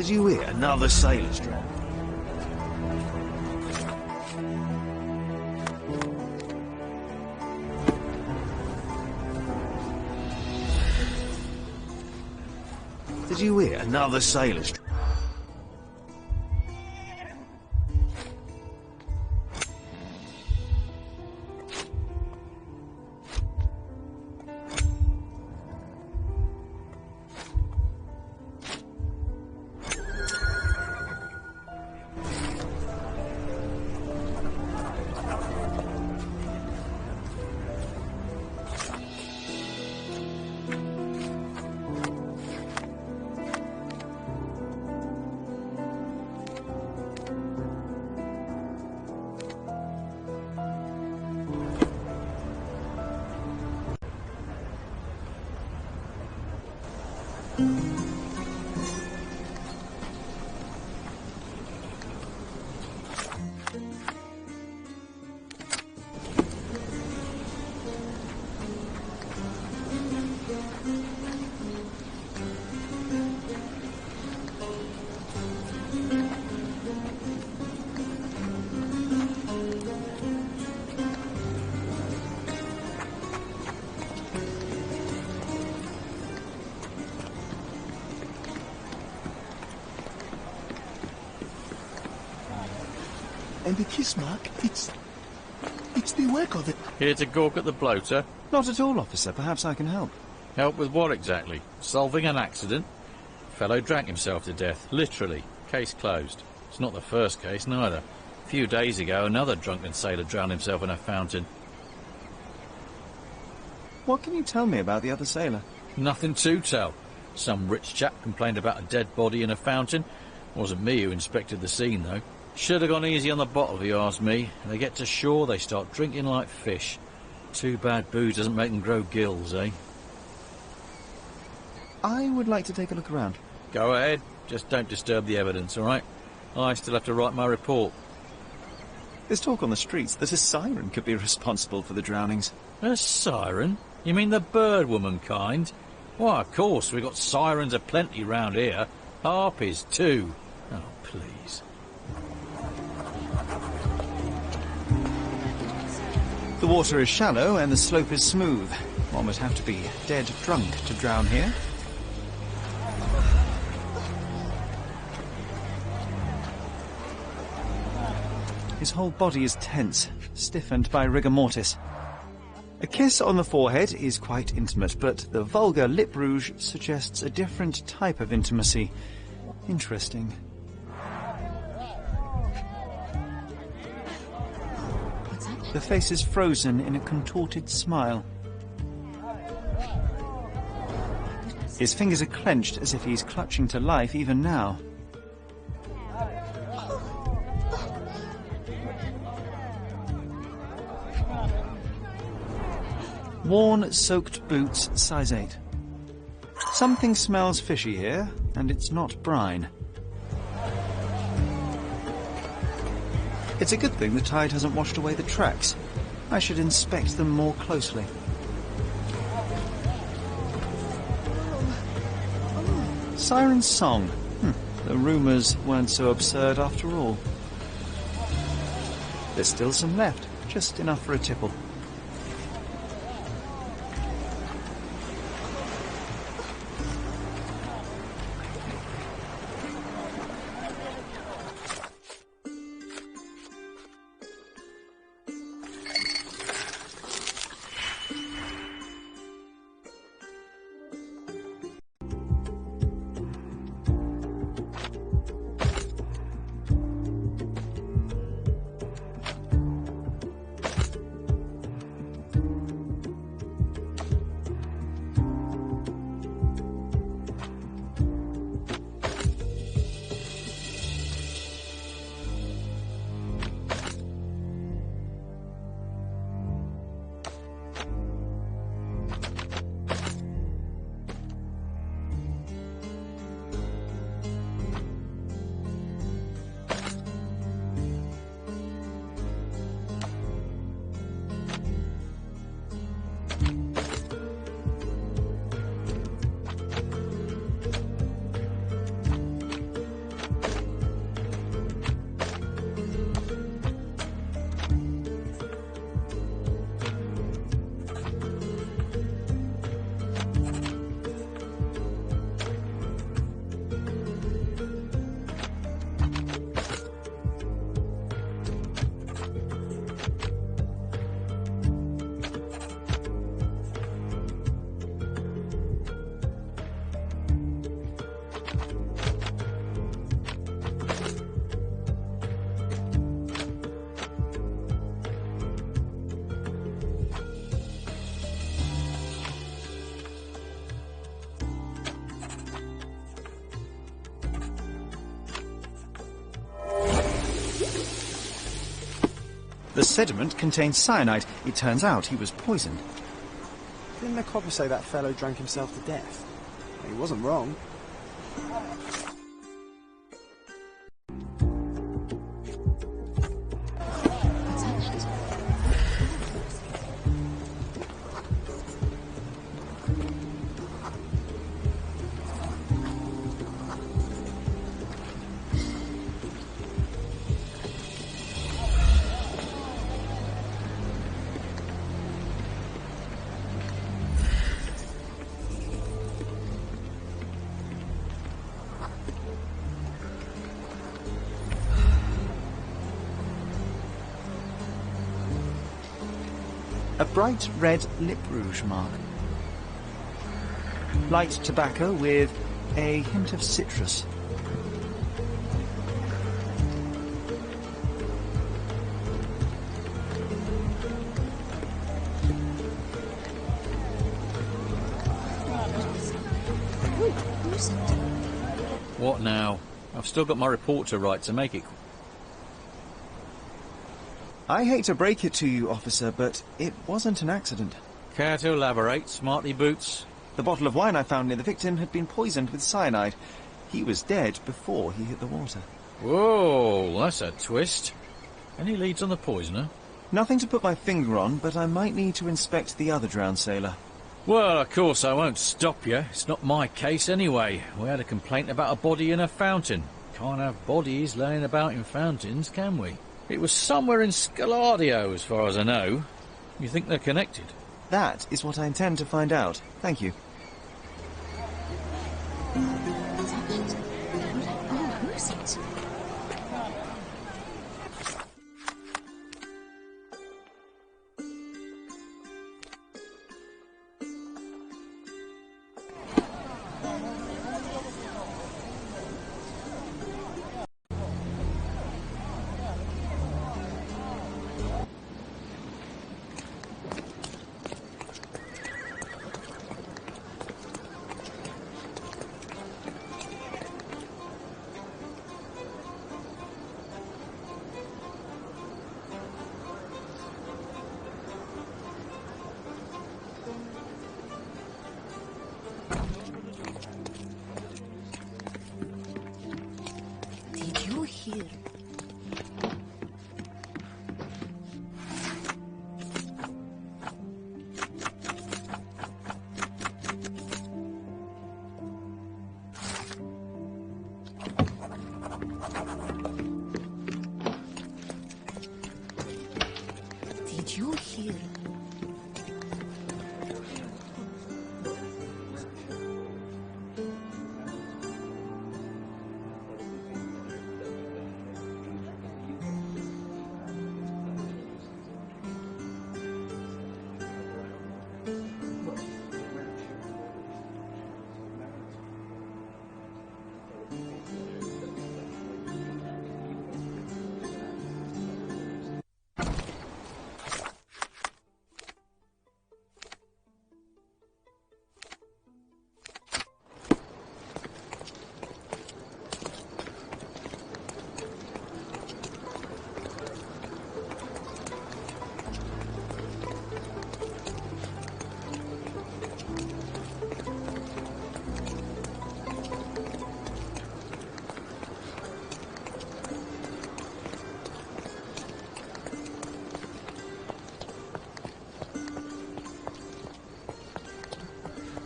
Did you hear? Another sailor's drowned. Did you hear? Another sailor's drowned. And the kiss mark, it's the work of it. Here to gawk at the bloater? Not at all, officer. Perhaps I can help. Help with what exactly? Solving an accident? Fellow drank himself to death, literally. Case closed. It's not the first case, neither. A few days ago, another drunken sailor drowned himself in a fountain. What can you tell me about the other sailor? Nothing to tell. Some rich chap complained about a dead body in a fountain. Wasn't me who inspected the scene, though. Should have gone easy on the bottle, if you ask me. They get to shore, they start drinking like fish. Too bad booze doesn't make them grow gills, eh? I would like to take a look around. Go ahead. Just don't disturb the evidence, all right? I still have to write my report. There's talk on the streets that a siren could be responsible for the drownings. A siren? You mean the bird woman kind? Why, of course, we've got sirens aplenty round here. Harpies, too. Oh, please. The water is shallow and the slope is smooth. One would have to be dead drunk to drown here. His whole body is tense, stiffened by rigor mortis. A kiss on the forehead is quite intimate, but the vulgar lip rouge suggests a different type of intimacy. Interesting. The face is frozen in a contorted smile. His fingers are clenched as if he's clutching to life even now. Worn, soaked boots, size 8. Something smells fishy here, and it's not brine. It's a good thing the tide hasn't washed away the tracks. I should inspect them more closely. Siren's song. The rumours weren't so absurd after all. There's still some left, just enough for a tipple. The sediment contains cyanide. It turns out he was poisoned. Didn't the copper say that fellow drank himself to death? He wasn't wrong. A bright red lip rouge mark. Light tobacco with a hint of citrus. What now? I've still got my report to write to make it. I hate to break it to you, officer, but it wasn't an accident. Care to elaborate, smarty boots? The bottle of wine I found near the victim had been poisoned with cyanide. He was dead before he hit the water. Whoa, that's a twist. Any leads on the poisoner? Nothing to put my finger on, but I might need to inspect the other drowned sailor. Well, of course I won't stop you. It's not my case anyway. We had a complaint about a body in a fountain. Can't have bodies laying about in fountains, can we? It was somewhere in Scaladio, as far as I know. You think they're connected? That is what I intend to find out. Thank you. Did you hear? Did you hear?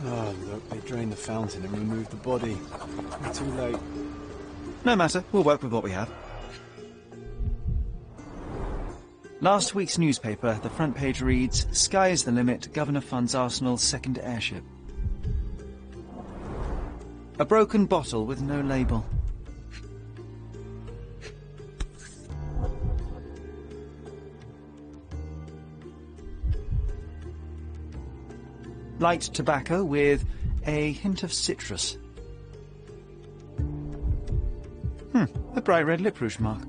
Oh, look, they drained the fountain and removed the body. We're too late. No matter, we'll work with what we have. Last week's newspaper, the front page reads, "Sky is the limit, Governor funds Arsenal's second airship." A broken bottle with no label. Light tobacco with a hint of citrus. A bright red lip rouge mark.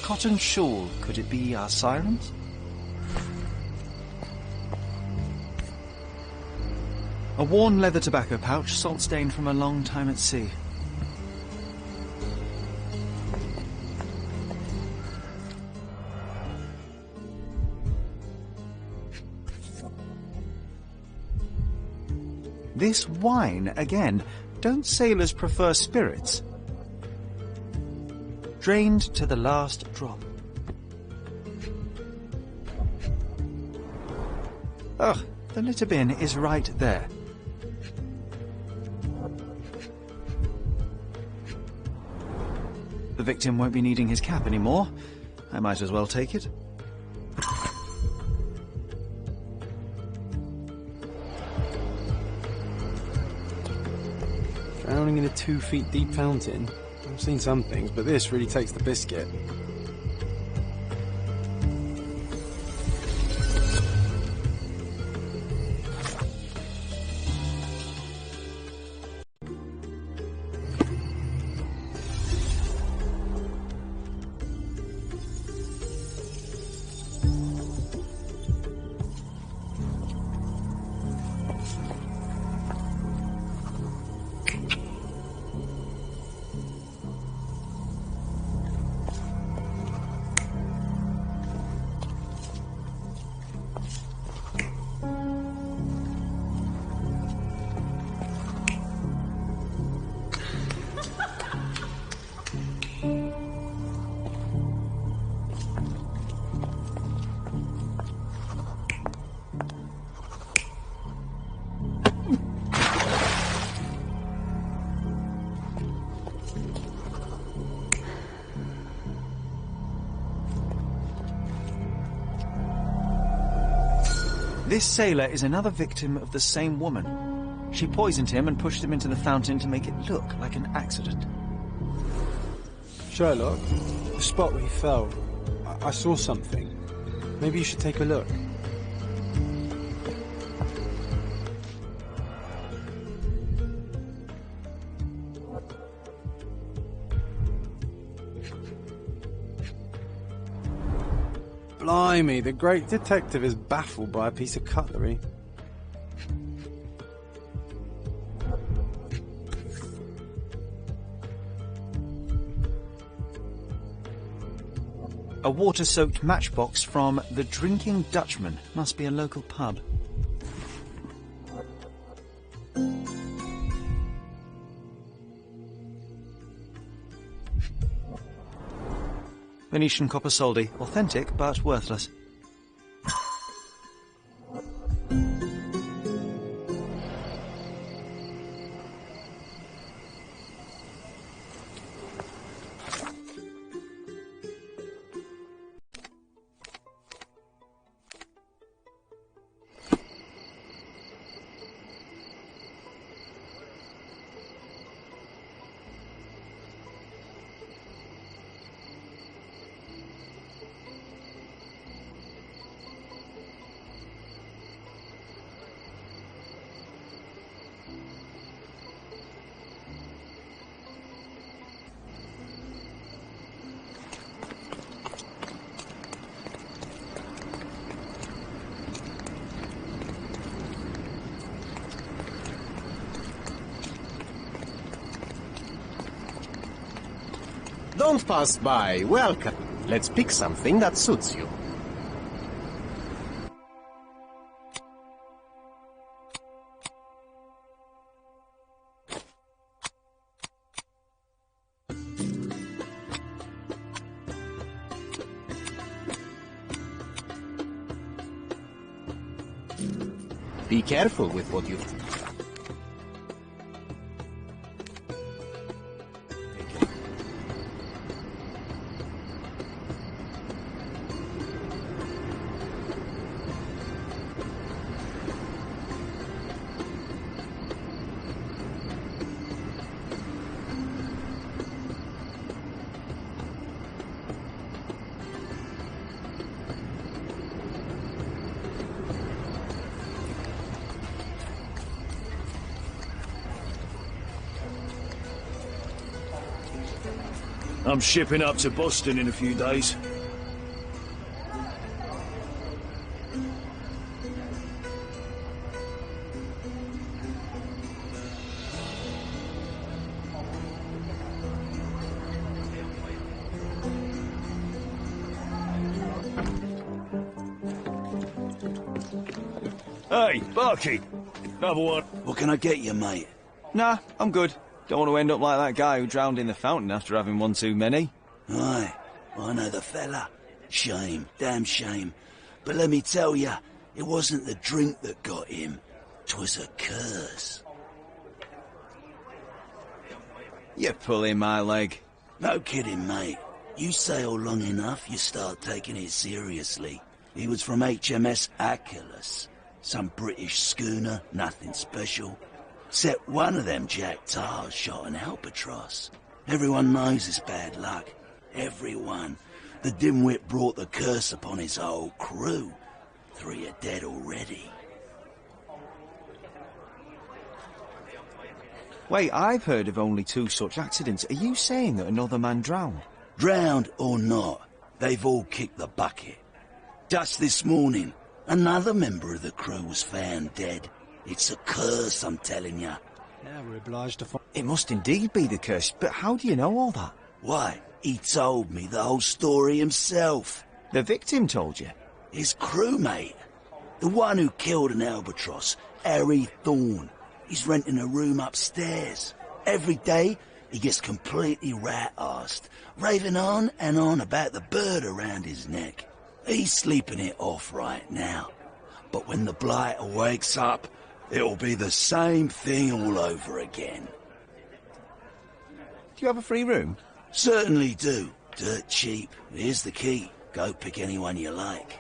cotton shawl. Could it be our sirens? A worn leather tobacco pouch, salt-stained from a long time at sea. This wine, again. Don't sailors prefer spirits? Drained to the last drop. Ugh, the litter bin is right there. The victim won't be needing his cap anymore. I might as well take it. Drowning in a 2 feet deep fountain? I've seen some things, but this really takes the biscuit. This sailor is another victim of the same woman. She poisoned him and pushed him into the fountain to make it look like an accident. Sherlock, the spot where he fell, I saw something. Maybe you should take a look. Blimey, the great detective is baffled by a piece of cutlery. A water-soaked matchbox from the Drinking Dutchman. Must be a local pub. Venetian copper soldi. Authentic, but worthless. Don't pass by. Welcome. Let's pick something that suits you. Be careful with what you... I'm shipping up to Boston in a few days. Hey, barkeep. Another one. What can I get you, mate? Nah, I'm good. Don't want to end up like that guy who drowned in the fountain after having one too many. Aye, I know the fella. Shame, damn shame. But let me tell you, it wasn't the drink that got him. 'Twas a curse. You're pulling my leg. No kidding, mate. You sail long enough, you start taking it seriously. He was from HMS Achilles. Some British schooner, nothing special. Except one of them Jack Tars shot an albatross. Everyone knows it's bad luck. Everyone. The dimwit brought the curse upon his whole crew. 3 are dead already. Wait, I've heard of only 2 such accidents. Are you saying that another man drowned? Drowned or not, they've all kicked the bucket. Just this morning, another member of the crew was found dead. It's a curse, I'm telling you. Now we're obliged to find... It must indeed be the curse, but how do you know all that? Why, he told me the whole story himself. The victim told you? His crewmate. The one who killed an albatross, Harry Thorne. He's renting a room upstairs. Every day, he gets completely rat-arsed, raving on and on about the bird around his neck. He's sleeping it off right now. But when the blighter wakes up, it'll be the same thing all over again. Do you have a free room? Certainly do. Dirt cheap. Here's the key. Go pick anyone you like.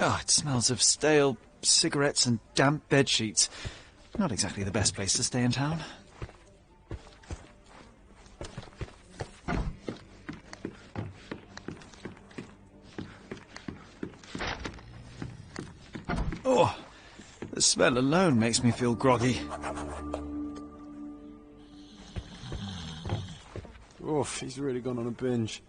Oh, it smells of stale cigarettes and damp bedsheets. Not exactly the best place to stay in town. Oh, the smell alone makes me feel groggy. Oof, he's really gone on a binge.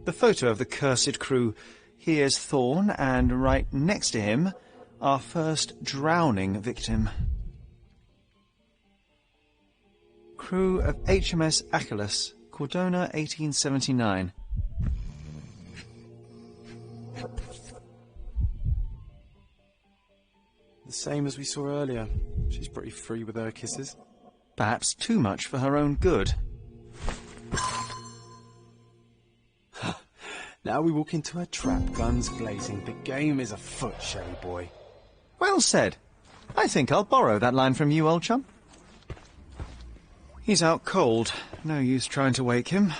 The photo of the cursed crew. Here's Thorne, and right next to him, our first drowning victim. Crew of HMS Achilles, Cordona, 1879. The same as we saw earlier. She's pretty free with her kisses. Perhaps too much for her own good. Now we walk into a trap, guns blazing. The game is afoot, Sherry boy. Well said. I think I'll borrow that line from you, old chum. He's out cold. No use trying to wake him.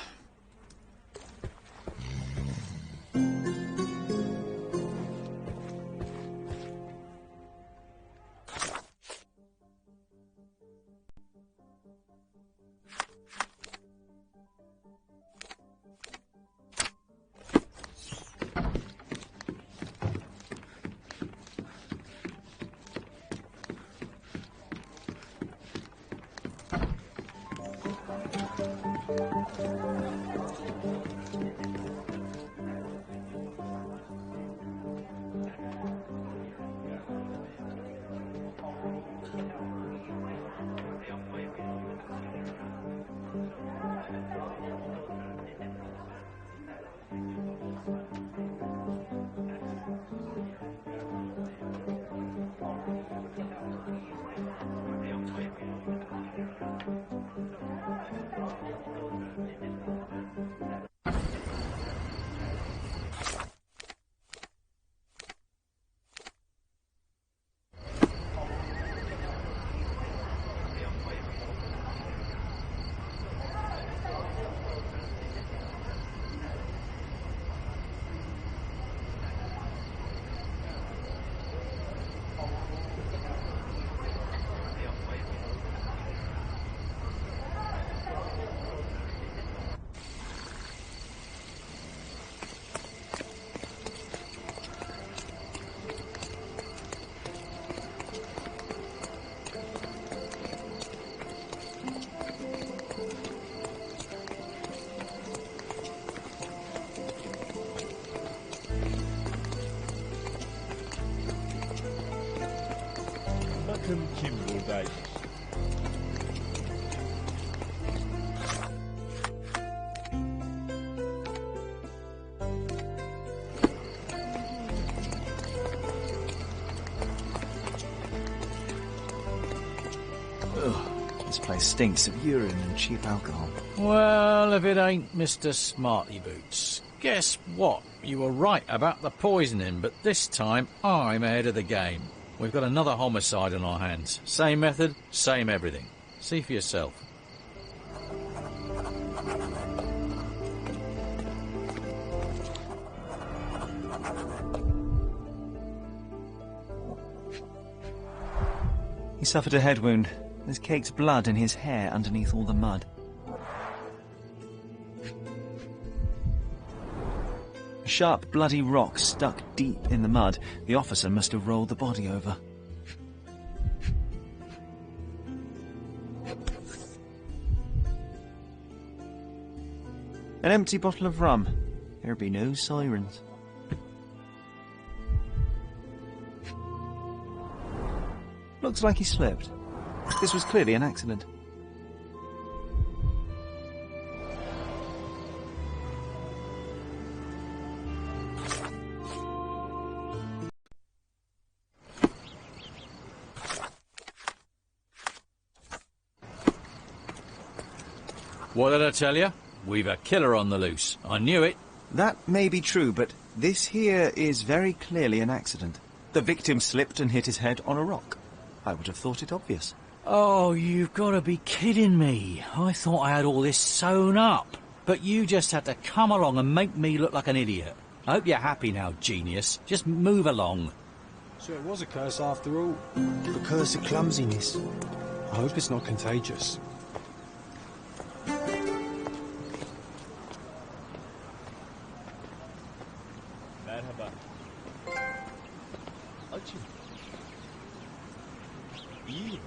Welcome, Kimball Davis. This place stinks of urine and cheap alcohol. Well, if it ain't Mr. Smarty Boots. Guess what? You were right about the poisoning, but this time I'm ahead of the game. We've got another homicide on our hands. Same method, same everything. See for yourself. He suffered a head wound. There's caked blood in his hair underneath all the mud. A sharp, bloody rock stuck deep in the mud. The officer must have rolled the body over. An empty bottle of rum. There'd be no sirens. Looks like he slipped. This was clearly an accident. What did I tell you? We've a killer on the loose. I knew it. That may be true, but this here is very clearly an accident. The victim slipped and hit his head on a rock. I would have thought it obvious. Oh, you've got to be kidding me. I thought I had all this sewn up. But you just had to come along and make me look like an idiot. I hope you're happy now, genius. Just move along. So it was a curse after all. A curse of clumsiness. I hope it's not contagious. Merhaba. Açın. İyi.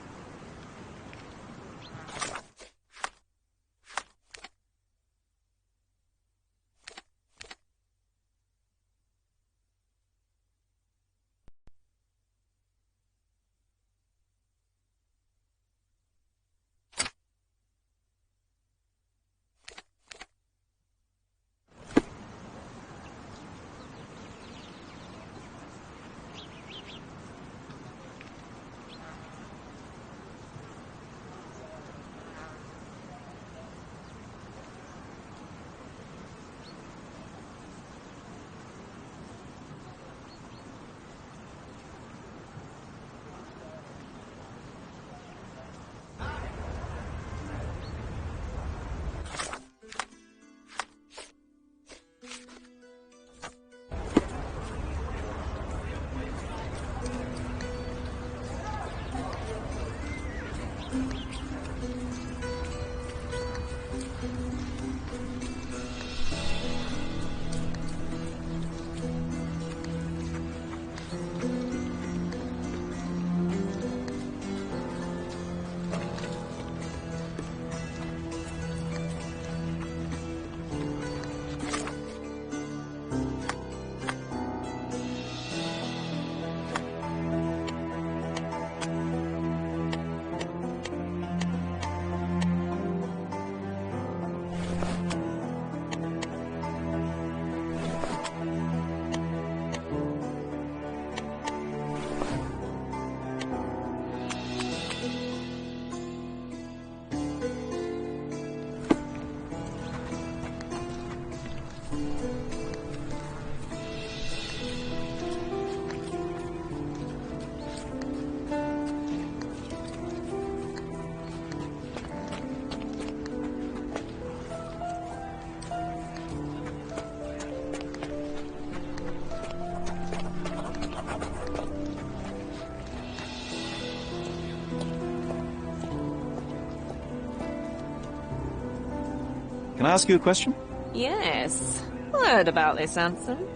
Can I ask you a question? Yes. I heard about this, Anson.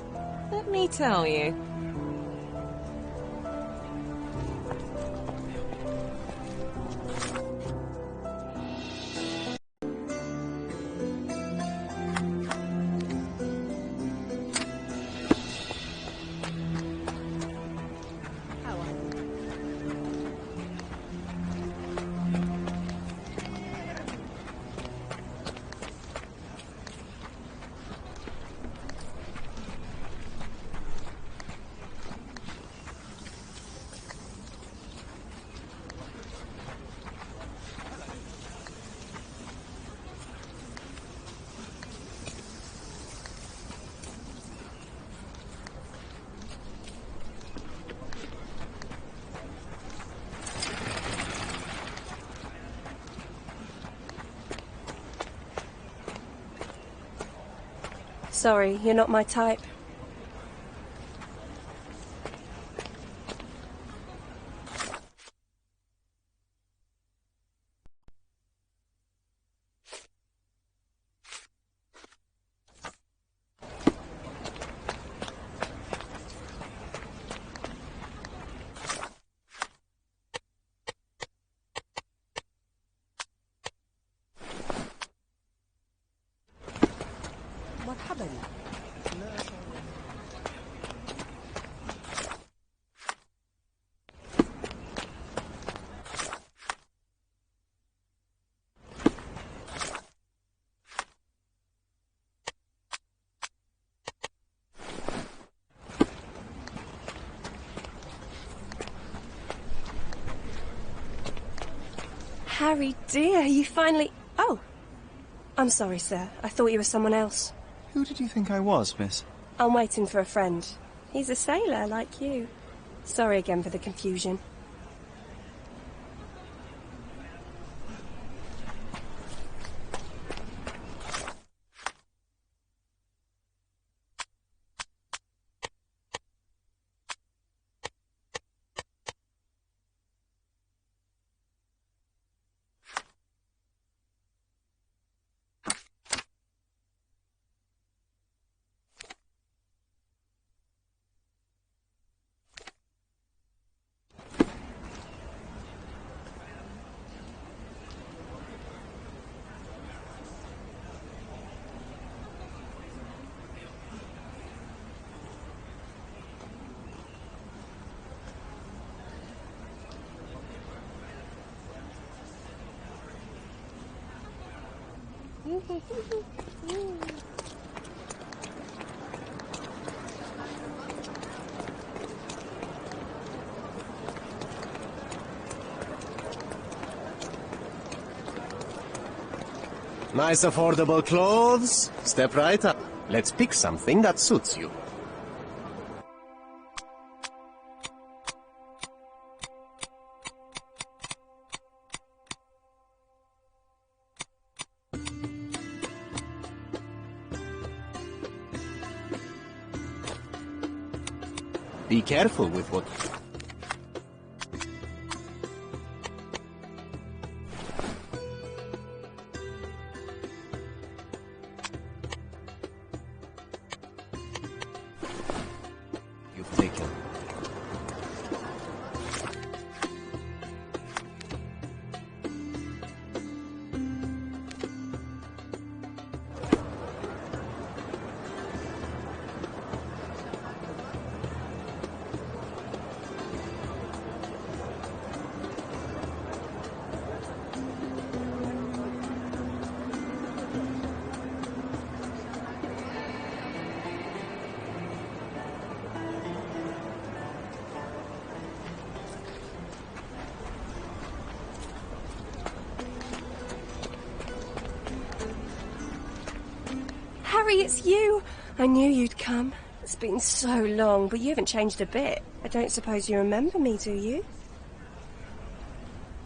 Let me tell you. Sorry, you're not my type. Harry, dear, you finally... Oh! I'm sorry, sir. I thought you were someone else. Who did you think I was, miss? I'm waiting for a friend. He's a sailor, like you. Sorry again for the confusion. Nice affordable clothes. Step right up. Let's pick something that suits you. Be careful with what... you've taken. Harry, it's you! I knew you'd come. It's been so long, but you haven't changed a bit. I don't suppose you remember me, do you?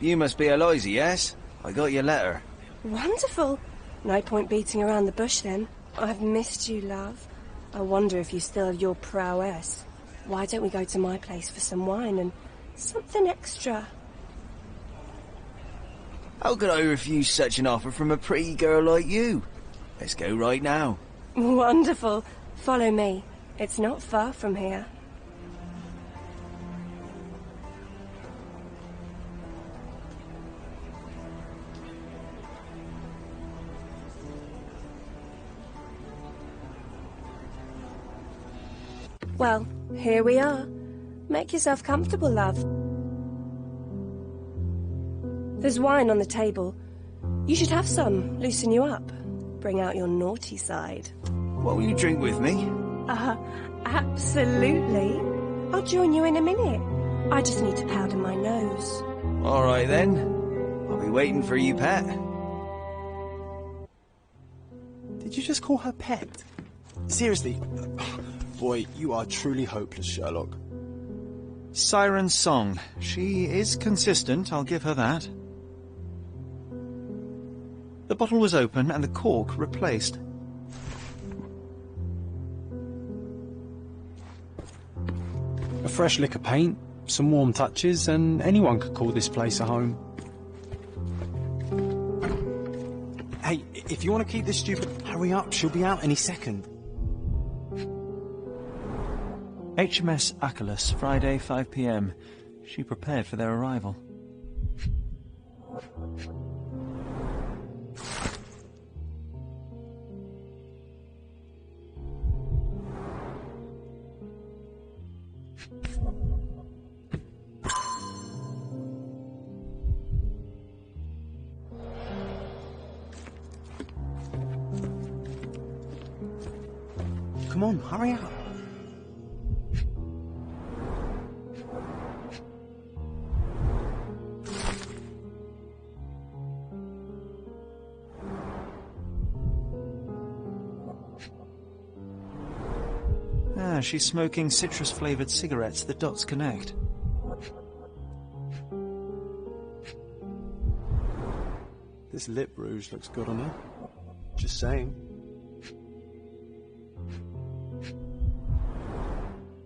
You must be Eloisa, yes? I got your letter. Wonderful. No point beating around the bush, then. I've missed you, love. I wonder if you still have your prowess. Why don't we go to my place for some wine and something extra? How could I refuse such an offer from a pretty girl like you? Let's go right now. Wonderful. Follow me. It's not far from here. Well, here we are. Make yourself comfortable, love. There's wine on the table. You should have some, loosen you up. Bring out your naughty side. Won't you drink with me? Absolutely. I'll join you in a minute. I just need to powder my nose. All right, then. I'll be waiting for you, pet. Did you just call her pet? Seriously? Boy, you are truly hopeless, Sherlock. Siren's song. She is consistent, I'll give her that. The bottle was open and the cork replaced. A fresh lick of paint, some warm touches, and anyone could call this place a home. Hey, if you want to keep this stupid... Hurry up, she'll be out any second. HMS Achilles, Friday, 5 p.m. She prepared for their arrival. Come on, hurry up. Ah, she's smoking citrus-flavoured cigarettes. The dots connect. This lip rouge looks good on her. Just saying.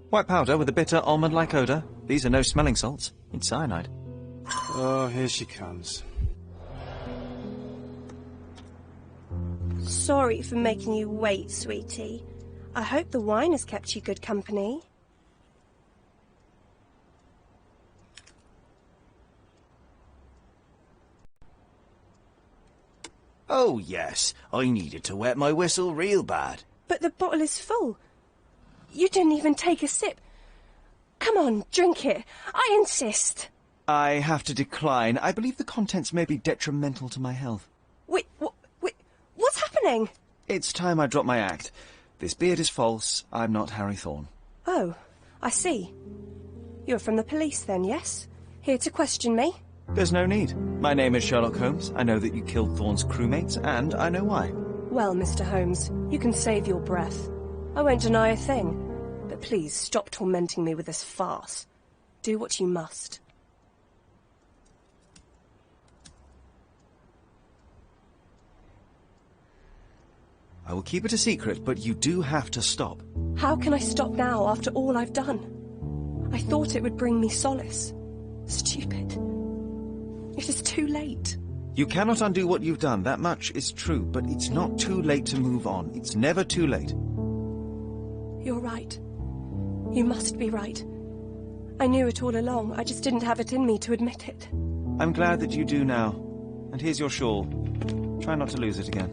White powder with a bitter almond-like odour. These are no smelling salts. It's cyanide. Oh, here she comes. Sorry for making you wait, sweetie. I hope the wine has kept you good company. Oh, yes. I needed to wet my whistle real bad. But the bottle is full. You didn't even take a sip. Come on, drink it. I insist. I have to decline. I believe the contents may be detrimental to my health. Wait, what's happening? It's time I drop my act. This beard is false. I'm not Harry Thorne. Oh, I see. You're from the police then, yes? Here to question me? There's no need. My name is Sherlock Holmes. I know that you killed Thorne's crewmates, and I know why. Well, Mr. Holmes, you can save your breath. I won't deny a thing. But please, stop tormenting me with this farce. Do what you must. I will keep it a secret, but you do have to stop. How can I stop now after all I've done? I thought it would bring me solace. Stupid. It is too late. You cannot undo what you've done, that much is true, but it's not too late to move on. It's never too late. You're right. You must be right. I knew it all along, I just didn't have it in me to admit it. I'm glad that you do now. And here's your shawl. Try not to lose it again.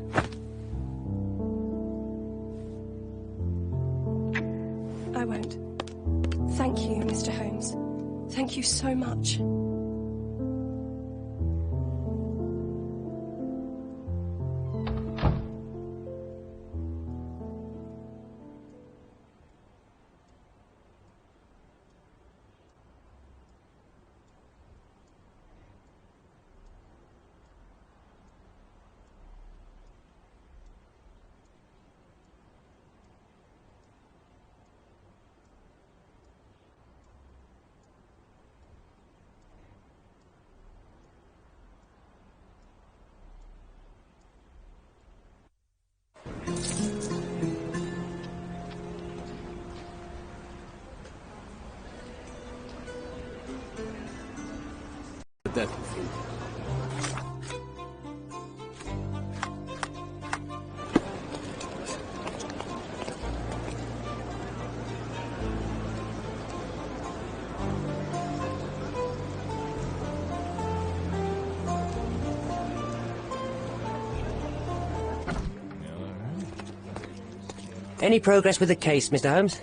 I won't. Thank you, Mr. Holmes. Thank you so much. That Any progress with the case, Mr. Holmes?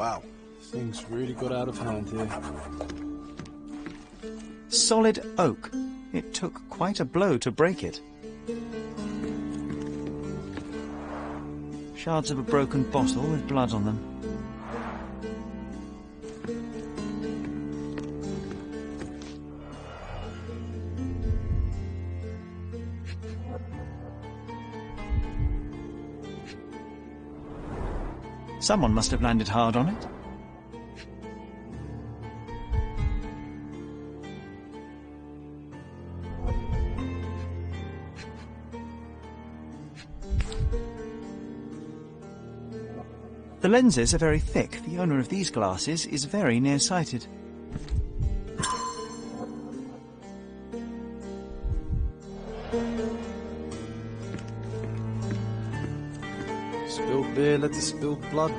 Wow, things really got out of hand here. Solid oak. It took quite a blow to break it. Shards of a broken bottle with blood on them. Someone must have landed hard on it. The lenses are very thick. The owner of these glasses is very nearsighted. Spilled beer led to spilled blood.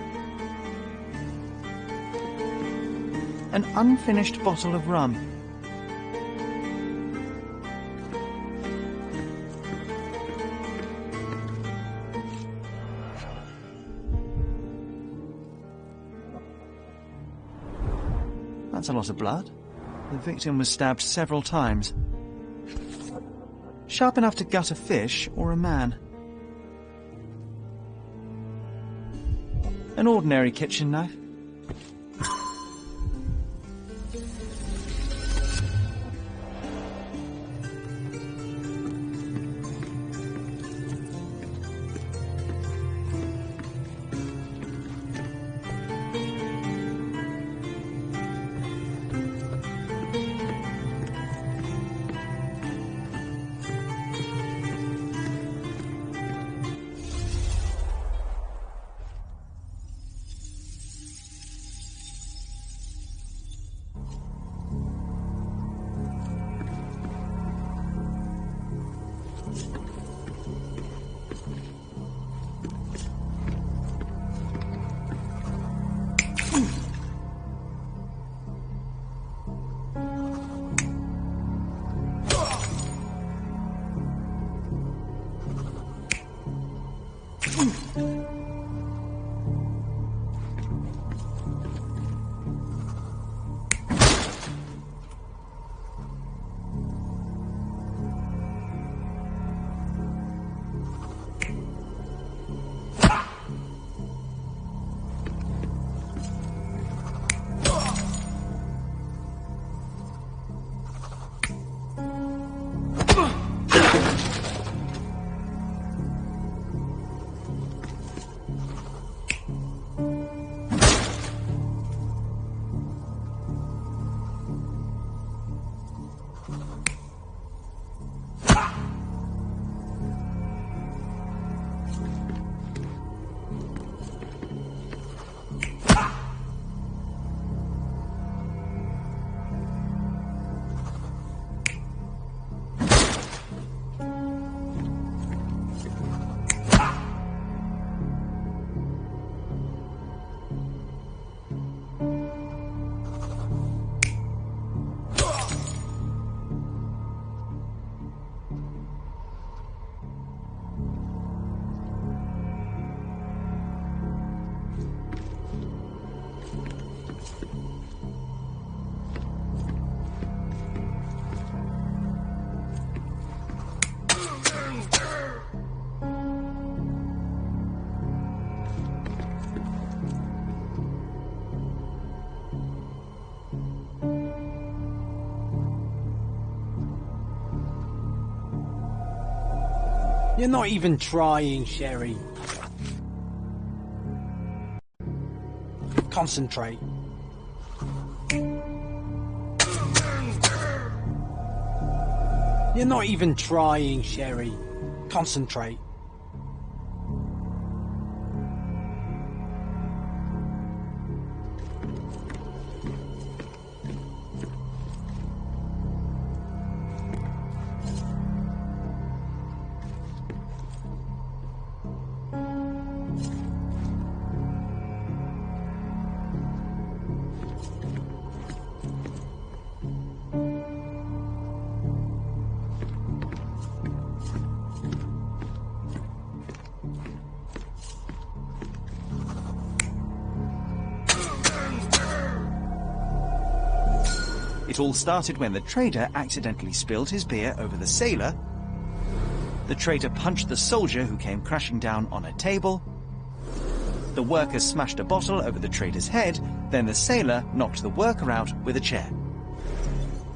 An unfinished bottle of rum. That's a lot of blood. The victim was stabbed several times. Sharp enough to gut a fish or a man. An ordinary kitchen knife. You're not even trying, Sherry. Concentrate. You're not even trying, Sherry. Concentrate. It all started when the trader accidentally spilled his beer over the sailor. The trader punched the soldier who came crashing down on a table. The worker smashed a bottle over the trader's head, then the sailor knocked the worker out with a chair.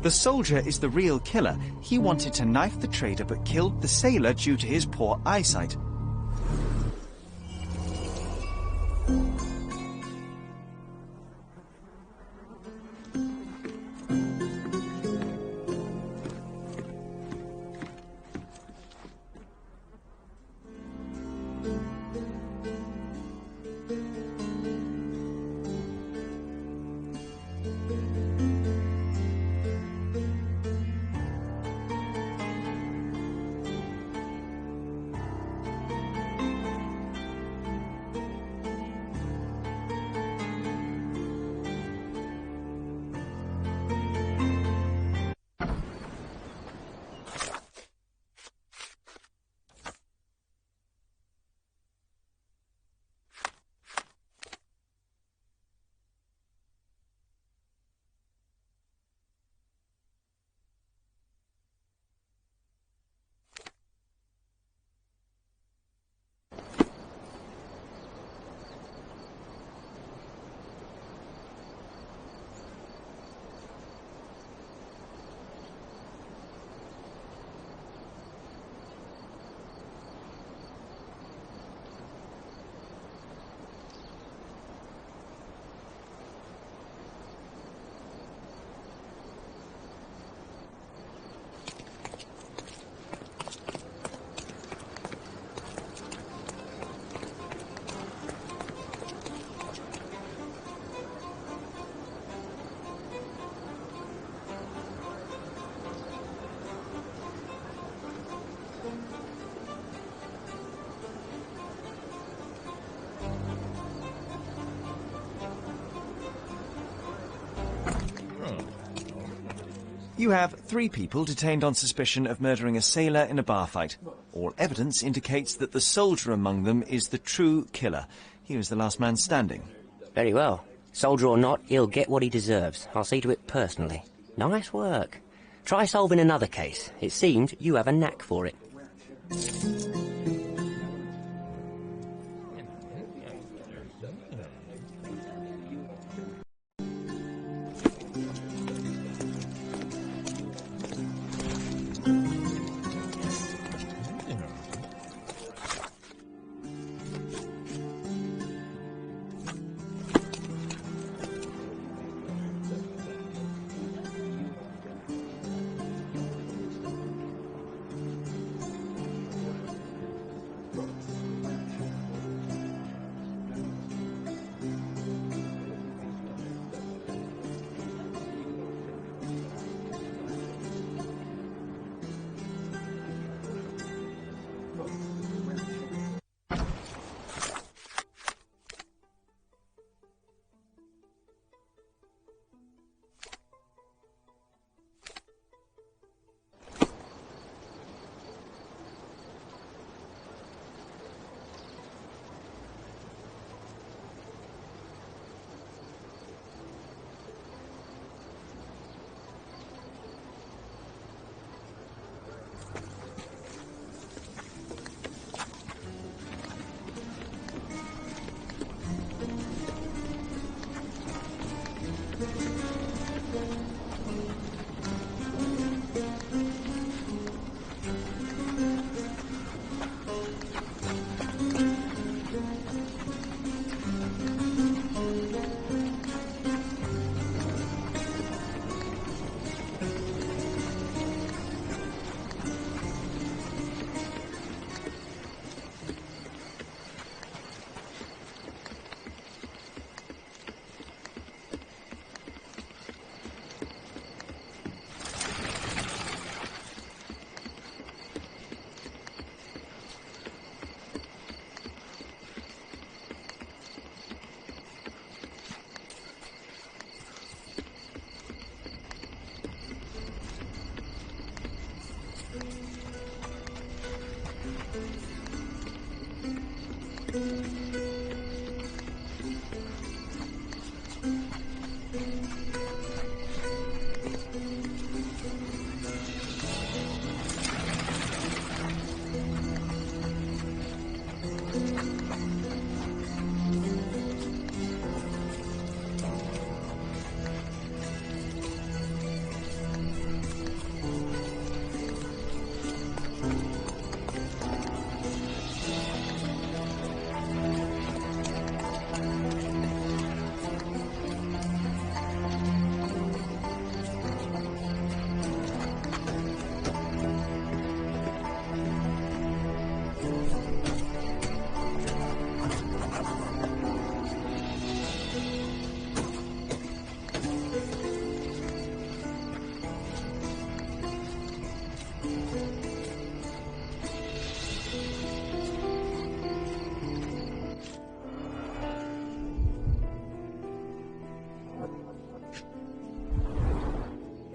The soldier is the real killer. He wanted to knife the trader but killed the sailor due to his poor eyesight. You have 3 people detained on suspicion of murdering a sailor in a bar fight. All evidence indicates that the soldier among them is the true killer. He was the last man standing. Very well. Soldier or not, he'll get what he deserves. I'll see to it personally. Nice work. Try solving another case. It seems you have a knack for it.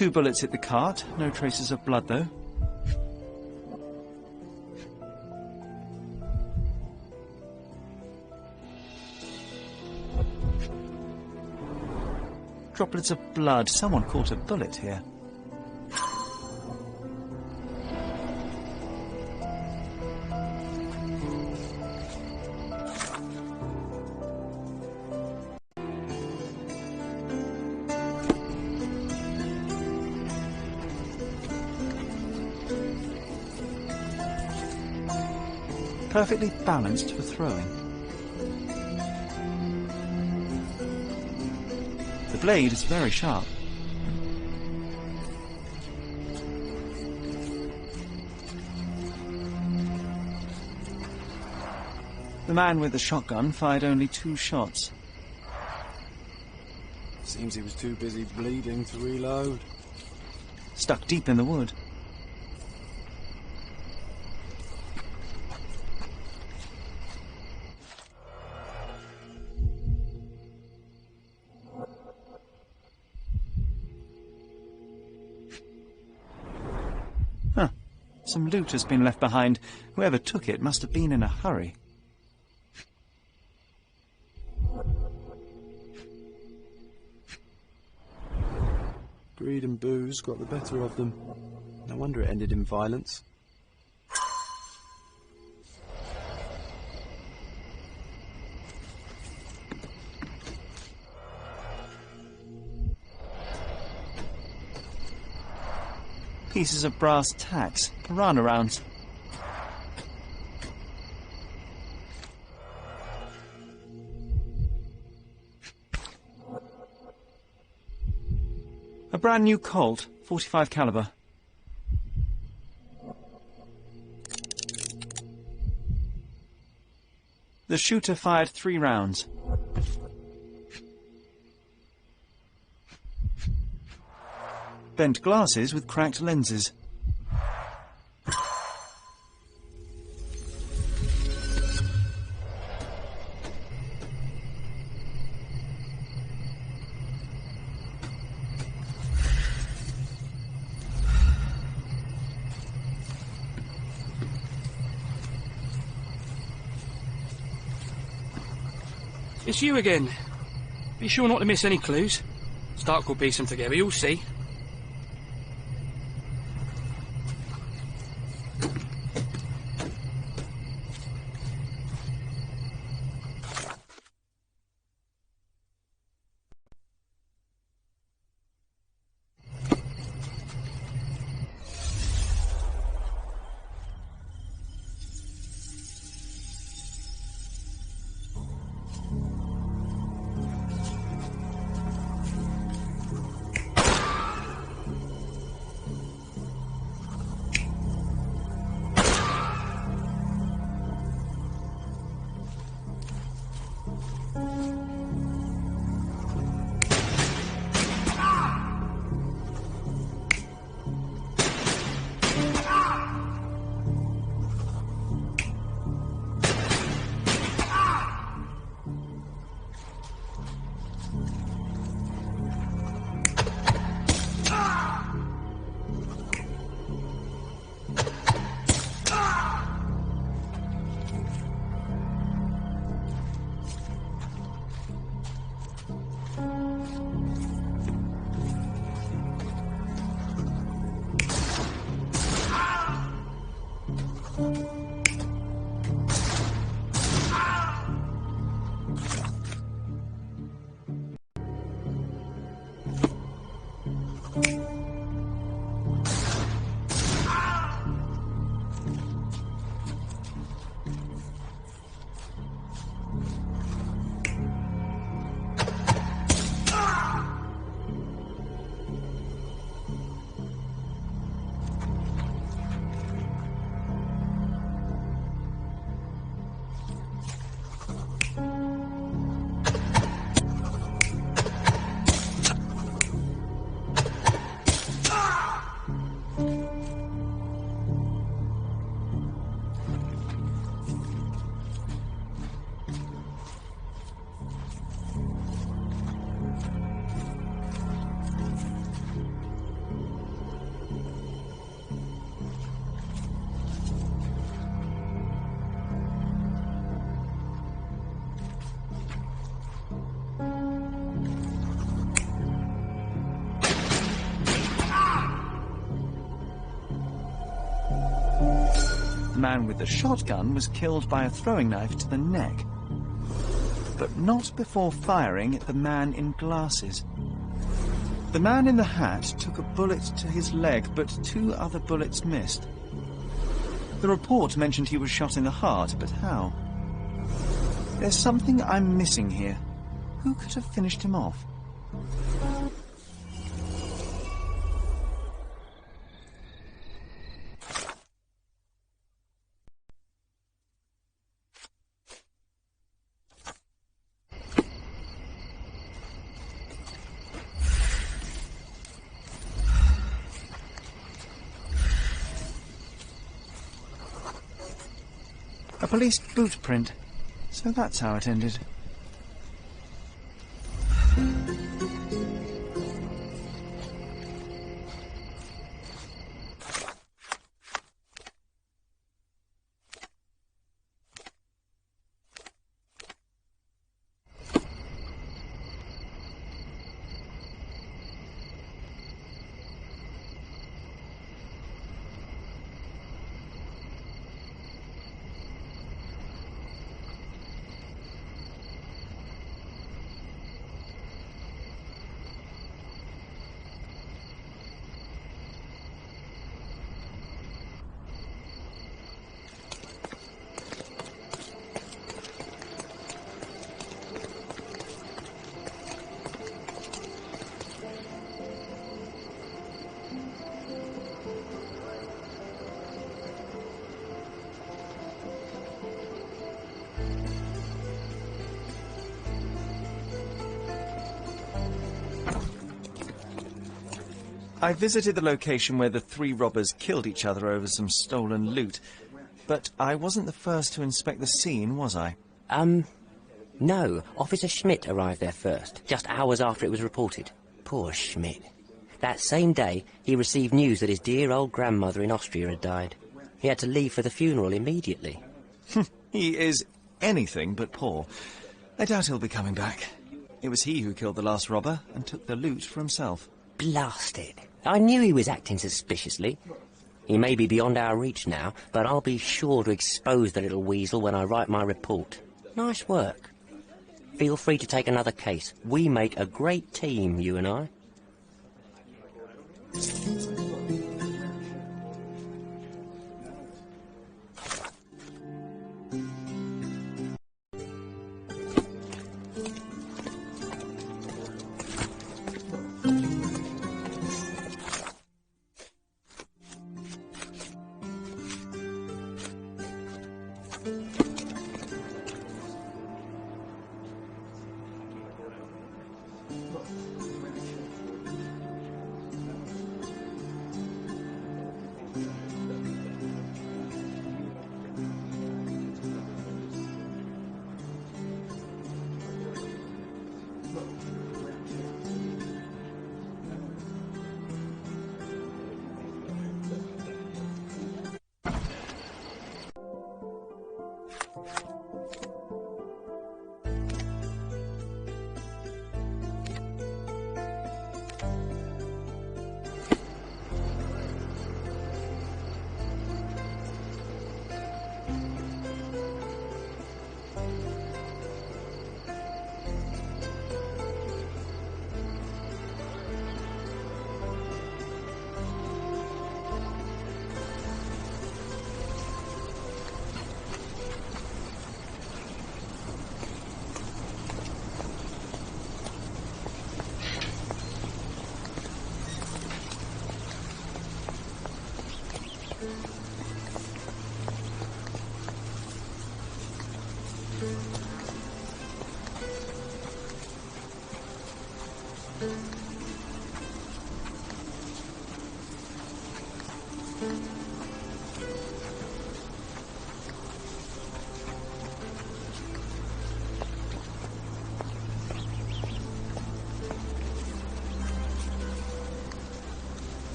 2 bullets hit the cart, no traces of blood though. Droplets of blood. Someone caught a bullet here. Perfectly balanced for throwing. The blade is very sharp. The man with the shotgun fired only 2 shots. Seems he was too busy bleeding to reload. Stuck deep in the wood. Some loot has been left behind. Whoever took it must have been in a hurry. Greed and booze got the better of them. No wonder it ended in violence. Pieces of brass tacks, piranha rounds. A brand new Colt, .45 caliber. The shooter fired 3 rounds. Bent glasses with cracked lenses. It's you again. Be sure not to miss any clues. Stark will piece them together, you'll see. man with the shotgun was killed by a throwing knife to the neck. But not before firing at the man in glasses. The man in the hat took a bullet to his leg, but 2 other bullets missed. The report mentioned he was shot in the heart, but how? There's something I'm missing here. Who could have finished him off? A police boot print. So that's how it ended. I visited the location where the 3 robbers killed each other over some stolen loot, but I wasn't the first to inspect the scene, was I? No. Officer Schmidt arrived there first, just hours after it was reported. Poor Schmidt. That same day, he received news that his dear old grandmother in Austria had died. He had to leave for the funeral immediately. He is anything but poor. I doubt he'll be coming back. It was he who killed the last robber and took the loot for himself. Blasted. I knew he was acting suspiciously. He may be beyond our reach now, but I'll be sure to expose the little weasel when I write my report. Nice work. Feel free to take another case. We make a great team, you and I.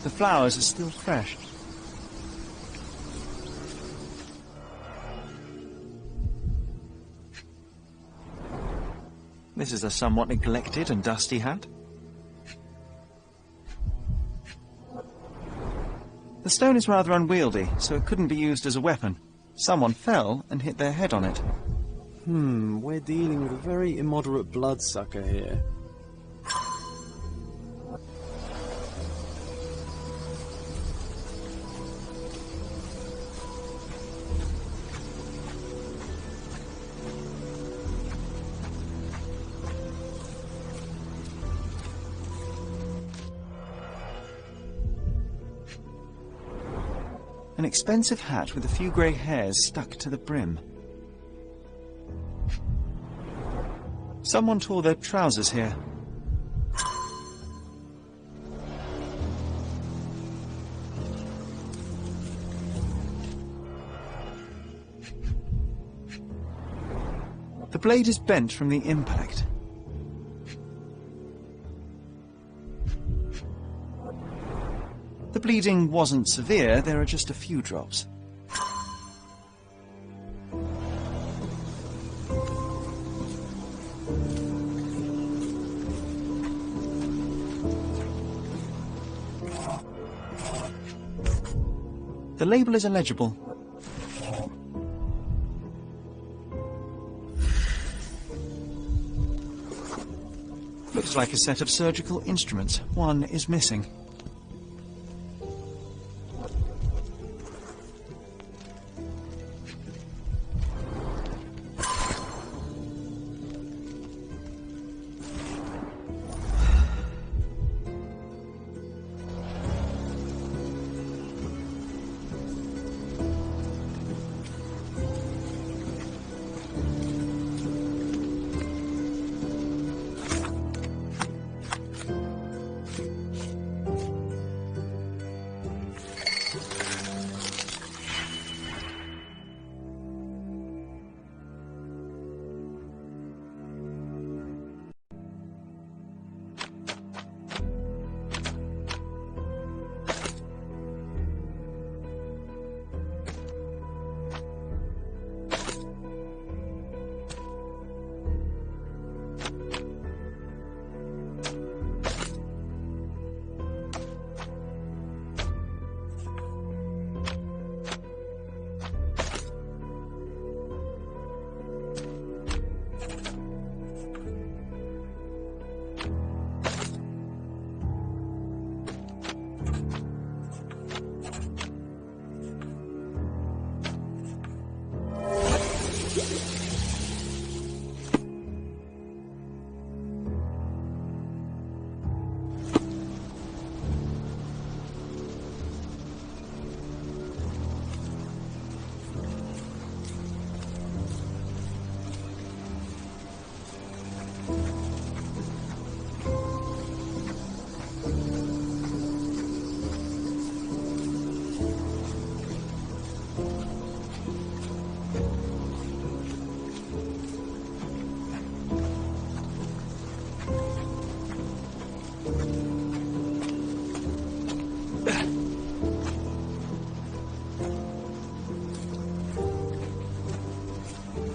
The flowers are still fresh. This is a somewhat neglected and dusty hat. The stone is rather unwieldy, so it couldn't be used as a weapon. Someone fell and hit their head on it. We're dealing with a very immoderate bloodsucker here. An expensive hat with a few grey hairs stuck to the brim. Someone tore their trousers here. The blade is bent from the impact. The bleeding wasn't severe, there are just a few drops. The label is illegible. Looks like a set of surgical instruments. One is missing.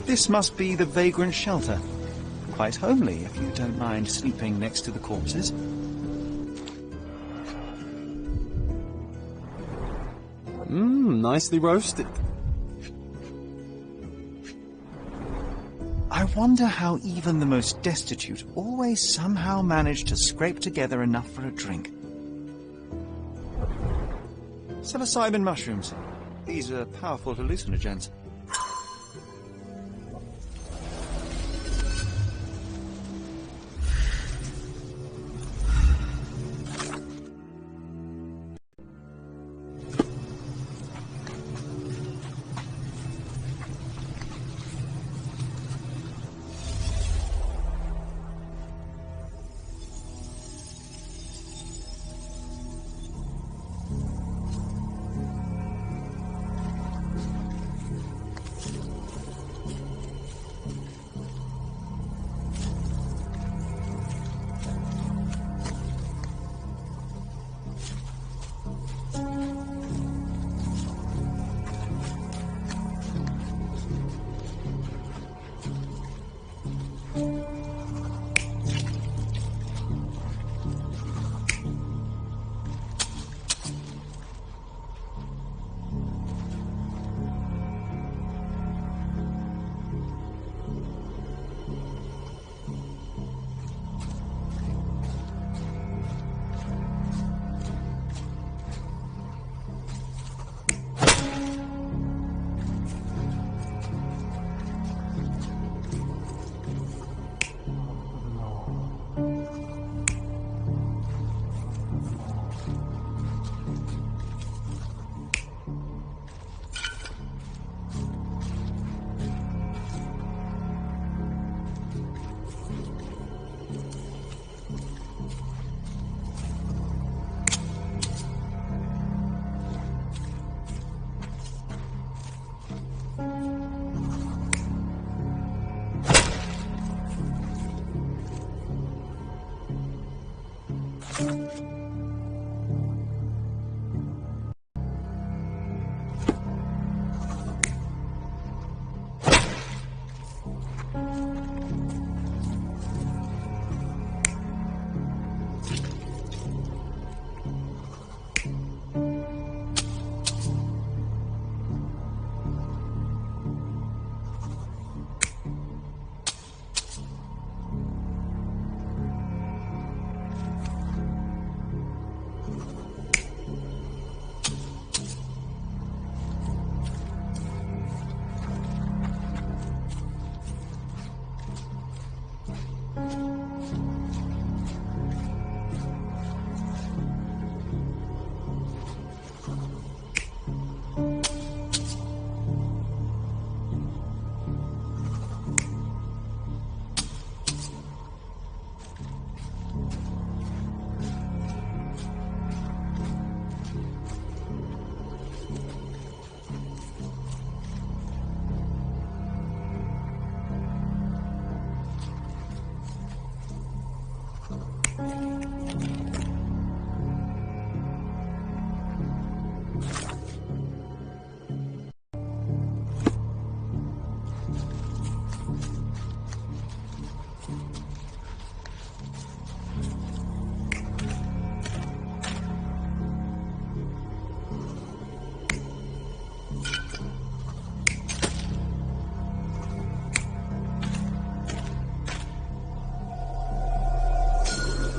This must be the vagrant shelter. Quite homely, if you don't mind sleeping next to the corpses. Nicely roasted. I wonder how even the most destitute always somehow manage to scrape together enough for a drink. Psilocybin mushrooms. These are powerful hallucinogens.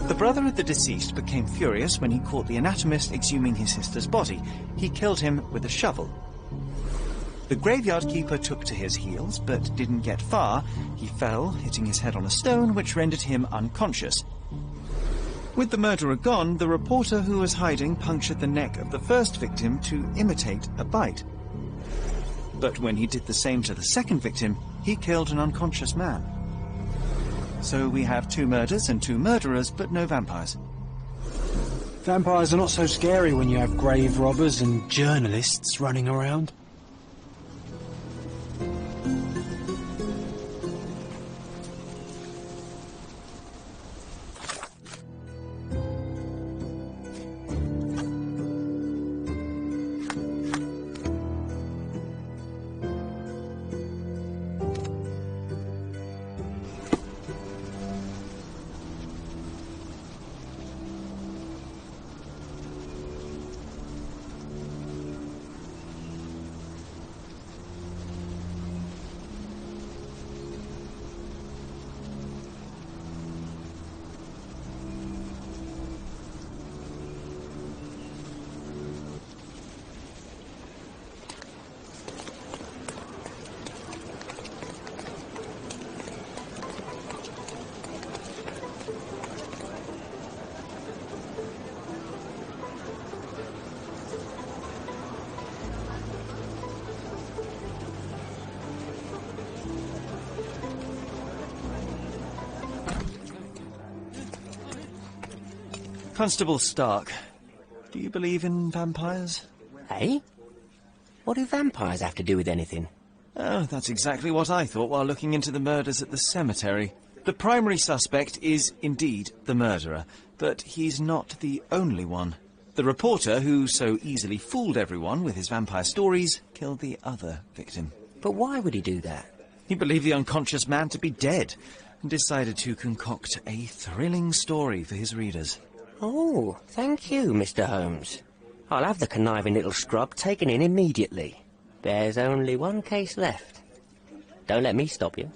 The brother of the deceased became furious when he caught the anatomist exhuming his sister's body. He killed him with a shovel. The graveyard keeper took to his heels, but didn't get far. He fell, hitting his head on a stone, which rendered him unconscious. With the murderer gone, the reporter who was hiding punctured the neck of the first victim to imitate a bite. But when he did the same to the second victim, he killed an unconscious man. So we have 2 murders and 2 murderers, but no vampires. Vampires are not so scary when you have grave robbers and journalists running around. Constable Stark, do you believe in vampires? Eh? What do vampires have to do with anything? Oh, that's exactly what I thought while looking into the murders at the cemetery. The primary suspect is indeed the murderer, but he's not the only one. The reporter, who so easily fooled everyone with his vampire stories, killed the other victim. But why would he do that? He believed the unconscious man to be dead, and decided to concoct a thrilling story for his readers. Oh, thank you, Mr. Holmes. I'll have the conniving little scrub taken in immediately. There's only one case left. Don't let me stop you.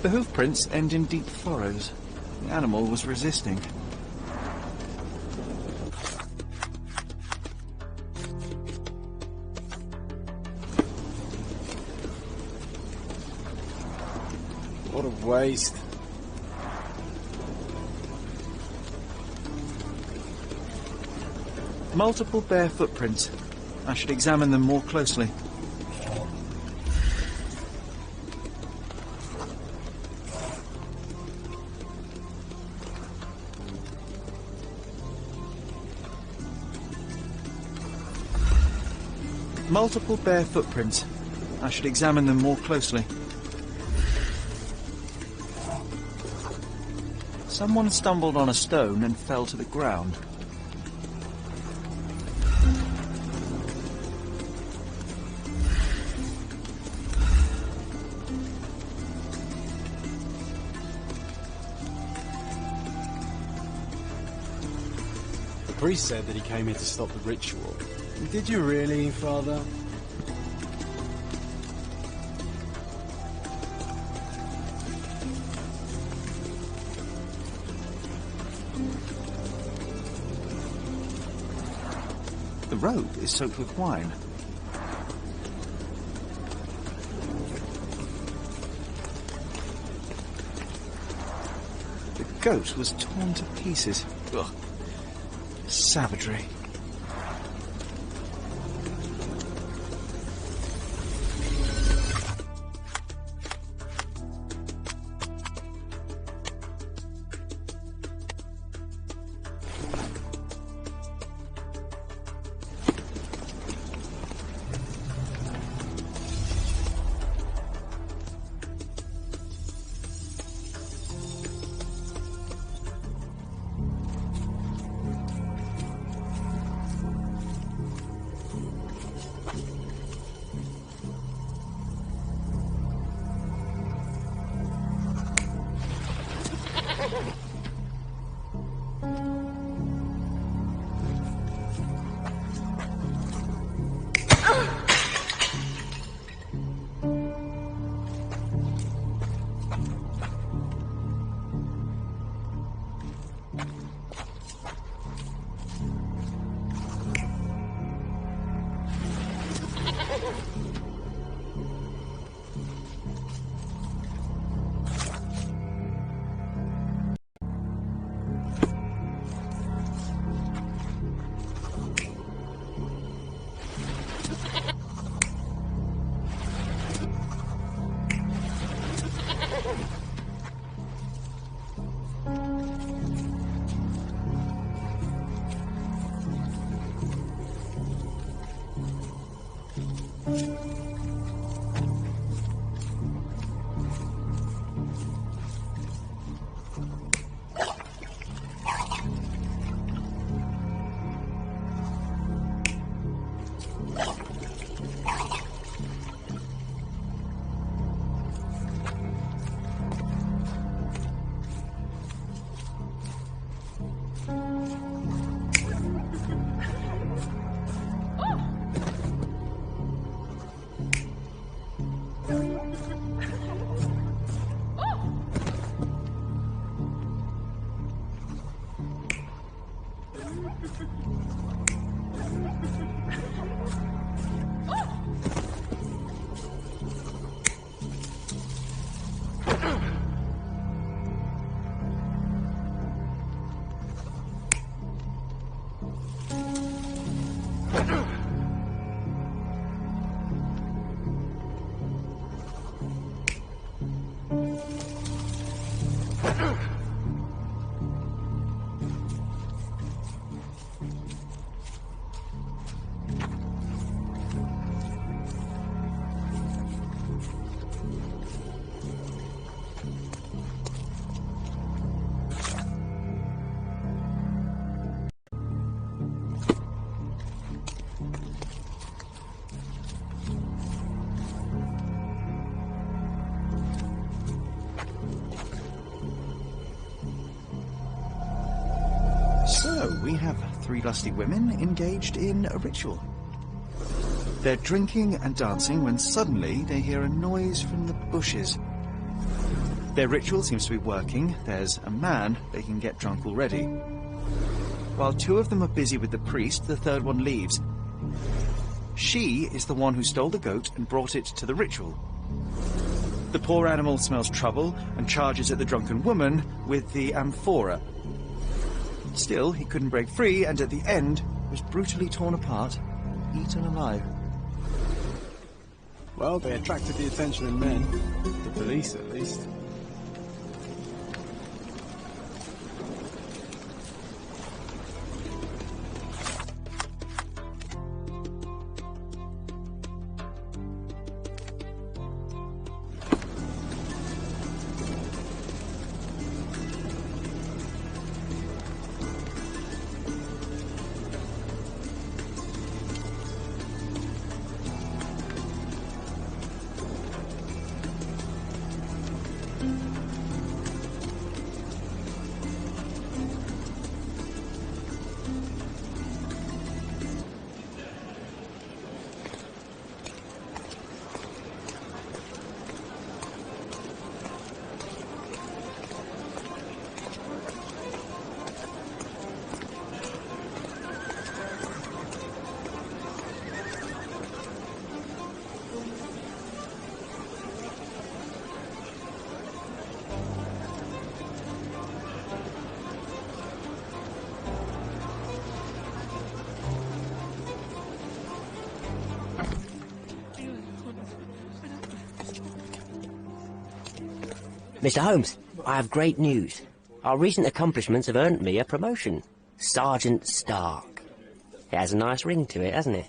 The hoof prints end in deep furrows. The animal was resisting. What a waste. Multiple bare footprints. I should examine them more closely. Multiple bare footprints. I should examine them more closely. Someone stumbled on a stone and fell to the ground. The priest said that he came here to stop the ritual. Did you really, Father? The robe is soaked with wine. The goat was torn to pieces. Ugh. Savagery. So, we have 3 lusty women engaged in a ritual. They're drinking and dancing when suddenly they hear a noise from the bushes. Their ritual seems to be working. There's a man they can get drunk already. While 2 of them are busy with the priest, the 3rd one leaves. She is the one who stole the goat and brought it to the ritual. The poor animal smells trouble and charges at the drunken woman with the amphora. Still, he couldn't break free, and at the end was brutally torn apart, eaten alive. Well, they attracted the attention of men. The police, at least. Mr. Holmes, I have great news. Our recent accomplishments have earned me a promotion. Sergeant Stark. It has a nice ring to it, hasn't it?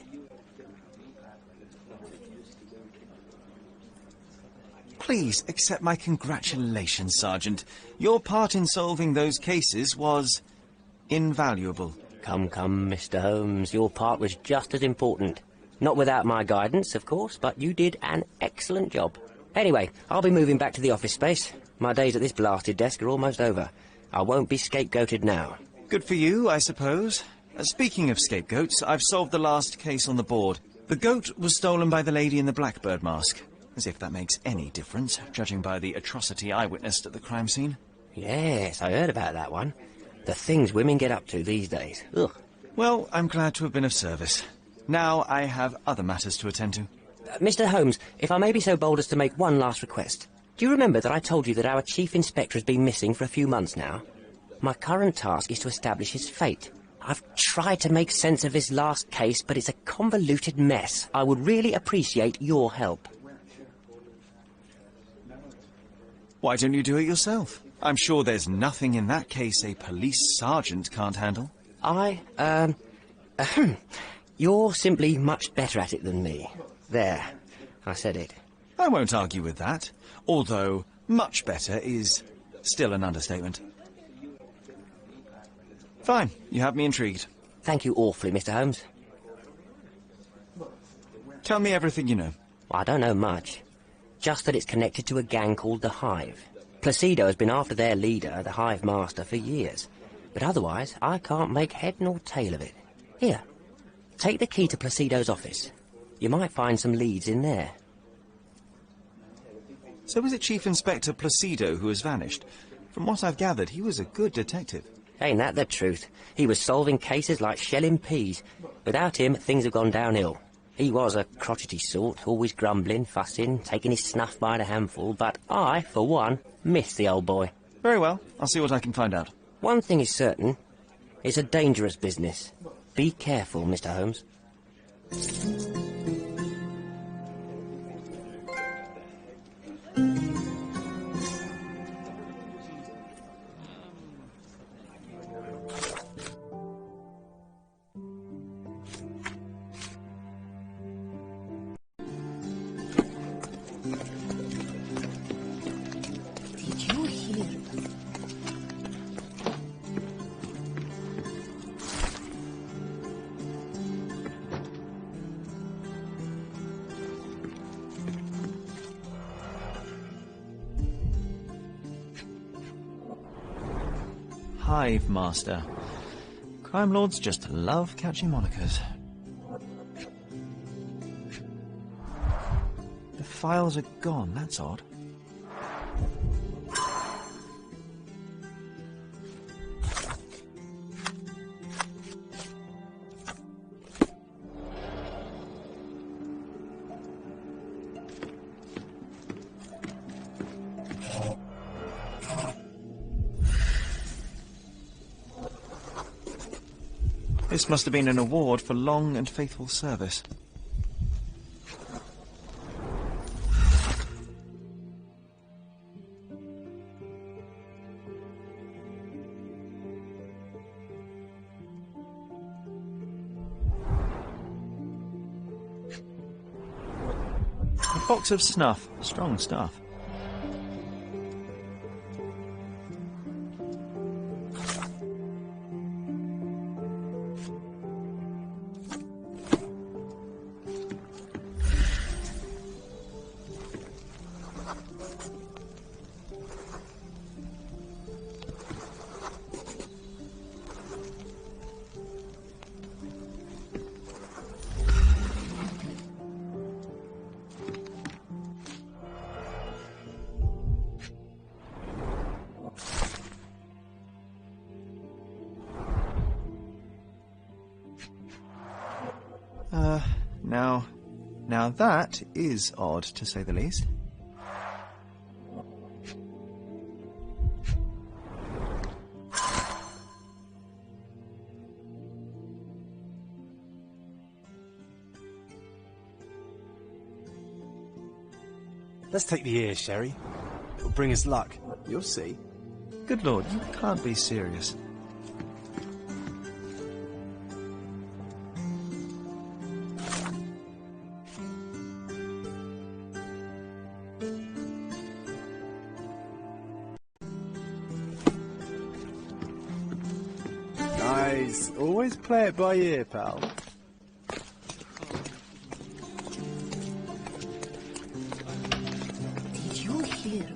Please accept my congratulations, Sergeant. Your part in solving those cases was invaluable. Come, Mr. Holmes, your part was just as important. Not without my guidance, of course, but you did an excellent job. Anyway, I'll be moving back to the office space. My days at this blasted desk are almost over. I won't be scapegoated now. Good for you, I suppose. Speaking of scapegoats, I've solved the last case on the board. The goat was stolen by the lady in the blackbird mask. As if that makes any difference, judging by the atrocity I witnessed at the crime scene. Yes, I heard about that one. The things women get up to these days. Ugh. Well, I'm glad to have been of service. Now I have other matters to attend to. Mr. Holmes, if I may be so bold as to make one last request. Do you remember that I told you that our chief inspector has been missing for a few months now? My current task is to establish his fate. I've tried to make sense of this last case, but it's a convoluted mess. I would really appreciate your help. Why don't you do it yourself? I'm sure there's nothing in that case a police sergeant can't handle. You're simply much better at it than me. There, I said it. I won't argue with that, although much better is still an understatement. Fine, you have me intrigued. Thank you awfully, Mr. Holmes. Tell me everything you know. I don't know much. Just that it's connected to a gang called the Hive. Placido has been after their leader, the Hive Master, for years. But otherwise, I can't make head nor tail of it. Here, take the key to Placido's office. You might find some leads in there. So is it Chief Inspector Placido who has vanished? From what I've gathered, he was a good detective. Ain't that the truth? He was solving cases like shelling peas. Without him, things have gone downhill. He was a crotchety sort, always grumbling, fussing, taking his snuff by the handful, but I, for one, miss the old boy. Very well. I'll see what I can find out. One thing is certain. It's a dangerous business. Be careful, Mr. Holmes. Hive Master. Crime lords just love catching monikers. The files are gone, that's odd. This must have been an award for long and faithful service. A box of snuff. Strong stuff. Now that is odd, to say the least. Let's take the ears, Sherry. It'll bring us luck. You'll see. Good lord, you can't be serious. Nice. Always play it by ear, pal. Did you hear?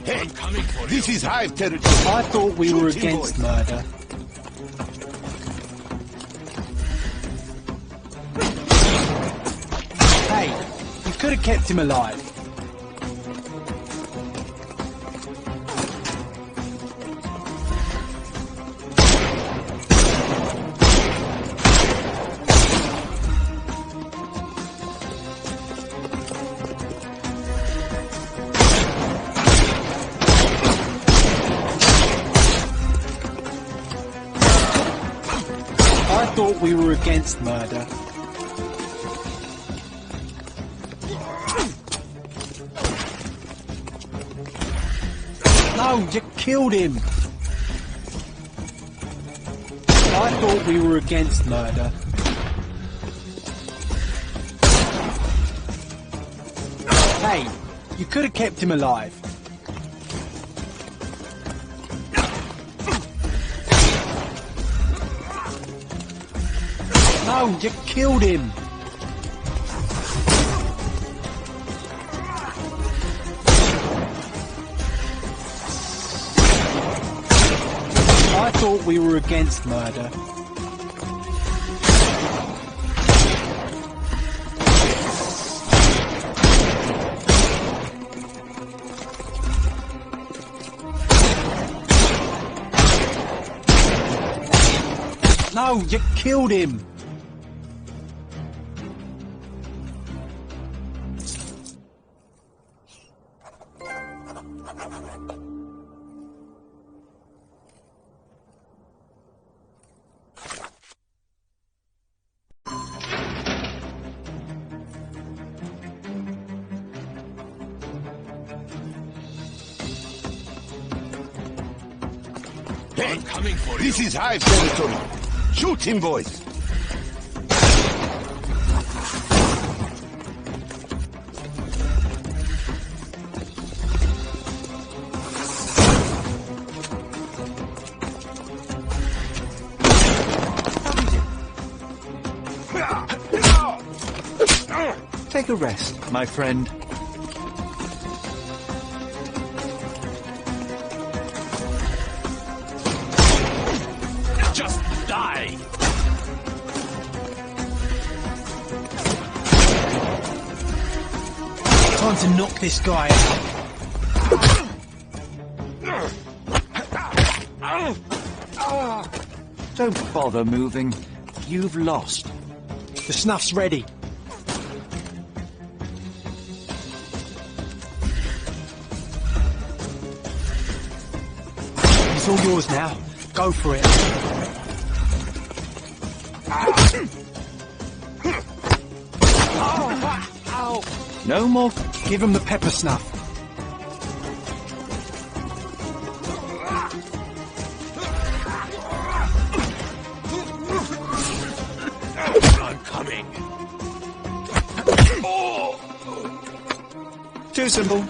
Hey, this is Hive territory. I thought we were Shoot him, against boy. murder. Hey, you could have kept him alive. I thought we were against murder. No, you killed him! I thought we were against murder. Hey, you could have kept him alive. No, you killed him! I thought we were against murder. No, you killed him! Hey, this is Hive territory. Shoot him, boys. the rest, my friend. Just die! Time to knock this guy out. Don't bother moving. You've lost. The snuff's ready. It's all yours now. Go for it. No more. Give him the pepper snuff. I'm coming. Too simple.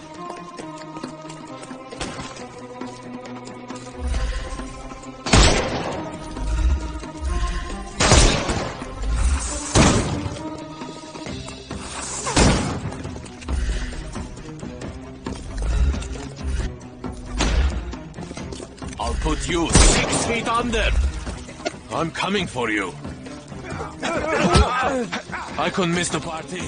I'll put you 6 feet under. I'm coming for you. I couldn't miss the party.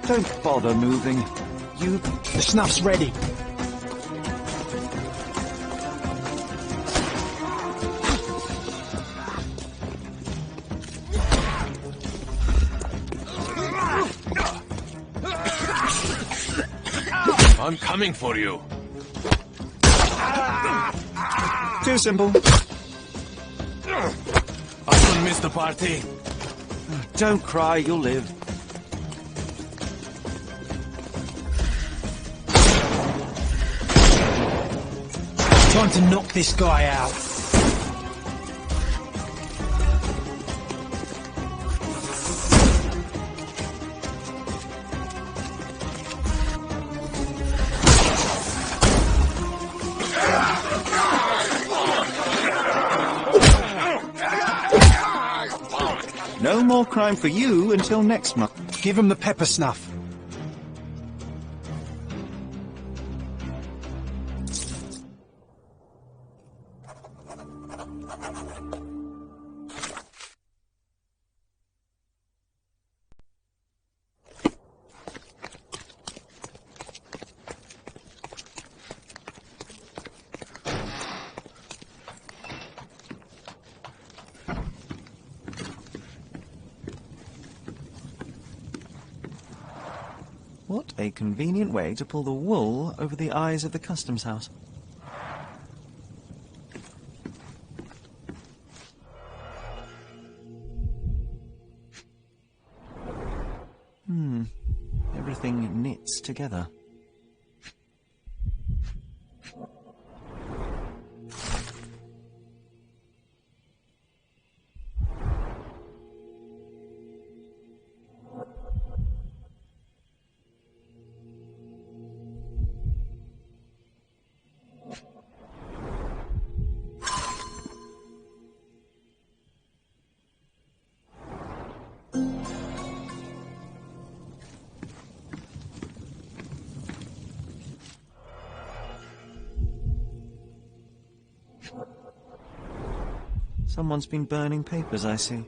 Don't bother moving. The snuff's ready. I'm coming for you. Too simple. I couldn't miss the party. Don't cry, you'll live. Time to knock this guy out. No more crime for you until next month. Give him the pepper snuff. What a convenient way to pull the wool over the eyes of the customs house. Everything knits together. Someone's been burning papers, I see.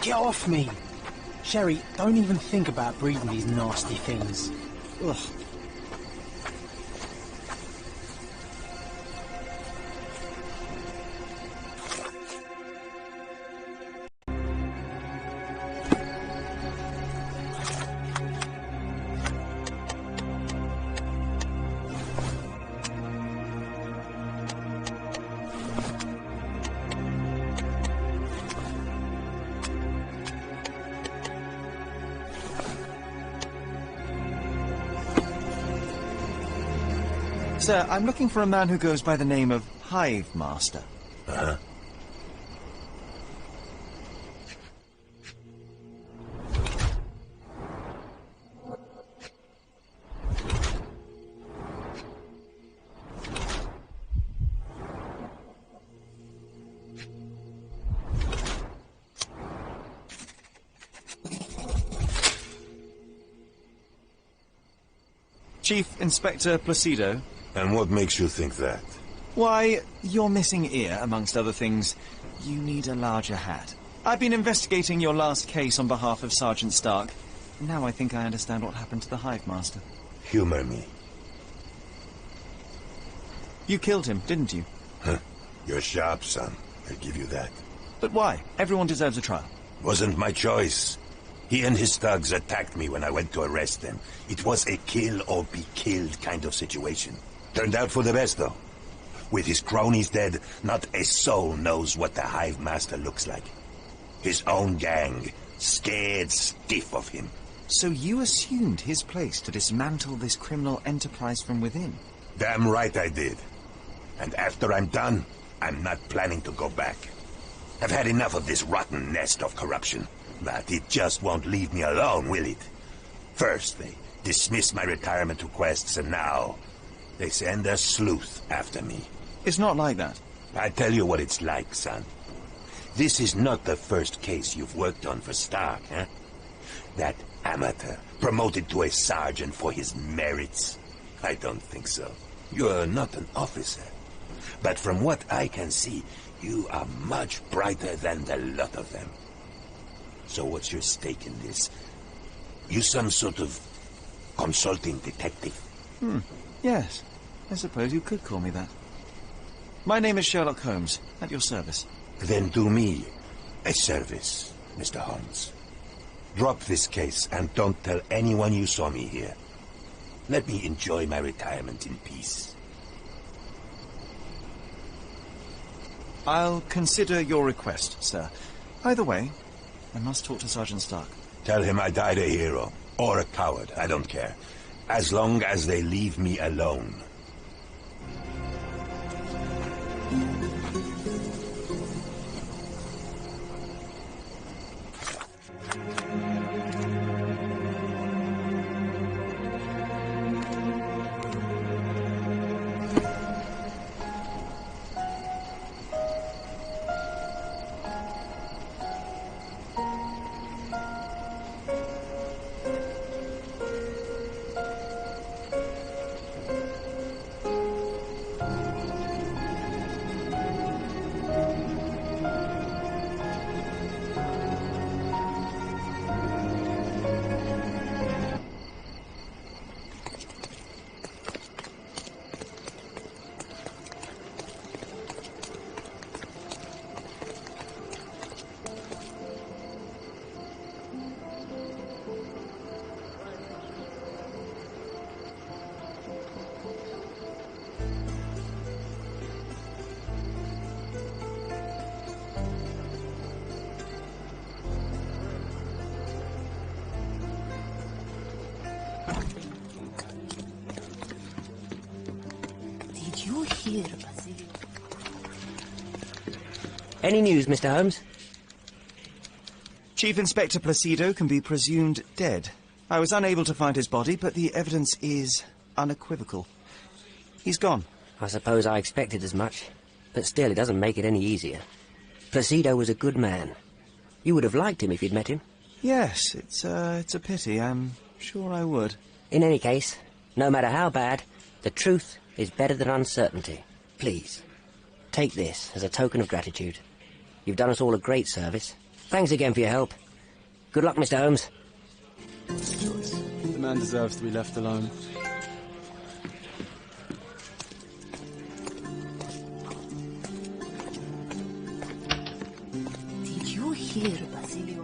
Get off me! Sherry, don't even think about breathing these nasty things. Ugh. Sir, I'm looking for a man who goes by the name of Hive Master. Uh-huh. Chief Inspector Placido. And what makes you think that? Why, your missing ear, amongst other things. You need a larger hat. I've been investigating your last case on behalf of Sergeant Stark. Now I think I understand what happened to the Hive Master. Humor me. You killed him, didn't you? Huh? You're sharp, son. I'll give you that. But why? Everyone deserves a trial. Wasn't my choice. He and his thugs attacked me when I went to arrest them. It was a kill or be killed kind of situation. Turned out for the best, though. With his cronies dead, not a soul knows what the Hive Master looks like. His own gang, scared stiff of him. So you assumed his place to dismantle this criminal enterprise from within? Damn right I did. And after I'm done, I'm not planning to go back. I've had enough of this rotten nest of corruption. But it just won't leave me alone, will it? First, they dismissed my retirement requests, and now they send a sleuth after me. It's not like that. I tell you what it's like, son. This is not the first case you've worked on for Stark, huh? That amateur promoted to a sergeant for his merits? I don't think so. You're not an officer. But from what I can see, you are much brighter than the lot of them. So what's your stake in this? You some sort of consulting detective? Yes. I suppose you could call me that. My name is Sherlock Holmes, at your service. Then do me a service, Mr. Holmes. Drop this case and don't tell anyone you saw me here. Let me enjoy my retirement in peace. I'll consider your request, sir. Either way, I must talk to Sergeant Stark. Tell him I died a hero, or a coward, I don't care. As long as they leave me alone. Any news, Mr. Holmes? Chief Inspector Placido can be presumed dead. I was unable to find his body, but the evidence is unequivocal. He's gone. I suppose I expected as much, but still it doesn't make it any easier. Placido was a good man. You would have liked him if you'd met him. Yes, it's a pity. I'm sure I would. In any case, no matter how bad, the truth is better than uncertainty. Please, take this as a token of gratitude. You've done us all a great service. Thanks again for your help. Good luck, Mr. Holmes. The man deserves to be left alone. Did you hear, Basilio?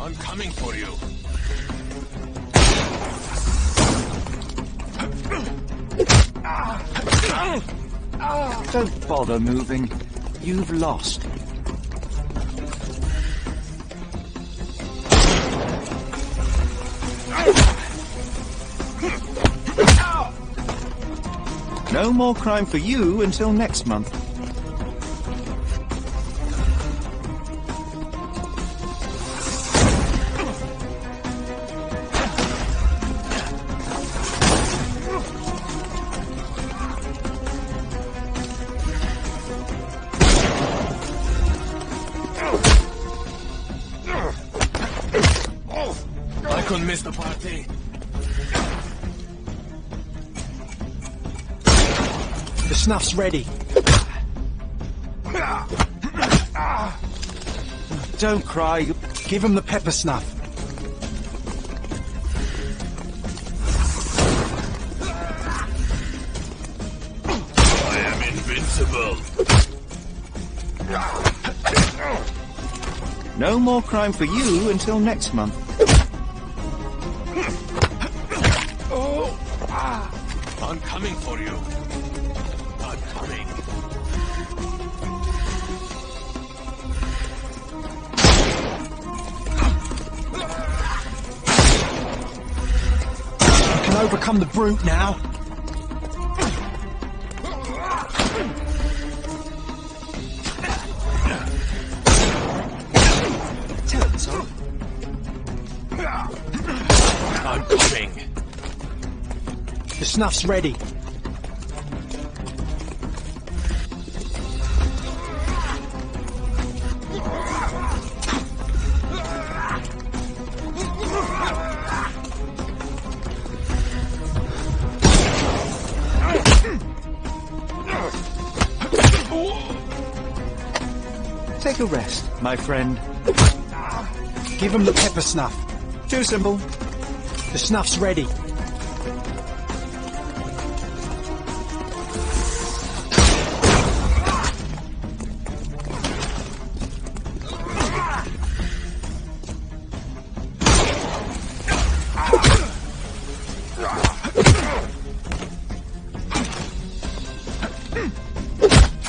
I'm coming for you. Don't bother moving. You've lost. No more crime for you until next month. I couldn't miss the party. The snuff's ready. Don't cry. Give him the pepper snuff. I am invincible. No more crime for you until next month. I'm coming for you. I'm coming. You can overcome the brute now. Tell him so. I'm coming. The snuff's ready. Take a rest, my friend. Give him the pepper snuff. Too simple. The snuff's ready.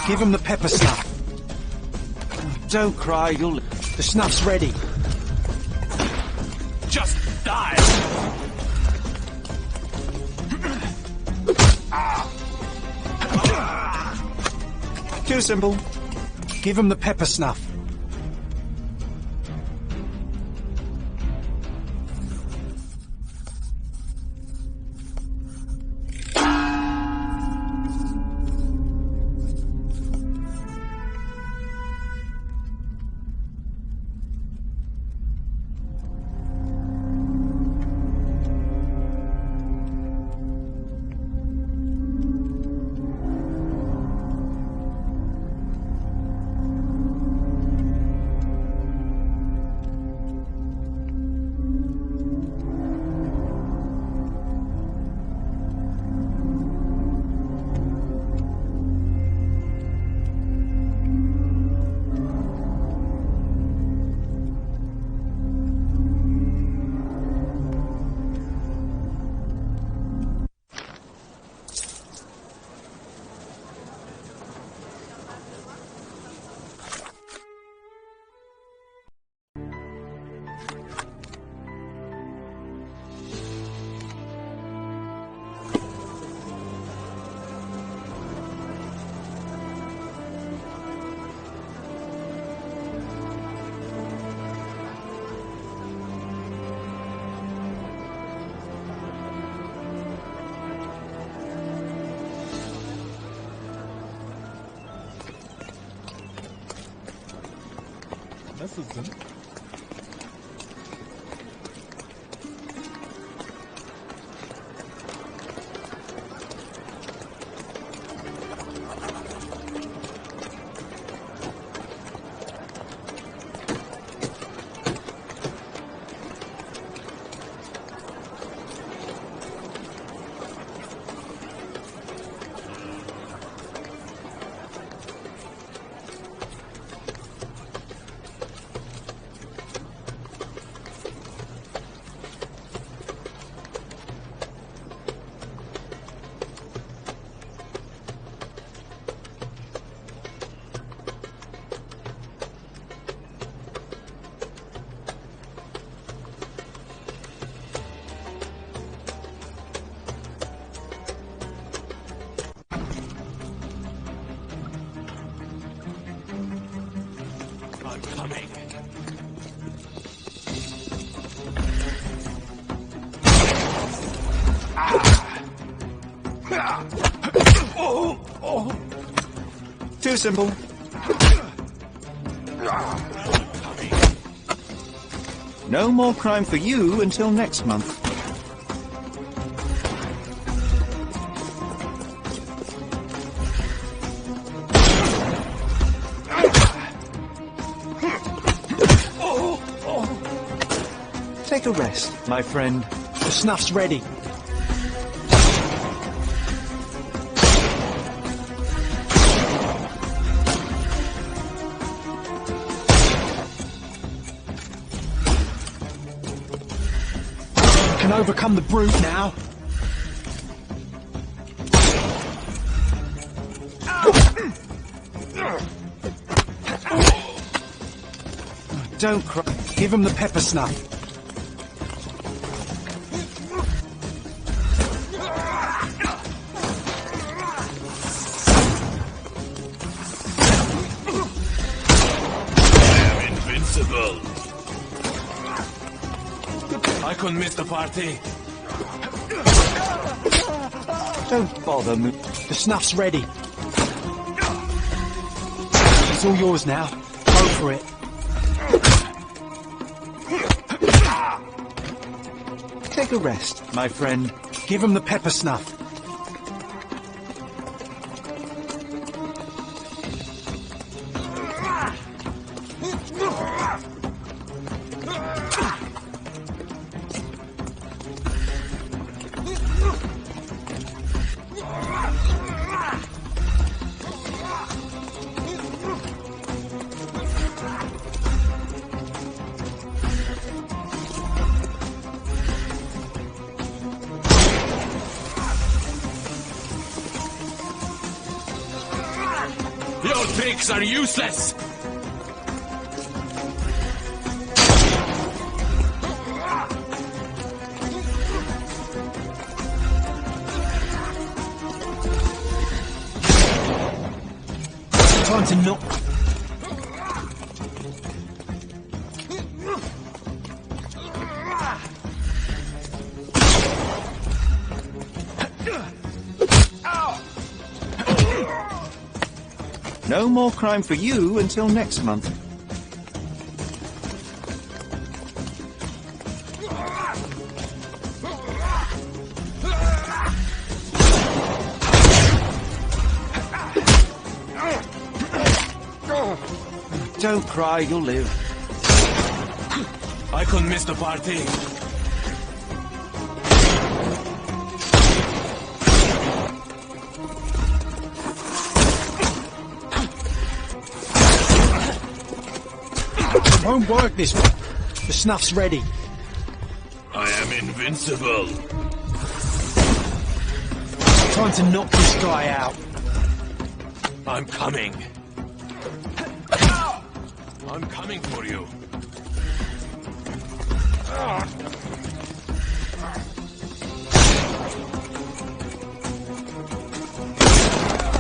Give him the pepper snuff. Don't cry, you'll... The snuff's ready. Just die! Too simple. Give him the pepper snuff. Nasılsın? I'm coming. Too simple. No more crime for you until next month. Take a rest, my friend. The snuff's ready. You can overcome the brute now. Don't cry. Give him the pepper snuff. Invincible. I couldn't miss the party. Don't bother me. The snuff's ready. It's all yours now. Go for it. Take a rest, my friend. Give him the pepper snuff. Your tricks are useless! Time to knock. No more crime for you until next month. Don't cry, you'll live. I couldn't miss the party. It won't work this way. The snuff's ready. I am invincible. Time to knock this guy out. I'm coming. I'm coming for you.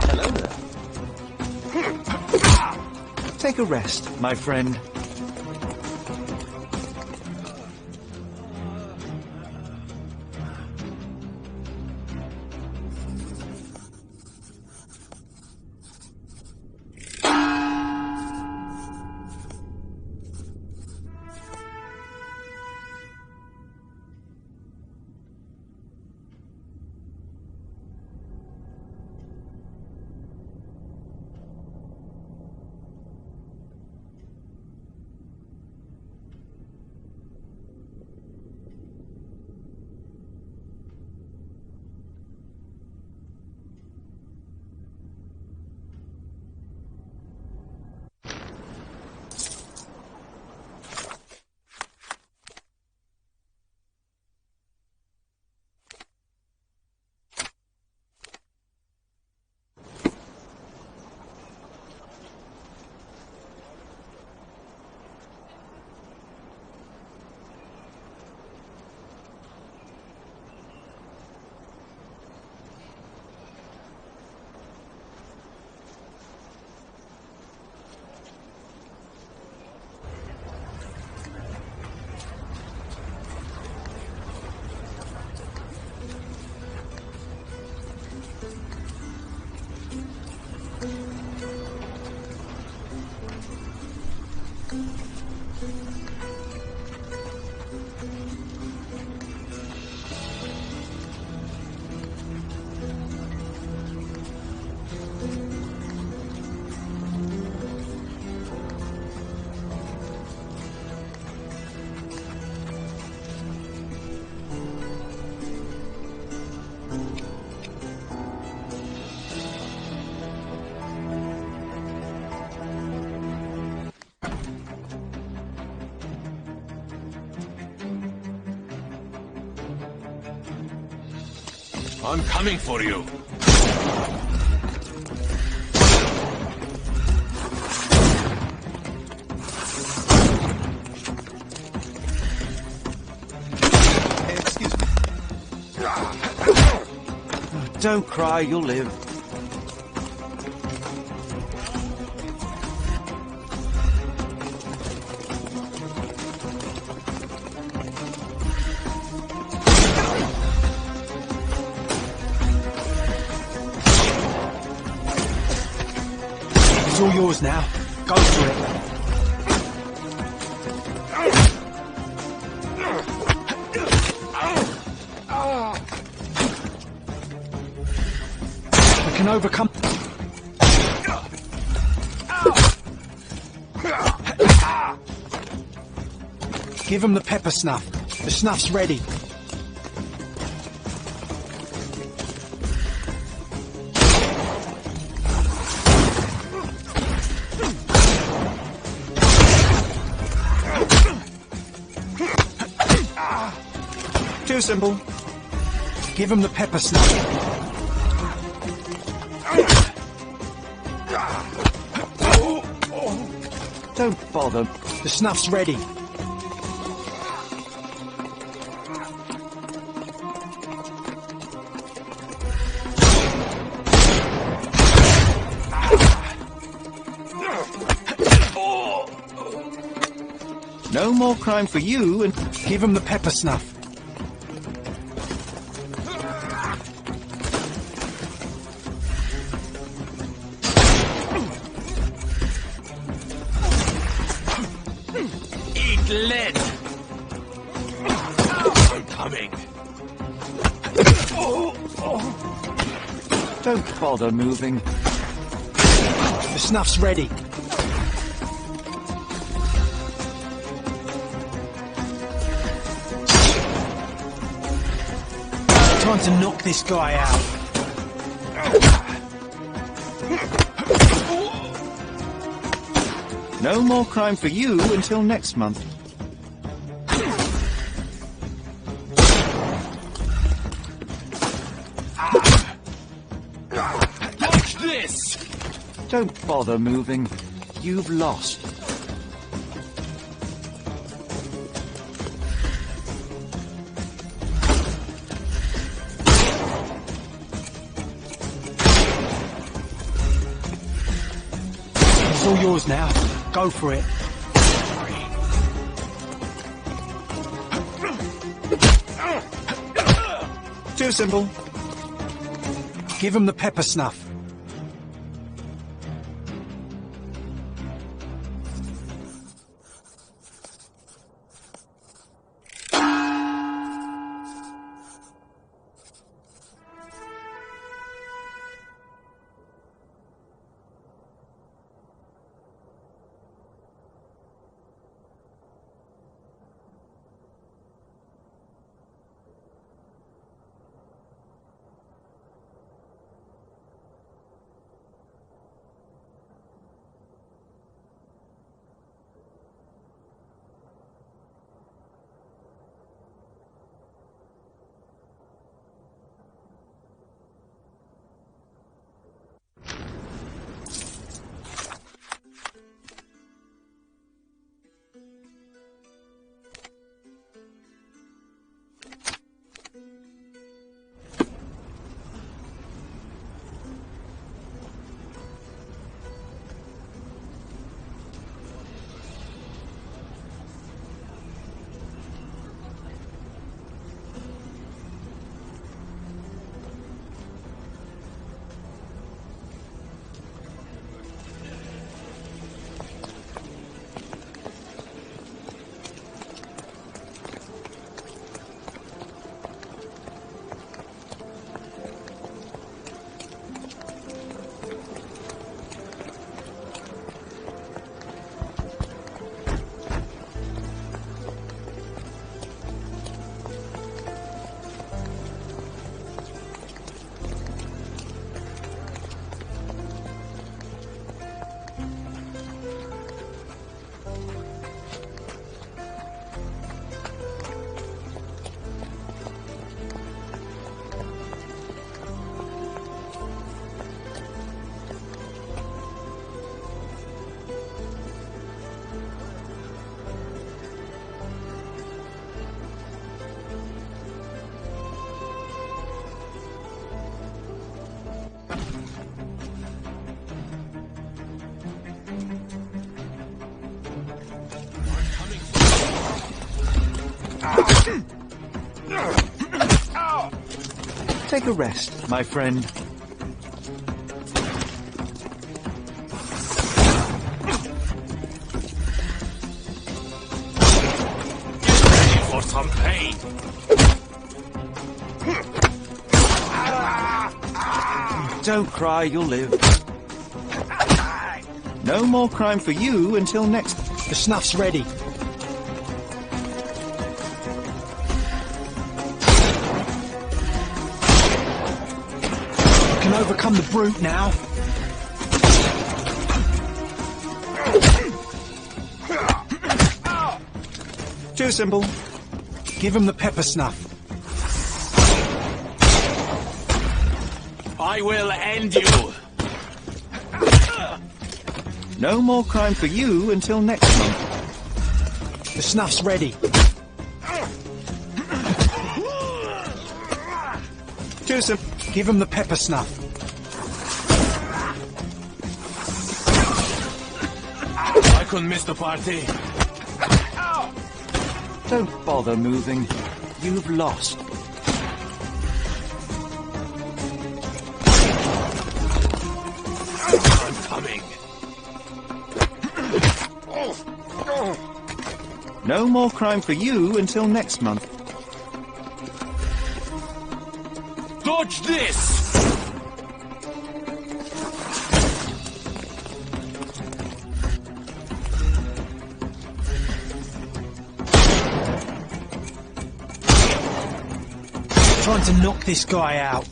Hello there. Take a rest, my friend. I'm coming for you. Excuse me. Don't cry, you'll live. It's all yours now. Go for it. We can overcome. Give him the pepper snuff. The snuff's ready. Too simple. Give him the pepper snuff. Don't bother. The snuff's ready. No more crime for you and... Give him the pepper snuff. Eat lead. I'm coming. Don't bother moving. The snuff's ready. Time to knock this guy out. No more crime for you until next month. Watch this! Don't bother moving. You've lost. It's all yours now. Go for it. Too simple. Give him the pepper snuff. Take a rest, my friend. For some pain. Don't cry, you'll live. No more crime for you until next... The snuff's ready. You can overcome the brute now. Too simple. Give him the pepper snuff. I will end you. No more crime for you until next month. The snuff's ready. Too simple. Give him the pepper snuff. I couldn't miss the party. Don't bother moving. You've lost. I'm coming. No more crime for you until next month. Dodge this! Trying to knock this guy out.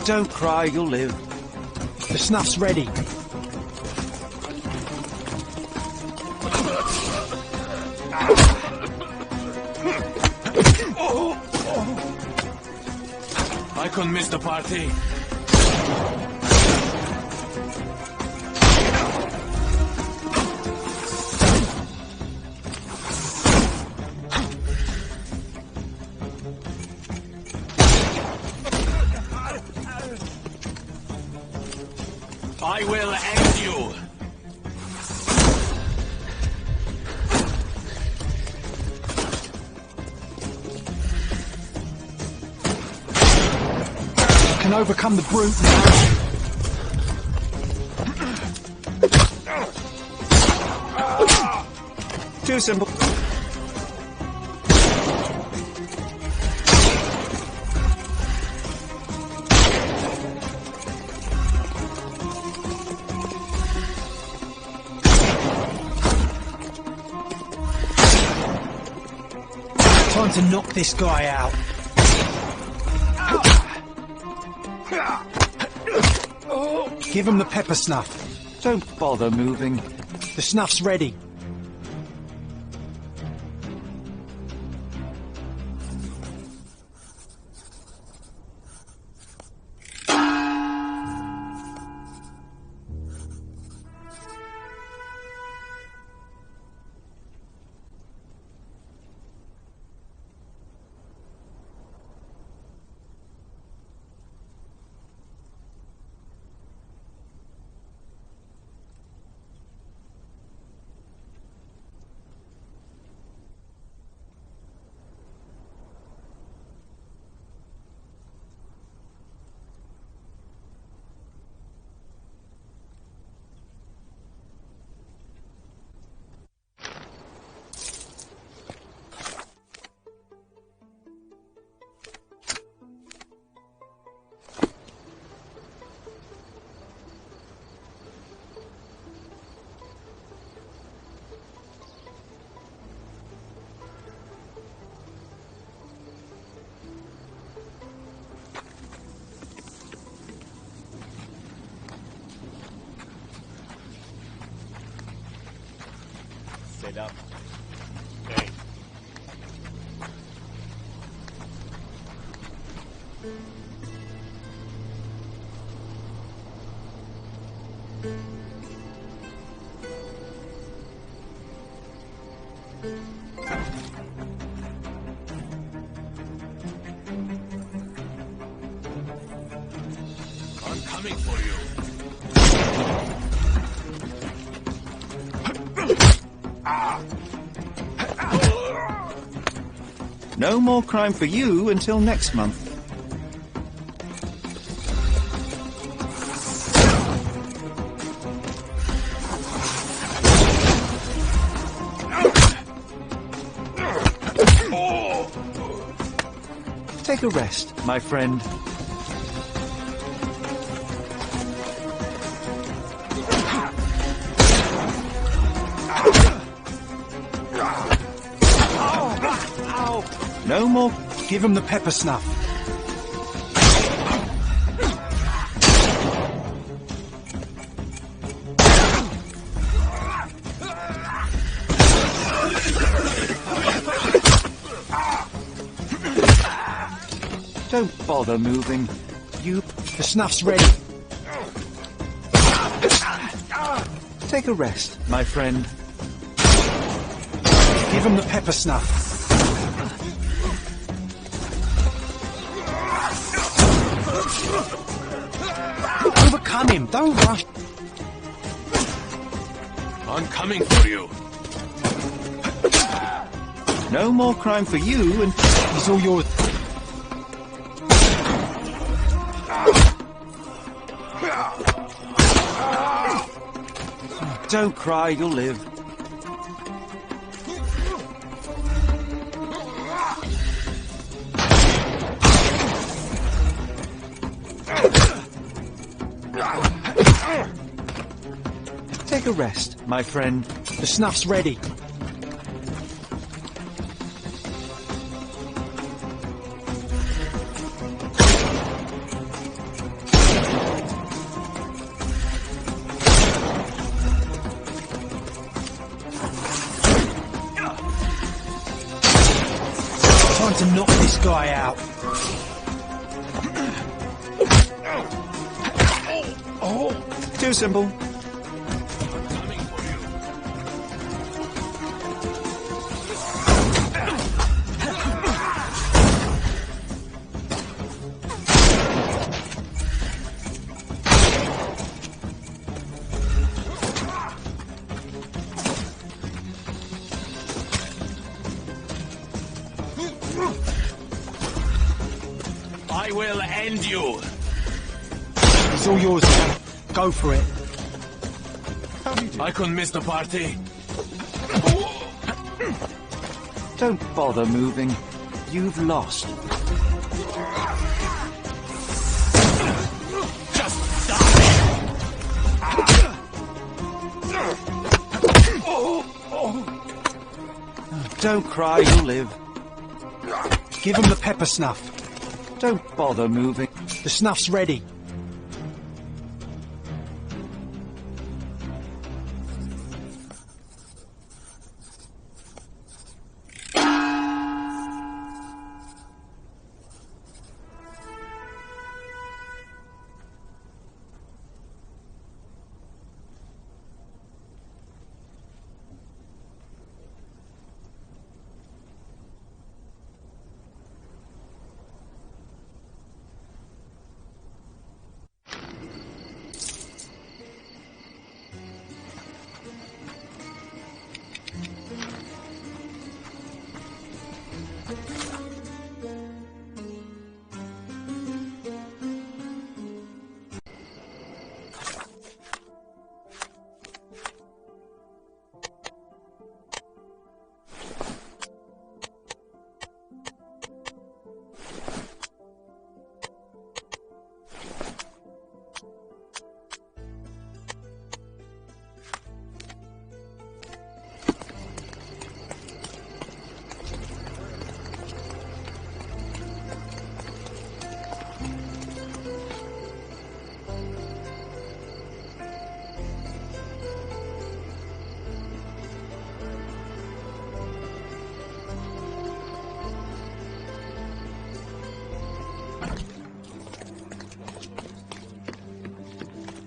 Don't cry, you'll live. The snuff's ready. I couldn't miss the party. I will end you. Can overcome the brute now. Too simple. Time to knock this guy out. Give him the pepper snuff. Don't bother moving. The snuff's ready. Set up. Okay. I'm coming for you. No more crime for you until next month. Take a rest, my friend. No more. Give him the pepper snuff. Don't bother moving. The snuff's ready. Take a rest, my friend. Give him the pepper snuff. Overcome him, don't rush. I'm coming for you. No more crime for you, and he's all yours. Don't cry, you'll live. Take a rest, my friend. The snuff's ready. Time to knock this guy out. Too simple. I will end you. It's all yours now. Go for it. I couldn't miss the party. Don't bother moving. You've lost. Just die. Don't cry, you'll live. Give him the pepper snuff. Don't bother moving. The snuff's ready.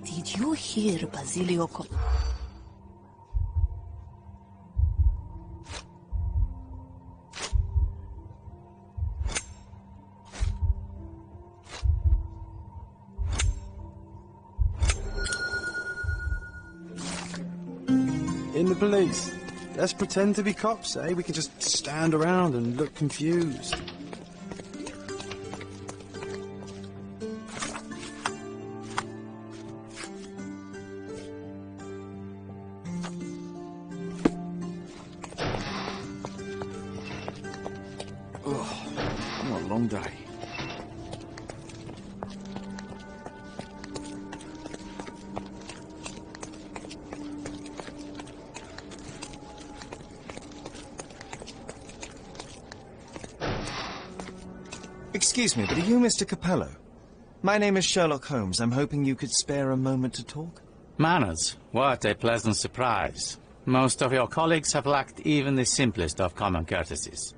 Did you hear Basilio? In the police. Let's pretend to be cops, eh? We can just stand around and look confused. What a long day. Excuse me, but are you Mr. Capello? My name is Sherlock Holmes. I'm hoping you could spare a moment to talk. Manners, what a pleasant surprise. Most of your colleagues have lacked even the simplest of common courtesies.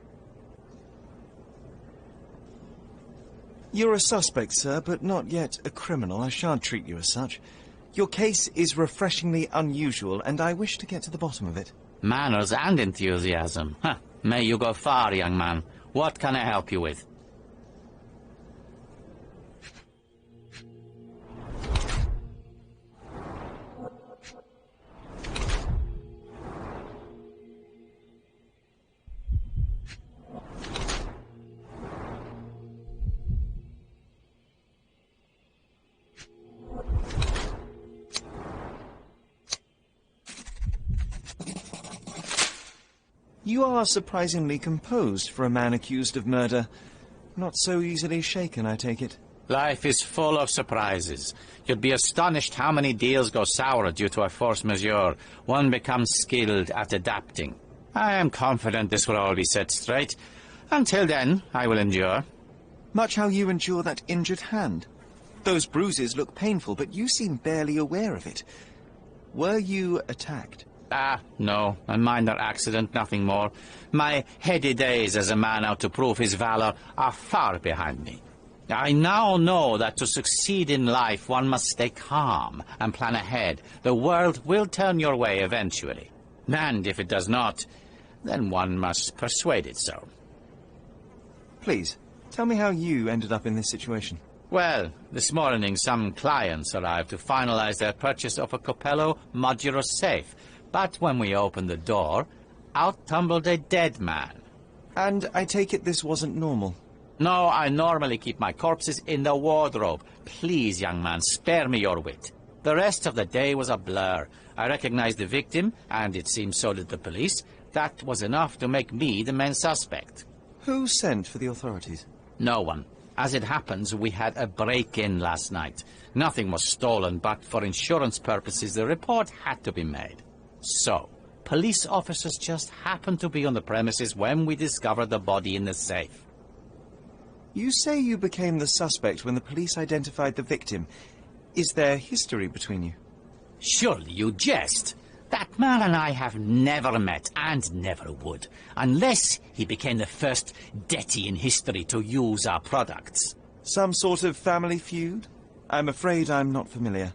You're a suspect, sir, but not yet a criminal. I shan't treat you as such. Your case is refreshingly unusual, and I wish to get to the bottom of it. Manners and enthusiasm. Huh. May you go far, young man. What can I help you with? You are surprisingly composed for a man accused of murder. Not so easily shaken, I take it. Life is full of surprises. You'd be astonished how many deals go sour due to a force majeure. One becomes skilled at adapting. I am confident this will all be set straight. Until then, I will endure. Much how you endure that injured hand. Those bruises look painful, but you seem barely aware of it. Were you attacked? No. A minor accident, nothing more. My heady days as a man out to prove his valor are far behind me. I now know that to succeed in life, one must stay calm and plan ahead. The world will turn your way eventually. And if it does not, then one must persuade it so. Please, tell me how you ended up in this situation. Well, this morning some clients arrived to finalize their purchase of a Capello modular safe. But when we opened the door, out tumbled a dead man. And I take it this wasn't normal? No, I normally keep my corpses in the wardrobe. Please, young man, spare me your wit. The rest of the day was a blur. I recognized the victim, and it seems so did the police. That was enough to make me the main suspect. Who sent for the authorities? No one. As it happens, we had a break-in last night. Nothing was stolen, but for insurance purposes, the report had to be made. So, police officers just happened to be on the premises when we discovered the body in the safe. You say you became the suspect when the police identified the victim. Is there history between you? Surely you jest. That man and I have never met, and never would, unless he became the first deity in history to use our products. Some sort of family feud? I'm afraid I'm not familiar.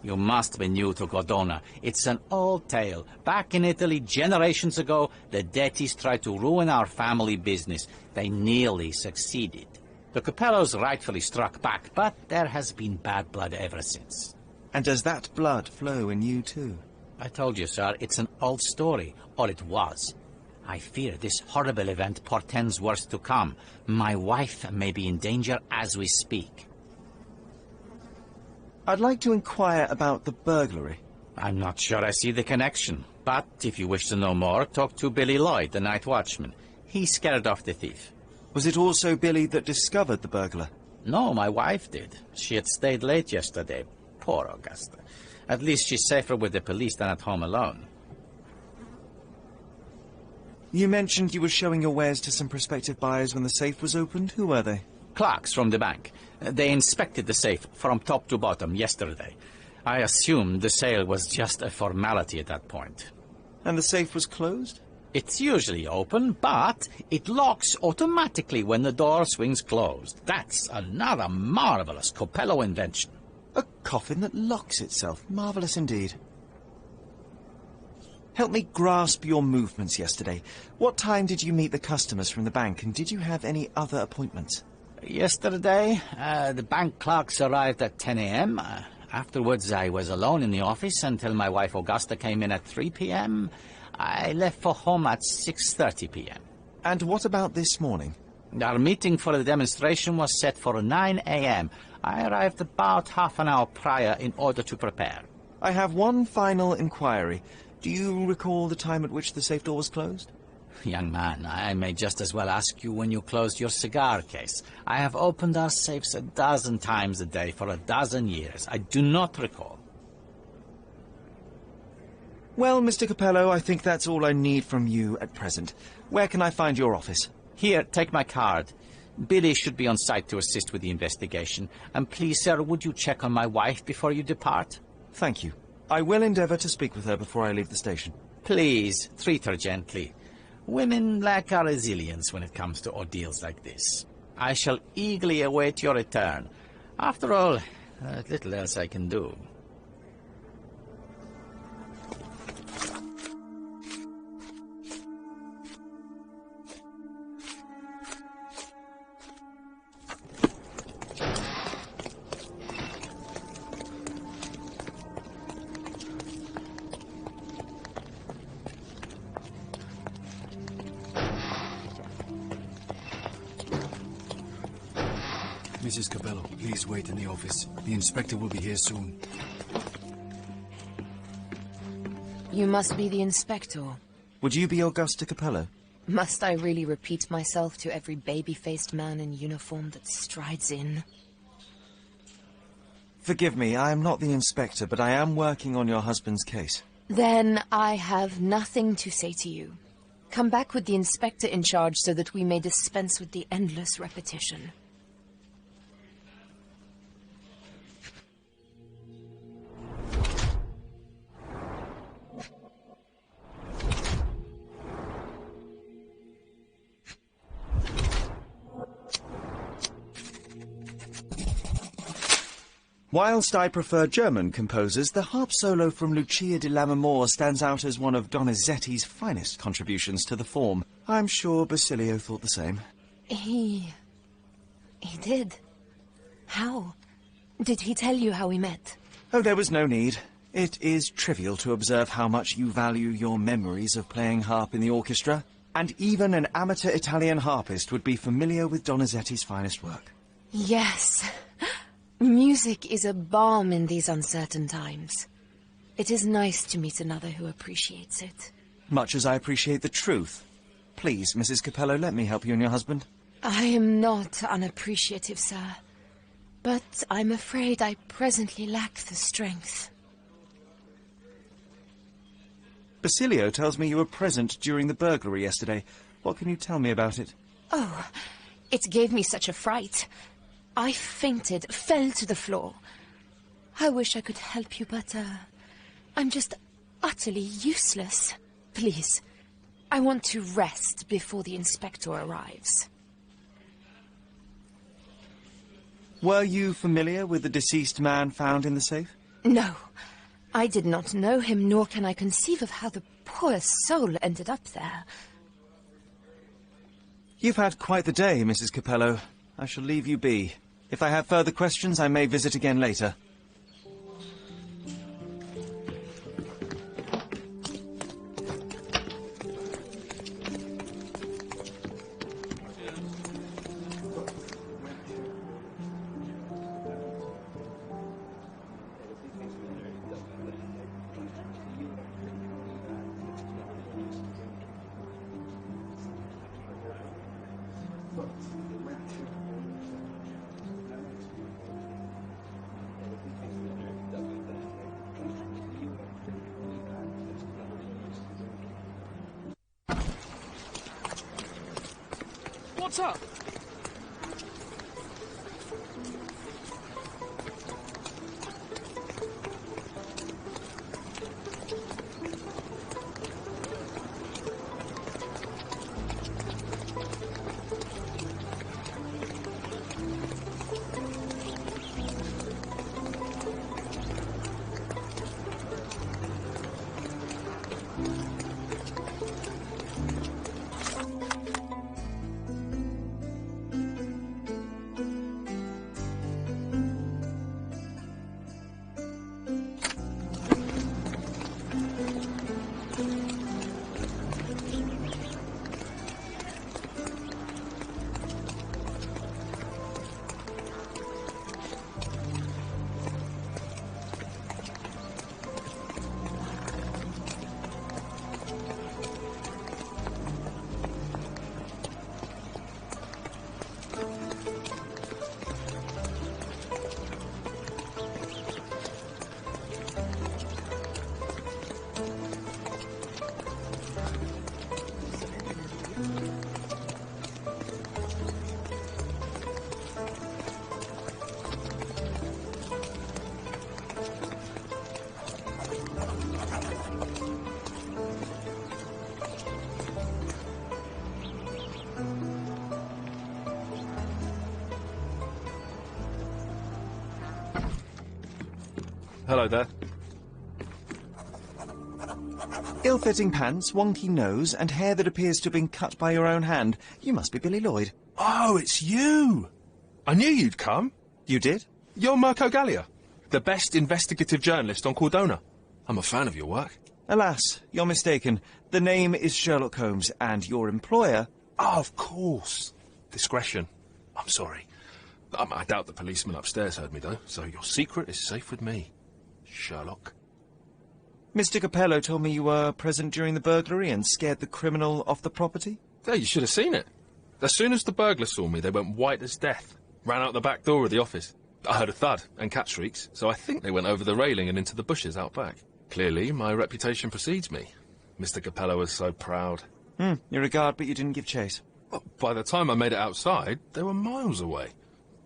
You must be new to Cordona. It's an old tale. Back in Italy, generations ago, the deities tried to ruin our family business. They nearly succeeded. The Capellos rightfully struck back, but there has been bad blood ever since. And does that blood flow in you too? I told you, sir, it's an old story, or it was. I fear this horrible event portends worse to come. My wife may be in danger as we speak. I'd like to inquire about the burglary. I'm not sure I see the connection, but if you wish to know more, talk to Billy Lloyd, the night watchman. He scared off the thief. Was it also Billy that discovered the burglar? No, my wife did. She had stayed late yesterday. Poor Augusta. At least she's safer with the police than at home alone. You mentioned you were showing your wares to some prospective buyers when the safe was opened. Who were they? Clerks from the bank. They inspected the safe from top to bottom yesterday. I assumed the sale was just a formality at that point. And the safe was closed? It's usually open, but it locks automatically when the door swings closed. That's another marvelous Capello invention. A coffin that locks itself. Marvelous indeed. Help me grasp your movements yesterday. What time did you meet the customers from the bank, and did you have any other appointments? Yesterday, the bank clerks arrived at 10 a.m. Afterwards, I was alone in the office until my wife Augusta came in at 3 p.m. I left for home at 6:30 p.m. And what about this morning? Our meeting for the demonstration was set for 9 a.m. I arrived about half an hour prior in order to prepare. I have one final inquiry. Do you recall the time at which the safe door was closed? Young man, I may just as well ask you when you closed your cigar case. I have opened our safes a dozen times a day for a dozen years. I do not recall. Well, Mr. Capello, I think that's all I need from you at present. Where can I find your office? Here, take my card. Billy should be on site to assist with the investigation. And please, sir, would you check on my wife before you depart? Thank you. I will endeavour to speak with her before I leave the station. Please, treat her gently. Women lack our resilience when it comes to ordeals like this. I shall eagerly await your return. After all, there's little else I can do. Mrs. Capello, please wait in the office. The inspector will be here soon. You must be the inspector. Would you be Augusta Capello? Must I really repeat myself to every baby-faced man in uniform that strides in? Forgive me, I am not the inspector, but I am working on your husband's case. Then I have nothing to say to you. Come back with the inspector in charge so that we may dispense with the endless repetition. Whilst I prefer German composers, the harp solo from Lucia di Lammermoor stands out as one of Donizetti's finest contributions to the form. I'm sure Basilio thought the same. He did. How? Did he tell you how we met? Oh, there was no need. It is trivial to observe how much you value your memories of playing harp in the orchestra, and even an amateur Italian harpist would be familiar with Donizetti's finest work. Yes. Music is a balm in these uncertain times. It is nice to meet another who appreciates it. Much as I appreciate the truth. Please, Mrs. Capello, let me help you and your husband. I am not unappreciative, sir. But I'm afraid I presently lack the strength. Basilio tells me you were present during the burglary yesterday. What can you tell me about it? Oh, it gave me such a fright. I fainted, fell to the floor. I wish I could help you, but, I'm just utterly useless. Please, I want to rest before the inspector arrives. Were you familiar with the deceased man found in the safe? No, I did not know him, nor can I conceive of how the poor soul ended up there. You've had quite the day, Mrs. Capello. I shall leave you be. If I have further questions, I may visit again later. What's up? Hello there. Ill-fitting pants, wonky nose, and hair that appears to have been cut by your own hand. You must be Billy Lloyd. Oh, it's you! I knew you'd come. You did? You're Mirko Gallia, the best investigative journalist on Cordona. I'm a fan of your work. Alas, you're mistaken. The name is Sherlock Holmes, and your employer... Oh, of course. Discretion. I'm sorry. I doubt the policeman upstairs heard me, though, so your secret is safe with me, Sherlock. Mr. Capello told me you were present during the burglary and scared the criminal off the property? Yeah, you should have seen it. As soon as the burglars saw me, they went white as death. Ran out the back door of the office. I heard a thud and cat shrieks, so I think they went over the railing and into the bushes out back. Clearly, my reputation precedes me. Mr. Capello was so proud. You regard, but you didn't give chase. Well, by the time I made it outside, they were miles away.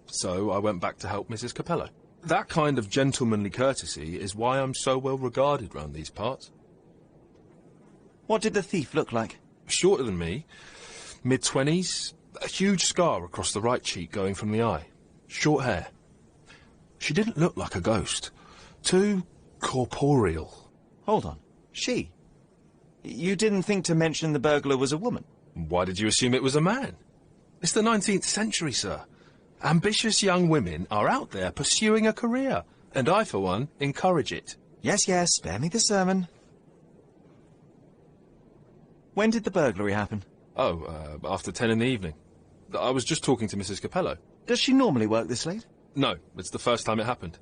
So I went back to help Mrs. Capello. That kind of gentlemanly courtesy is why I'm so well regarded round these parts. What did the thief look like? Shorter than me, mid-20s, a huge scar across the right cheek going from the eye. Short hair. She didn't look like a ghost. Too corporeal. Hold on. She? You didn't think to mention the burglar was a woman? Why did you assume it was a man? It's the 19th century, sir. Ambitious young women are out there pursuing a career, and I, for one, encourage it. Yes, yes, spare me the sermon. When did the burglary happen? Oh, after 10 in the evening. I was just talking to Mrs. Capello. Does she normally work this late? No, it's the first time it happened.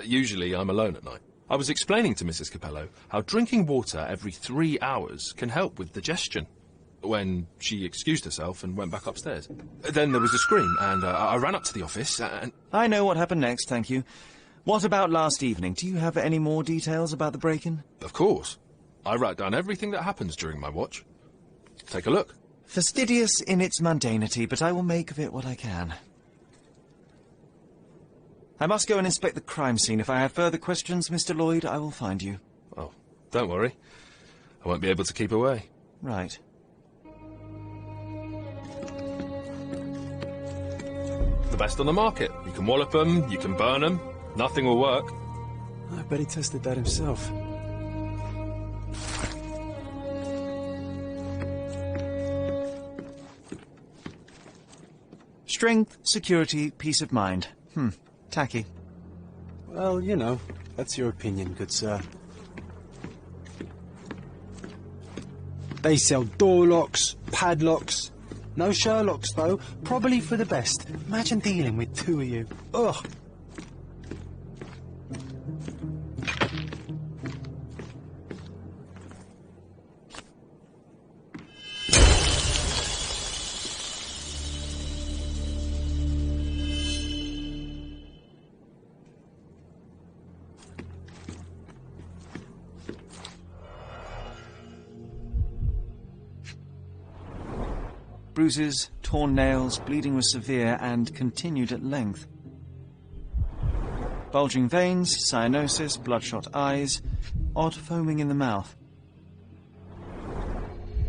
Usually I'm alone at night. I was explaining to Mrs. Capello how drinking water every 3 hours can help with digestion, when she excused herself and went back upstairs. Then there was a scream, and I ran up to the office, and... I know what happened next, thank you. What about last evening? Do you have any more details about the break-in? Of course. I write down everything that happens during my watch. Take a look. Fastidious in its mundanity, but I will make of it what I can. I must go and inspect the crime scene. If I have further questions, Mr. Lloyd, I will find you. Oh, don't worry. I won't be able to keep away. Right. The best on the market. You can wallop them, you can burn them. Nothing will work. I bet he tested that himself. Strength, security, peace of mind. Tacky. Well, you know, that's your opinion, good sir. They sell door locks, padlocks. No Sherlocks, though. Probably for the best. Imagine dealing with two of you. Ugh. Bruises, torn nails, bleeding was severe and continued at length. Bulging veins, cyanosis, bloodshot eyes, odd foaming in the mouth.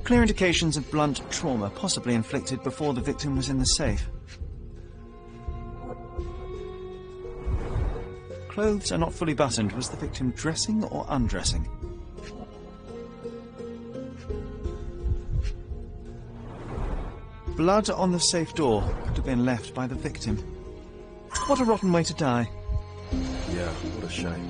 Clear indications of blunt trauma, possibly inflicted before the victim was in the safe. Clothes are not fully buttoned. Was the victim dressing or undressing? Blood on the safe door could have been left by the victim. What a rotten way to die. Yeah, what a shame.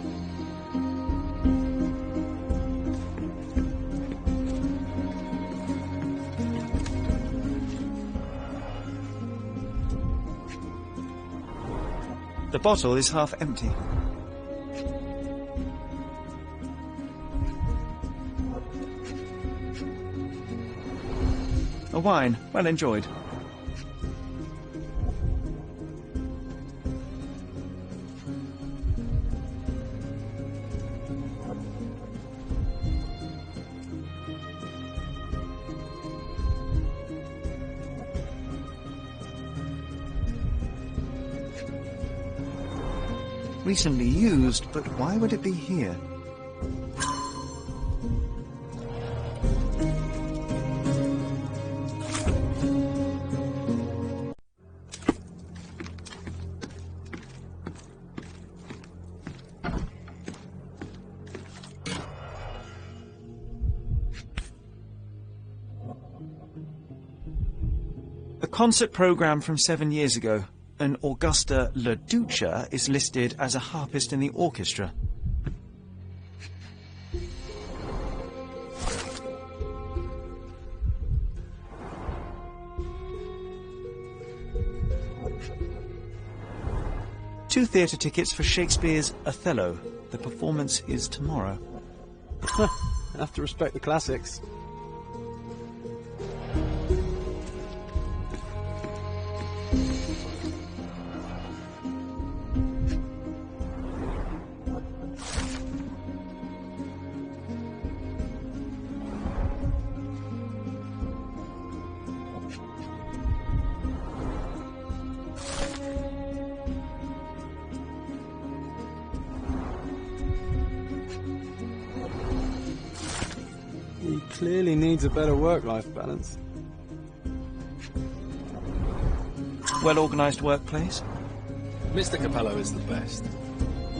The bottle is half empty. A wine, well enjoyed. Recently used, but why would it be here? concert programme from 7 years ago. An Augusta La Duca is listed as a harpist in the orchestra. Two theatre tickets for Shakespeare's Othello. The performance is tomorrow. Have to respect the classics. He clearly needs a better work-life balance. Well-organised workplace? Mr. Capello is the best.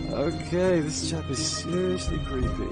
Okay, this chap is seriously creepy.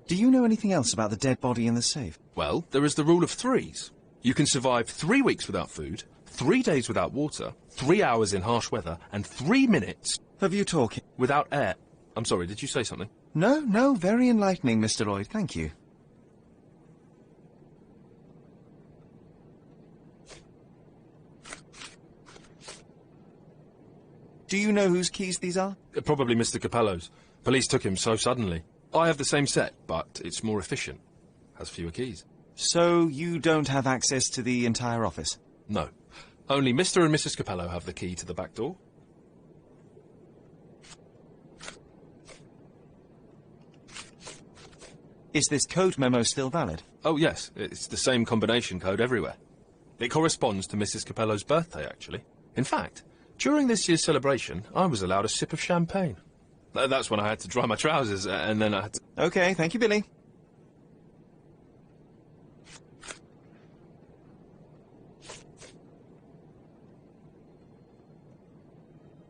Do you know anything else about the dead body in the safe? Well, there is the rule of threes. You can survive 3 weeks without food, 3 days without water, 3 hours in harsh weather, and 3 minutes... Of you talking? Without air. I'm sorry, did you say something? No, very enlightening, Mr. Lloyd, thank you. Do you know whose keys these are? Probably Mr. Capello's. Police took him so suddenly. I have the same set, but it's more efficient. Has fewer keys. So you don't have access to the entire office? No. Only Mr. and Mrs. Capello have the key to the back door. Is this code memo still valid? Oh, yes. It's the same combination code everywhere. It corresponds to Mrs. Capello's birthday, actually. In fact, during this year's celebration, I was allowed a sip of champagne. That's when I had to dry my trousers, and then I had to... OK, thank you, Billy.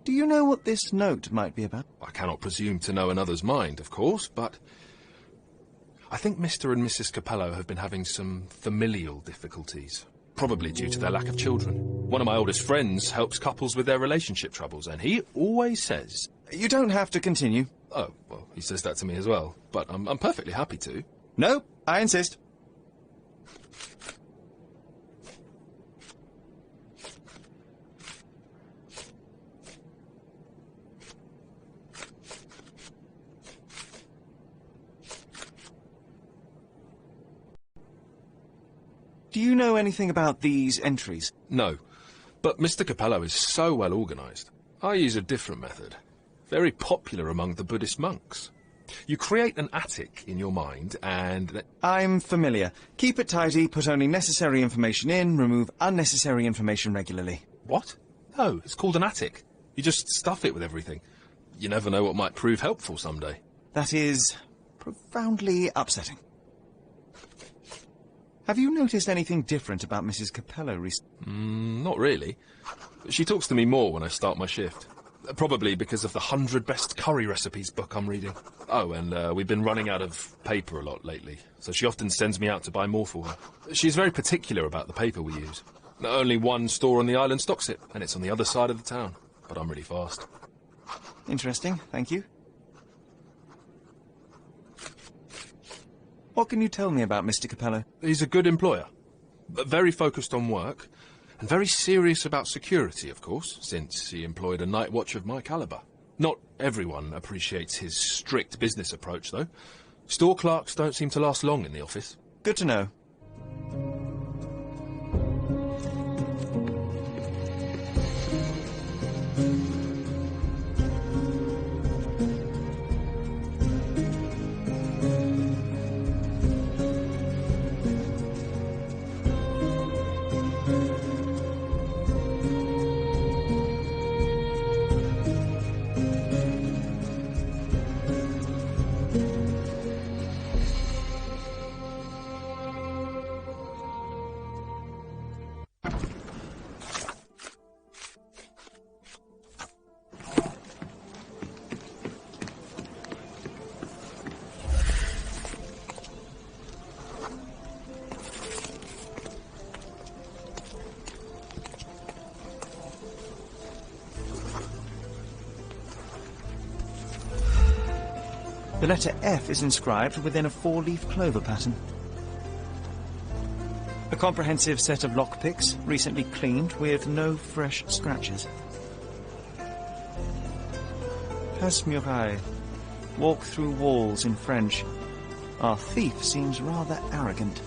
Do you know what this note might be about? I cannot presume to know another's mind, of course, but... I think Mr. and Mrs. Capello have been having some familial difficulties. Probably due to their lack of children. One of my oldest friends helps couples with their relationship troubles, and he always says... You don't have to continue. Oh, well, he says that to me as well, but I'm perfectly happy to. No, I insist. Do you know anything about these entries? No, but Mr. Capello is so well organised. I use a different method, very popular among the Buddhist monks. You create an attic in your mind and... I'm familiar. Keep it tidy, put only necessary information in, remove unnecessary information regularly. What? No, it's called an attic. You just stuff it with everything. You never know what might prove helpful someday. That is profoundly upsetting. Have you noticed anything different about Mrs. Capello recently? Not really. She talks to me more when I start my shift. Probably because of the 100 Best Curry Recipes book I'm reading. Oh, and we've been running out of paper a lot lately, so she often sends me out to buy more for her. She's very particular about the paper we use. Only one store on the island stocks it, and it's on the other side of the town. But I'm really fast. Interesting, thank you. What can you tell me about Mr. Capello? He's a good employer, but very focused on work, and very serious about security, of course, since he employed a night watch of my calibre. Not everyone appreciates his strict business approach, though. Store clerks don't seem to last long in the office. Good to know. The letter F is inscribed within a four-leaf clover pattern. A comprehensive set of lockpicks, recently cleaned, with no fresh scratches. Passe-muraille. Walk through walls in French. Our thief seems rather arrogant.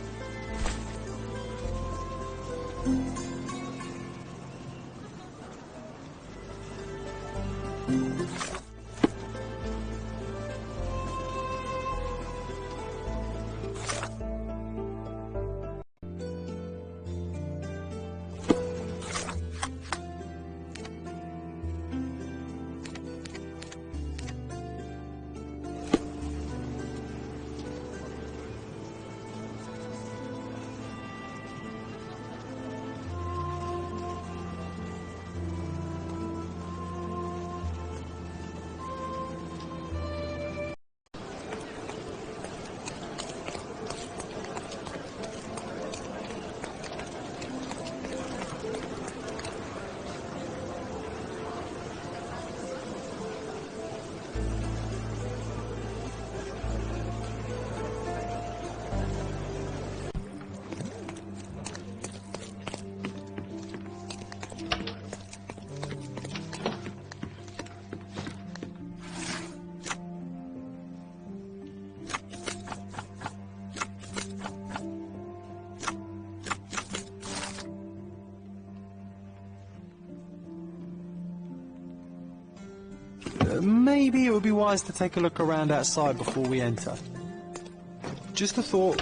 Maybe it would be wise to take a look around outside before we enter. Just a thought.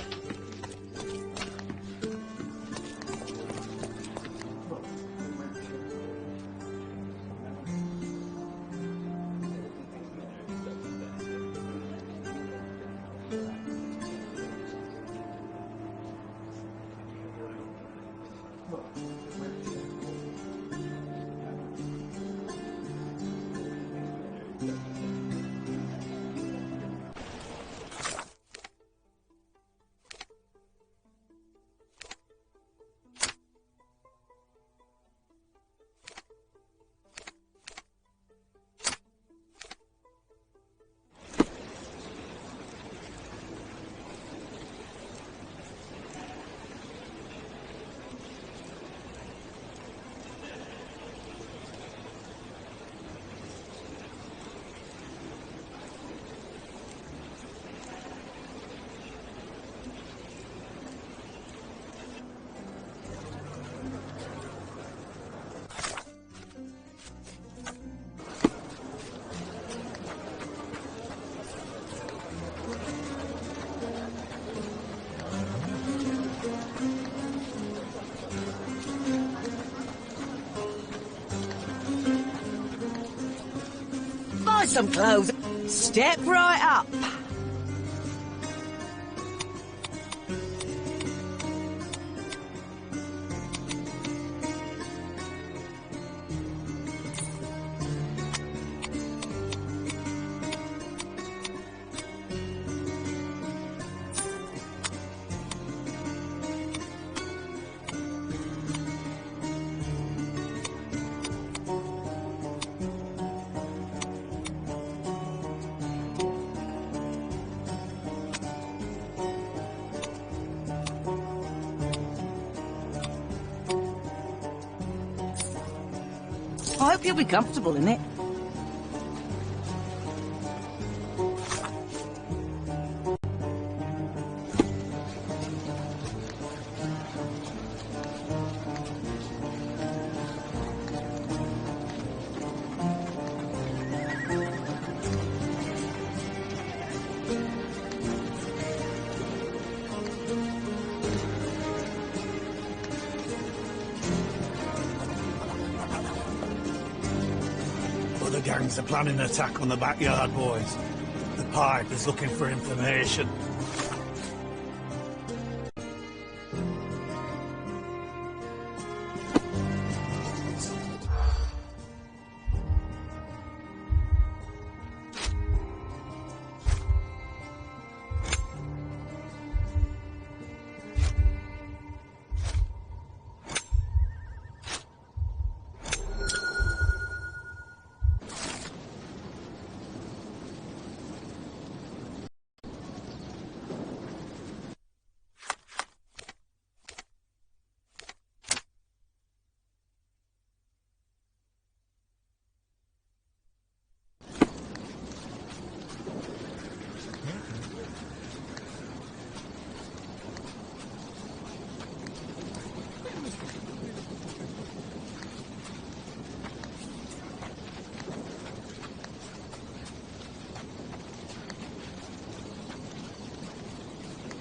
some clothes. Step right up. I hope you'll be comfortable in it. The gangs are planning an attack on the backyard, boys. The pipe is looking for information.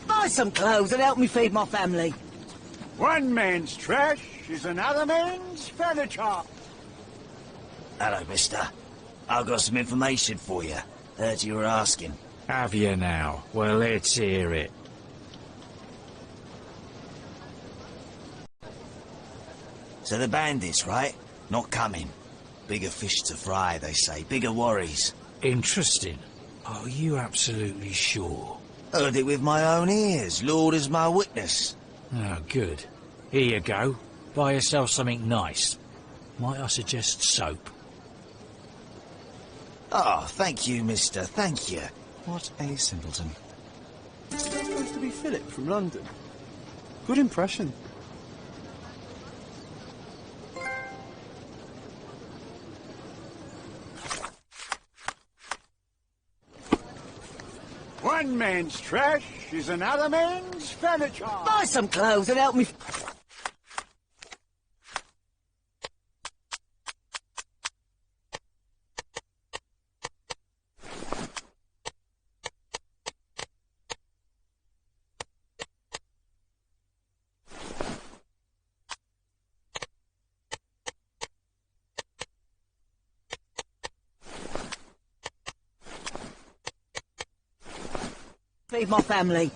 Buy some clothes and help me feed my family. One man's trash is another man's furniture. Hello, mister. I've got some information for you. Heard you were asking. Have you now? Well, let's hear it. So the bandits, right? Not coming. Bigger fish to fry, they say. Bigger worries. Interesting. Are you absolutely sure? Heard it with my own ears. Lord is my witness. Oh, good. Here you go. Buy yourself something nice. Might I suggest soap? Oh, thank you, mister. Thank you. What a simpleton. It's supposed to be Philip from London. Good impression. One man's trash is another man's furniture. Buy some clothes and help me... feed my family.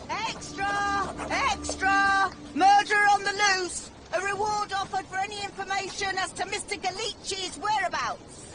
Extra! Extra! Murder on the loose! A reward offered for any information as to Mr. Galici's whereabouts.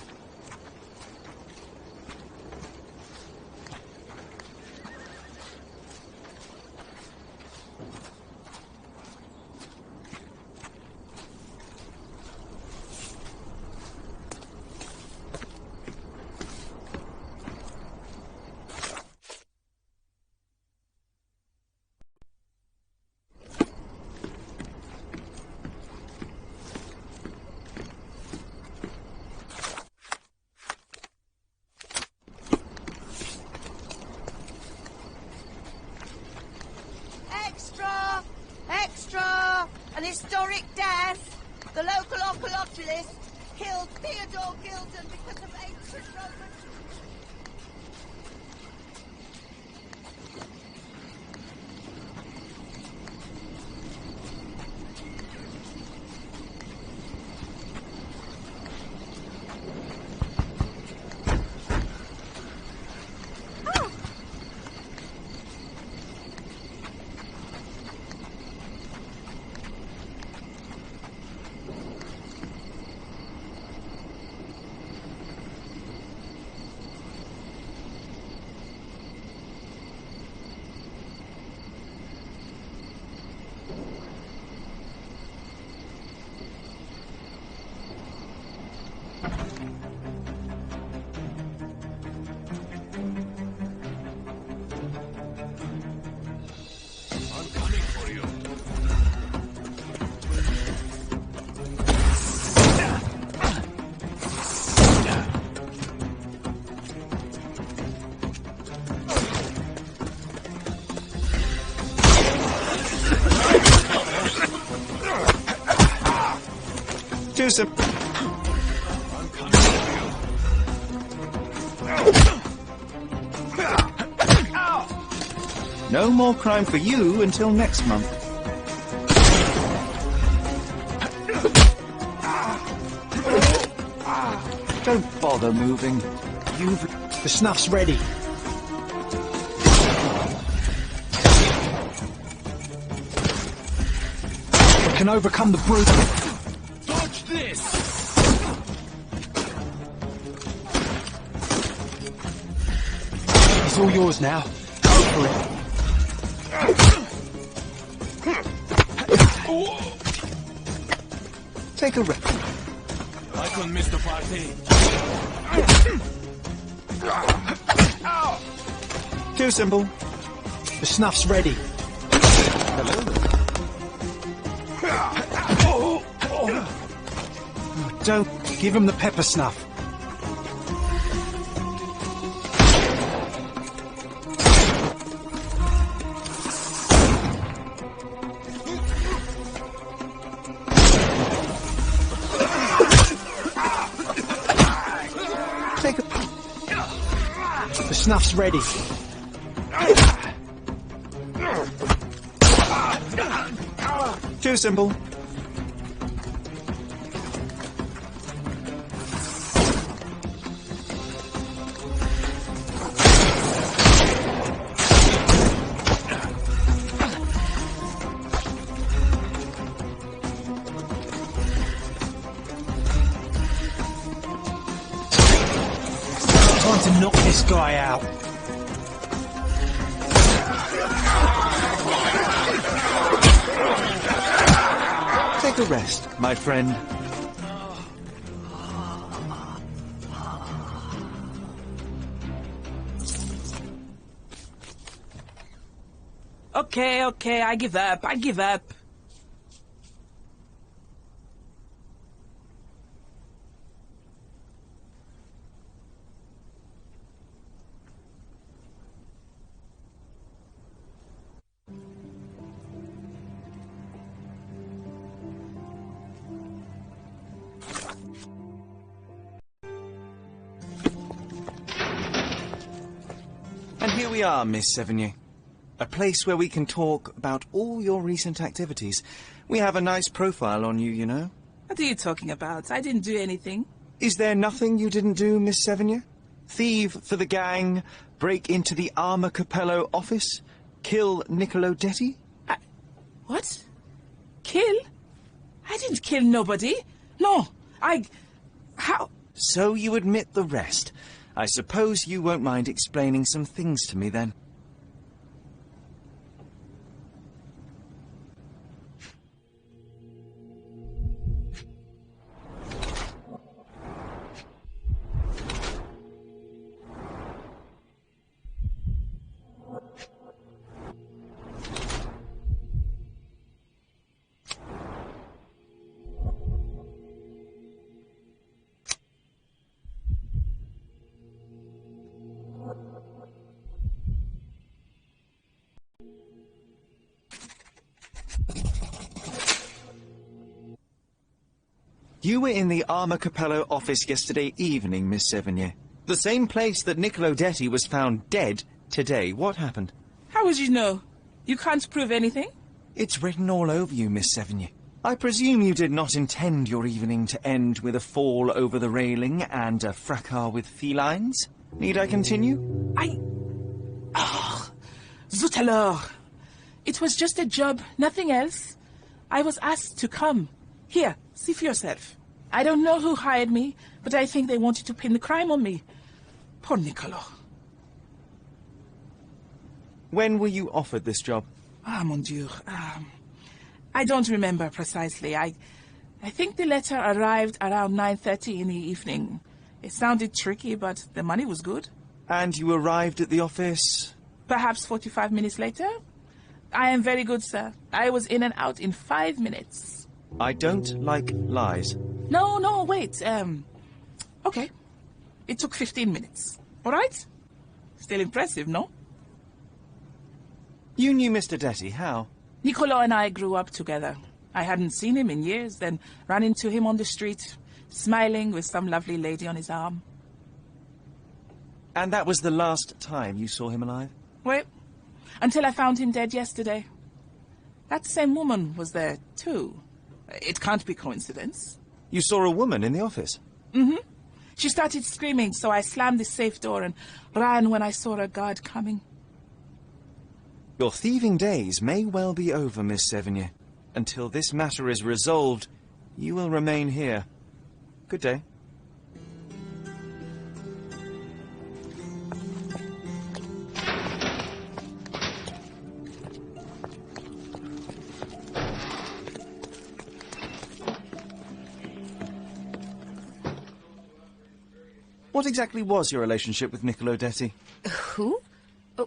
Extra! An historic death. The local oculopulist killed Theodore Gilden because of ancient Roman... Do some... No more crime for you until next month. Don't bother moving. The snuff's ready. We can overcome the brute. Dodge this! It's all yours now. Go for it. Take a rest. I couldn't miss the party. Too simple. The snuff's ready. Don't give him the pepper snuff. The snuff's ready. Too simple. Time to knock this guy out. Take a rest, my friend. Okay, I give up. And here we are, Miss Sevigny. A place where we can talk about all your recent activities. We have a nice profile on you, you know. What are you talking about? I didn't do anything. Is there nothing you didn't do, Miss Sevigny? Thieve for the gang, break into the Armor Capello office, kill Niccolo Detti? What? Kill? I didn't kill nobody. No, how? So you admit the rest. I suppose you won't mind explaining some things to me then. You were in the Armor Capello office yesterday evening, Miss Sevigny. The same place that Niccolo Detti was found dead today. What happened? How would you know? You can't prove anything? It's written all over you, Miss Sevigny. I presume you did not intend your evening to end with a fall over the railing and a fracas with felines? Need I continue? Zut alors! It was just a job, nothing else. I was asked to come. Here, see for yourself. I don't know who hired me, but I think they wanted to pin the crime on me. Poor Niccolo. When were you offered this job? Ah, mon Dieu. I don't remember precisely. I think the letter arrived around 9:30 in the evening. It sounded tricky, but the money was good. And you arrived at the office? Perhaps 45 minutes later. I am very good, sir. I was in and out in 5 minutes. I don't like lies. No, wait. Okay. It took 15 minutes. All right? Still impressive, no? You knew Mr. Detti, how? Niccolo and I grew up together. I hadn't seen him in years, then ran into him on the street, smiling with some lovely lady on his arm. And that was the last time you saw him alive? Well, until I found him dead yesterday. That same woman was there, too. It can't be coincidence. You saw a woman in the office? Mm-hmm. She started screaming, so I slammed the safe door and ran when I saw a guard coming. Your thieving days may well be over, Miss Sevigny. Until this matter is resolved, you will remain here. Good day. What exactly was your relationship with Niccolo Detti? Who?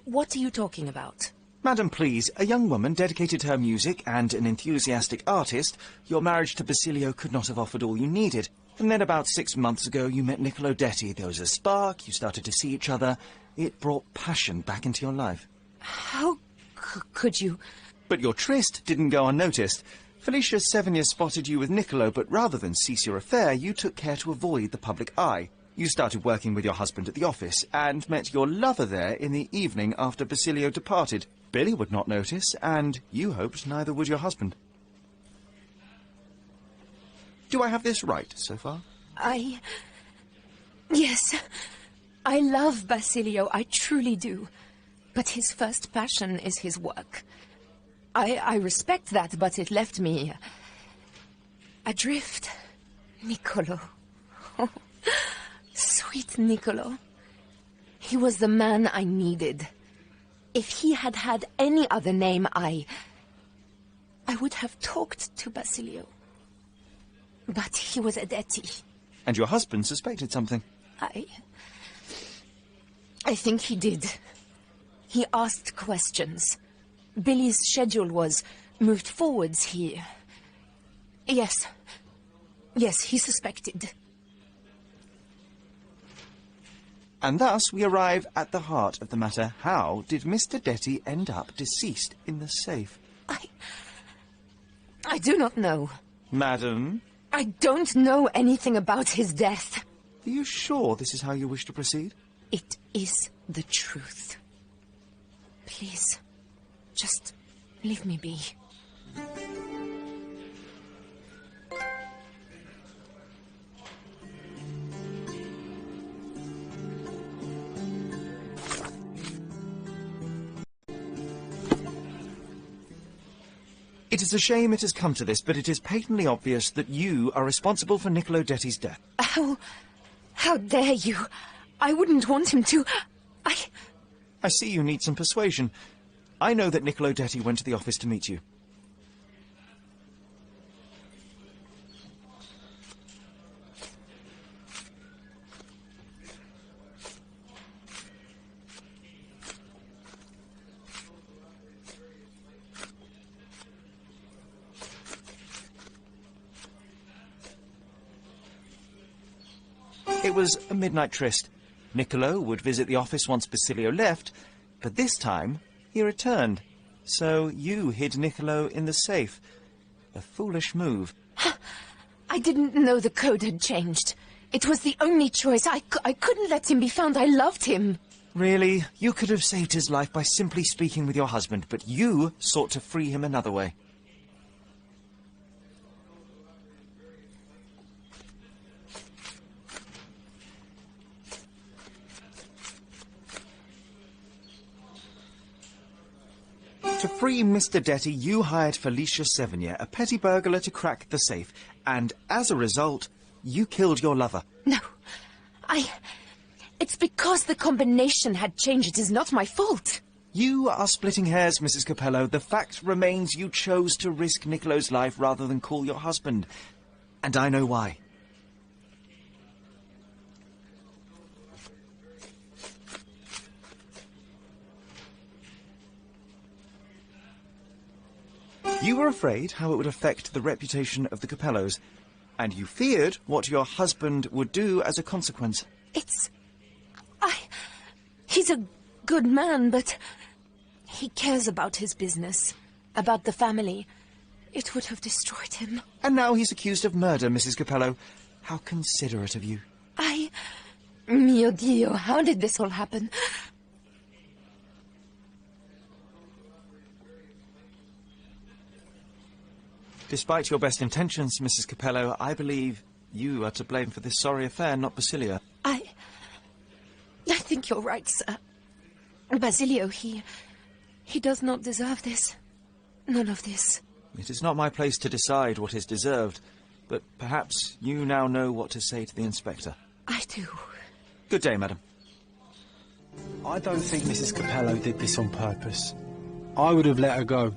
What are you talking about? Madam, please, a young woman dedicated to her music and an enthusiastic artist. Your marriage to Basilio could not have offered all you needed. And then about 6 months ago, you met Niccolo Detti. There was a spark, you started to see each other. It brought passion back into your life. How could you... But your tryst didn't go unnoticed. Felicia Sevigny spotted you with Niccolo, but rather than cease your affair, you took care to avoid the public eye. You started working with your husband at the office and met your lover there in the evening after Basilio departed. Billy would not notice, and you hoped neither would your husband. Do I have this right so far? Yes. I love Basilio, I truly do. But his first passion is his work. I respect that, but it left me adrift. Niccolo. Oh, sweet Niccolo. He was the man I needed. If he had had any other name, I would have talked to Basilio. But he was a Detti. And your husband suspected something? I think he did. He asked questions. Billy's schedule was moved forwards here. Yes, he suspected. And thus we arrive at the heart of the matter. How did Mr. Detti end up deceased in the safe? I do not know. Madam? I don't know anything about his death. Are you sure this is how you wish to proceed? It is the truth. Please, just leave me be. It is a shame it has come to this, but it is patently obvious that you are responsible for Niccolo Detti's death. How dare you? I wouldn't want him to... I see you need some persuasion. I know that Niccolo Detti went to the office to meet you. It was a midnight tryst. Niccolo would visit the office once Basilio left, but this time he returned. So you hid Niccolo in the safe. A foolish move. I didn't know the code had changed. It was the only choice. I couldn't let him be found. I loved him. Really? You could have saved his life by simply speaking with your husband, but you sought to free him another way. To free Mr. Detty, you hired Felicia Sevigny, a petty burglar, to crack the safe, and as a result, you killed your lover. No, It's because the combination had changed. It is not my fault. You are splitting hairs, Mrs. Capello. The fact remains you chose to risk Niccolo's life rather than call your husband. And I know why. You were afraid how it would affect the reputation of the Capellos, and you feared what your husband would do as a consequence. He's a good man, but he cares about his business, about the family. It would have destroyed him. And now he's accused of murder, Mrs. Capello. How considerate of you. Mio Dio, how did this all happen? Despite your best intentions, Mrs. Capello, I believe you are to blame for this sorry affair, not Basilio. I think you're right, sir. Basilio, he does not deserve this. None of this. It is not my place to decide what is deserved, but perhaps you now know what to say to the inspector. I do. Good day, madam. I don't think Mrs. Capello did this on purpose. I would have let her go.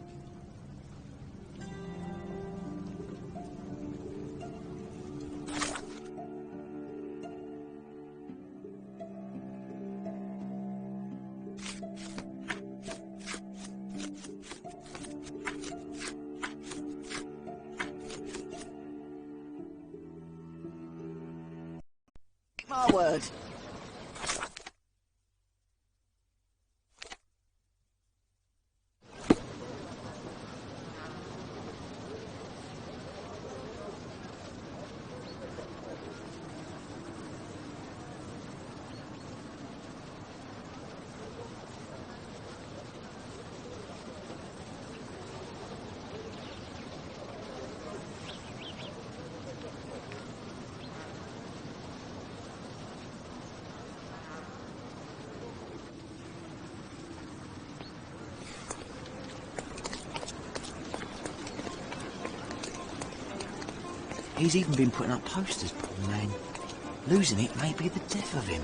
My word. He's even been putting up posters, poor man. Losing it may be the death of him.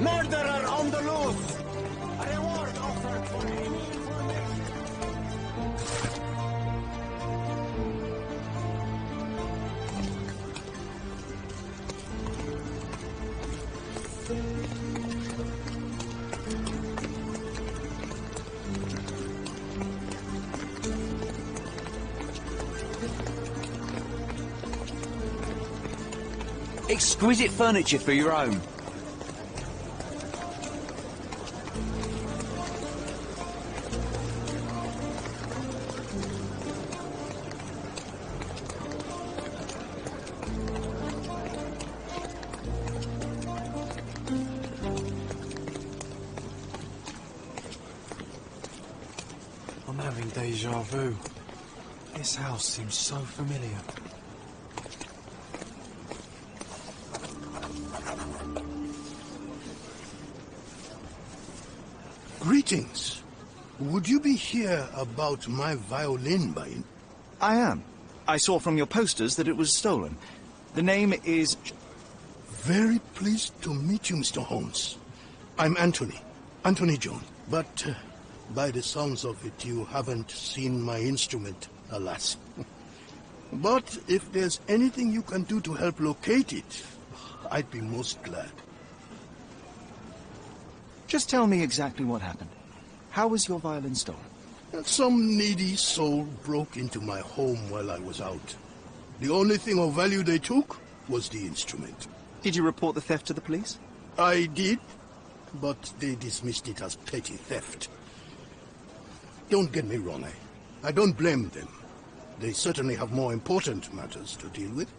Murderer on the loose! A reward offered for any information. Exquisite furniture for your own. Having deja vu. This house seems so familiar. Greetings. Would you be here about my violin by any... I am. I saw from your posters that it was stolen. The name is... Very pleased to meet you, Mr. Holmes. I'm Anthony John. But by the sounds of it, you haven't seen my instrument, alas. But if there's anything you can do to help locate it, I'd be most glad. Just tell me exactly what happened. How was your violin stolen? Some needy soul broke into my home while I was out. The only thing of value they took was the instrument. Did you report the theft to the police? I did, but they dismissed it as petty theft. Don't get me wrong, I don't blame them. They certainly have more important matters to deal with.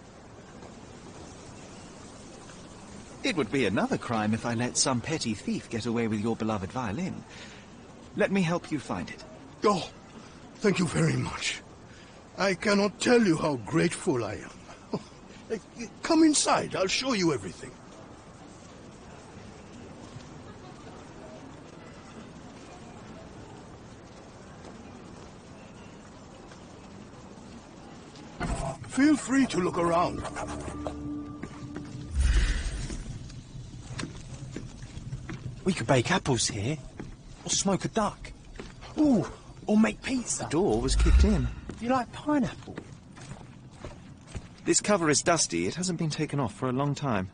It would be another crime if I let some petty thief get away with your beloved violin. Let me help you find it. Oh, thank you very much. I cannot tell you how grateful I am. Oh, come inside, I'll show you everything. Feel free to look around. We could bake apples here, or smoke a duck. Ooh, or make pizza. The door was kicked in. You like pineapple? This cover is dusty. It hasn't been taken off for a long time.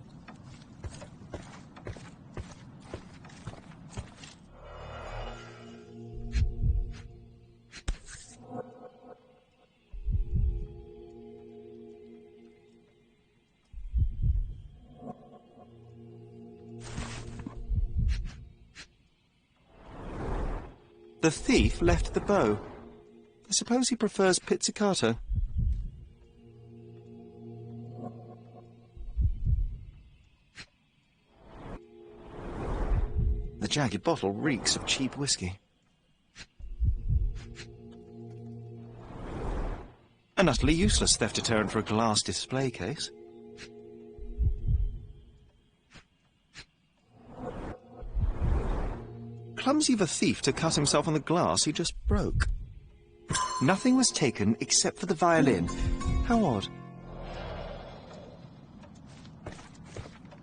The thief left the bow. I suppose he prefers pizzicato. The jagged bottle reeks of cheap whiskey. An utterly useless theft deterrent for a glass display case. Clumsy of a thief to cut himself on the glass he just broke. Nothing was taken except for the violin. How odd.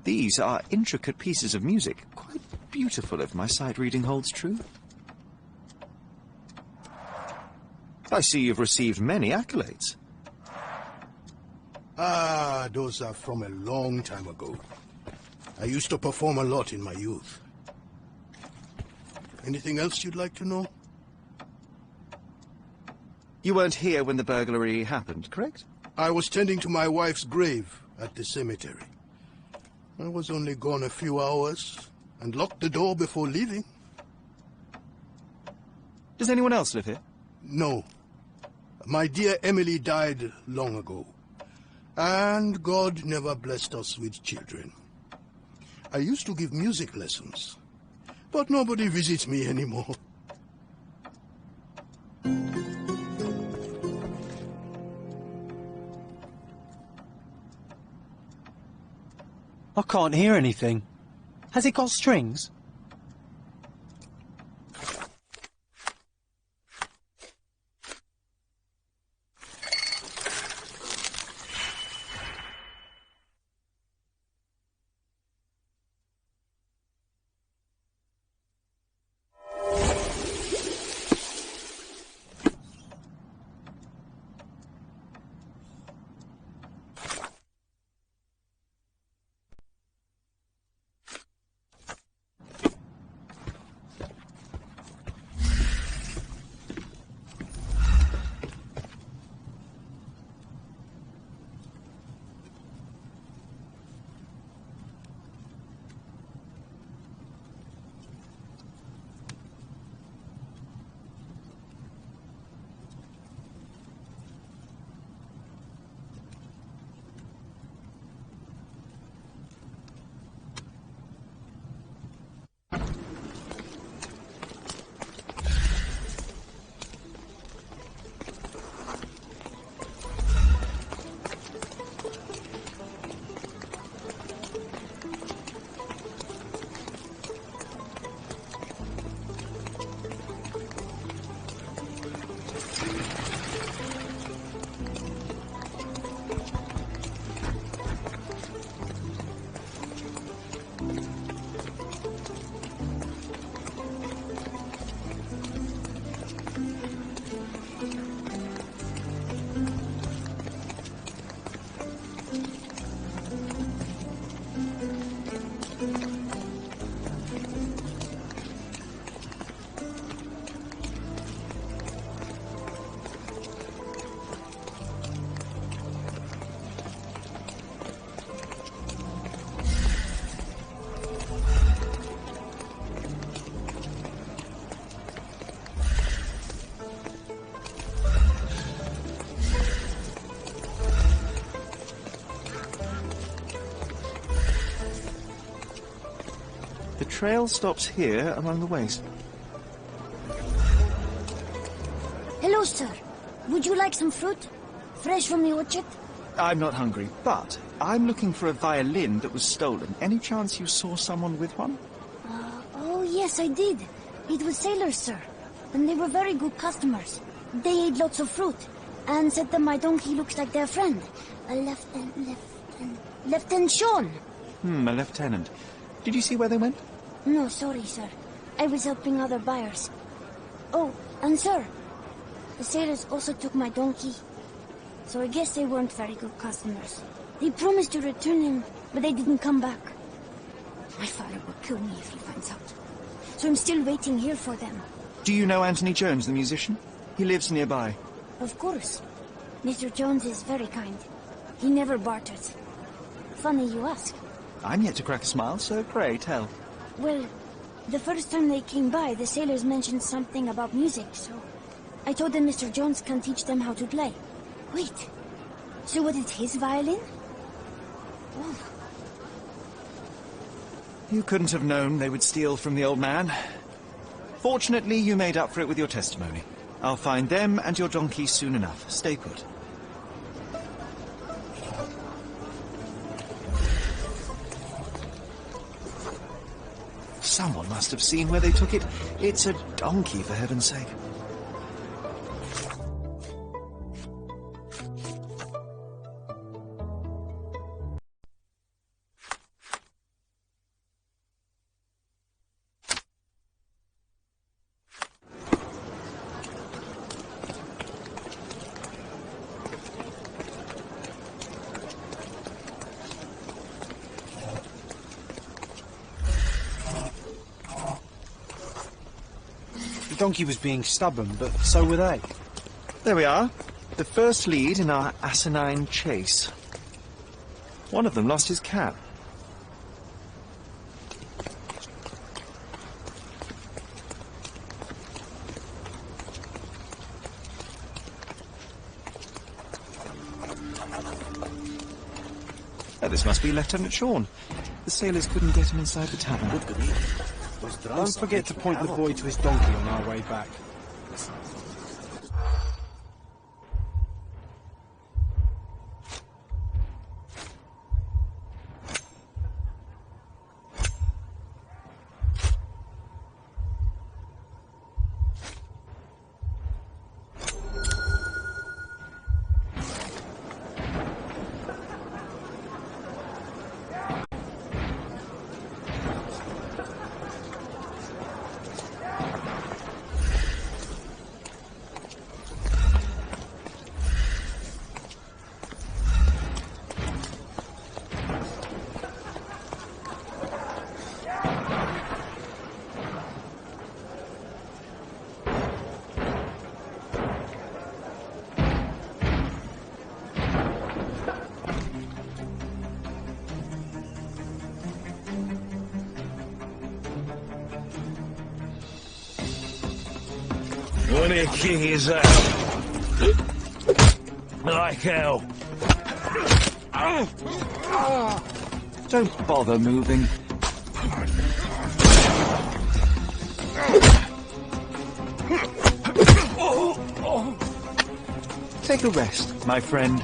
These are intricate pieces of music, quite beautiful if my sight reading holds true. I see you've received many accolades. Ah, those are from a long time ago. I used to perform a lot in my youth. Anything else you'd like to know? You weren't here when the burglary happened, correct? I was tending to my wife's grave at the cemetery. I was only gone a few hours and locked the door before leaving. Does anyone else live here? No. My dear Emily died long ago. And God never blessed us with children. I used to give music lessons. But nobody visits me anymore. I can't hear anything. Has it got strings? trail stops here along the waste. Hello, sir. Would you like some fruit? Fresh from the orchard? I'm not hungry, but I'm looking for a violin that was stolen. Any chance you saw someone with one? Oh, yes, I did. It was sailors, sir. And they were very good customers. They ate lots of fruit and said that my donkey looks like their friend. Lieutenant Sean. A lieutenant. Did you see where they went? No, sorry, sir. I was helping other buyers. Oh, and sir, the sailors also took my donkey. So I guess they weren't very good customers. They promised to return him, but they didn't come back. My father will kill me if he finds out. So I'm still waiting here for them. Do you know Anthony Jones, the musician? He lives nearby. Of course. Mr. Jones is very kind. He never barters. Funny you ask. I'm yet to crack a smile, so pray tell. Well, the first time they came by, the sailors mentioned something about music, so I told them Mr. Jones can teach them how to play. Wait, so was it his violin? Oh. You couldn't have known they would steal from the old man. Fortunately, you made up for it with your testimony. I'll find them and your donkey soon enough. Stay put. Someone must have seen where they took it. It's a donkey, for heaven's sake. The donkey was being stubborn, but so were they. There we are. The first lead in our asinine chase. One of them lost his cap. Oh, this must be Lieutenant Sean. The sailors couldn't get him inside the tavern. Don't forget to point the boy to his donkey on our way back. When a king is out, like hell. Don't bother moving. Take a rest, my friend.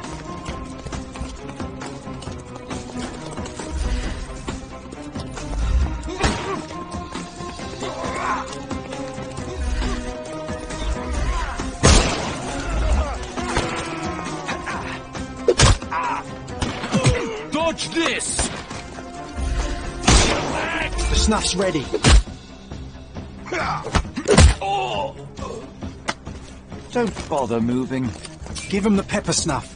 Dodge this! The snuff's ready. Don't bother moving. Give him the pepper snuff.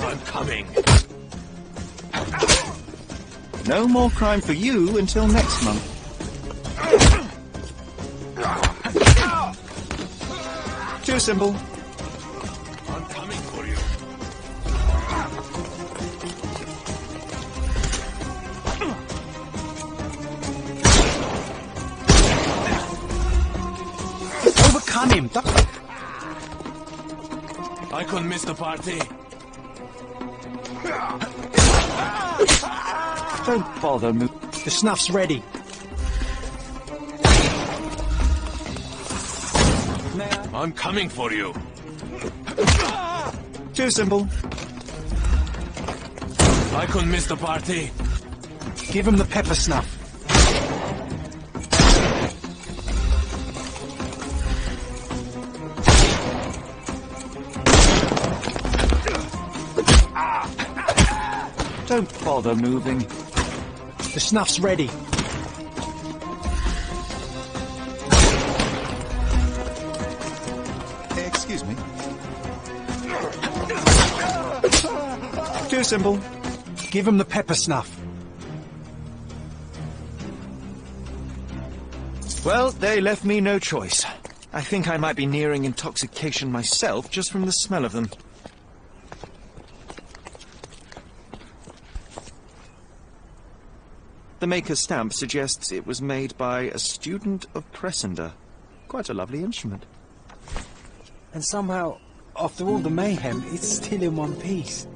I'm coming. No more crime for you until next month. Too simple. I'm coming for you. Overcome him. I couldn't miss the party. Don't bother, The snuff's ready. I'm coming for you. Too simple. I couldn't miss the party. Give him the pepper snuff. Don't bother moving. The snuff's ready. Excuse me. Too simple. Give him the pepper snuff. Well, they left me no choice. I think I might be nearing intoxication myself just from the smell of them. The maker's stamp suggests it was made by a student of Cressender. Quite a lovely instrument. And somehow, after all the mayhem, it's still in one piece.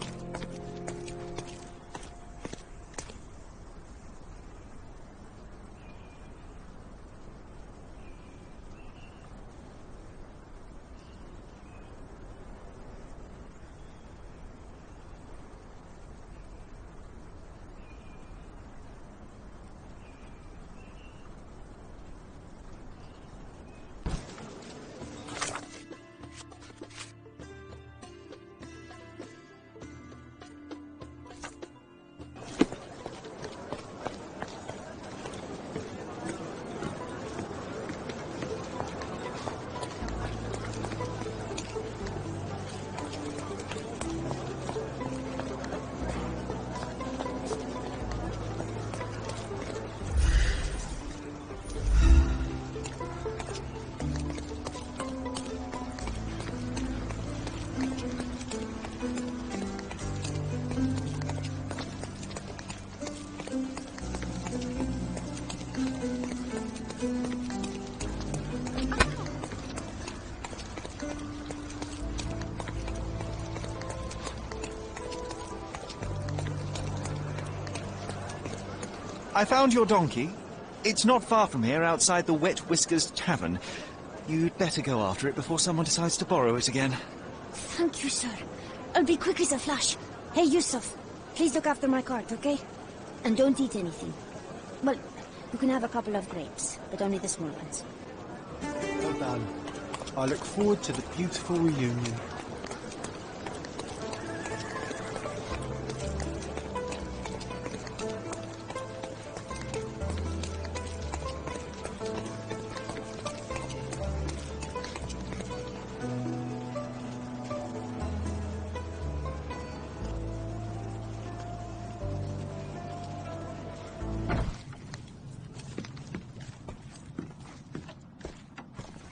I found your donkey. It's not far from here, outside the Wet Whiskers Tavern. You'd better go after it before someone decides to borrow it again. Thank you, sir. I'll be quick as a flash. Hey, Yusuf, please look after my cart, okay? And don't eat anything. Well, you can have a couple of grapes, but only the small ones. Well done. I look forward to the beautiful reunion.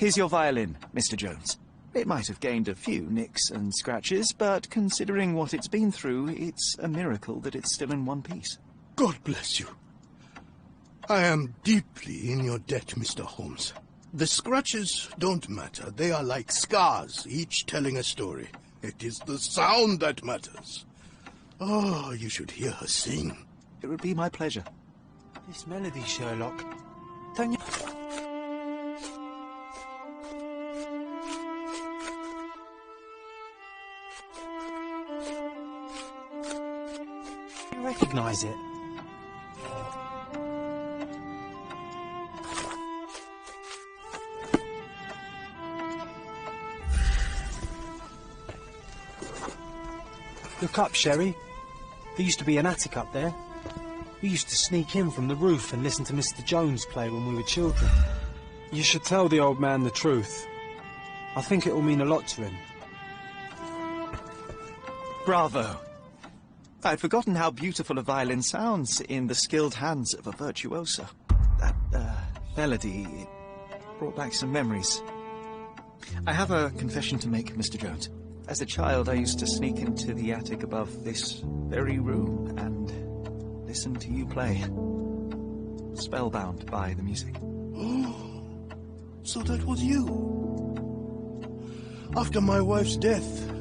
Here's your violin, Mr. Jones. It might have gained a few nicks and scratches, but considering what it's been through, it's a miracle that it's still in one piece. God bless you. I am deeply in your debt, Mr. Holmes. The scratches don't matter. They are like scars, each telling a story. It is the sound that matters. Oh, you should hear her sing. It would be my pleasure. This melody, Sherlock. Don't you... recognize it? Look up, Sherry. There used to be an attic up there. We used to sneak in from the roof and listen to Mr. Jones play when we were children. You should tell the old man the truth. I think it will mean a lot to him. Bravo! I'd forgotten how beautiful a violin sounds in the skilled hands of a virtuoso. That, melody, it brought back some memories. I have a confession to make, Mr. Jones. As a child, I used to sneak into the attic above this very room and listen to you play. Spellbound by the music. Oh, so that was you. After my wife's death,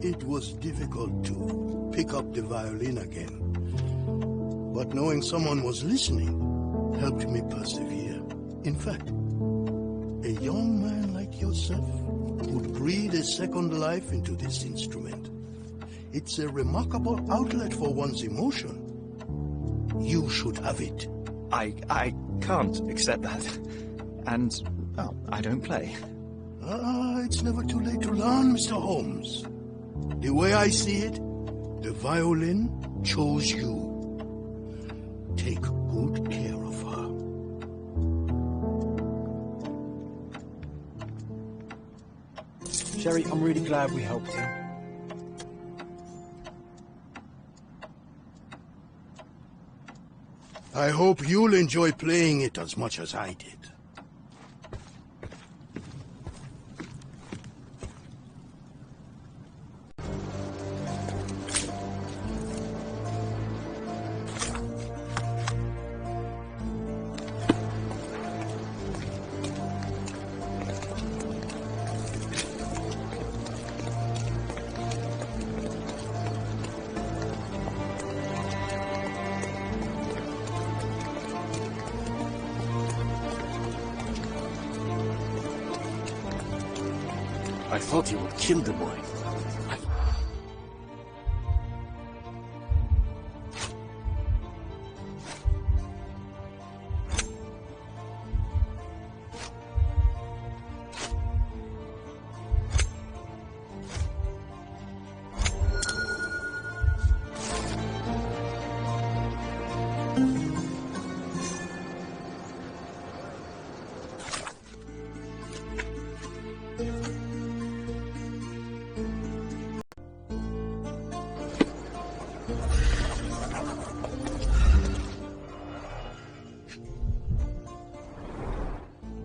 It was difficult to pick up the violin again, but knowing someone was listening helped me persevere. In fact, a young man like yourself would breathe a second life into this instrument. It's a remarkable outlet for one's emotion. You should have it. I can't accept that. And, well, I don't play. It's never too late to learn, Mr. Holmes. The way I see it, the violin chose you. Take good care of her. Sherry, I'm really glad we helped him. I hope you'll enjoy playing it as much as I did. I thought you would kill the boy.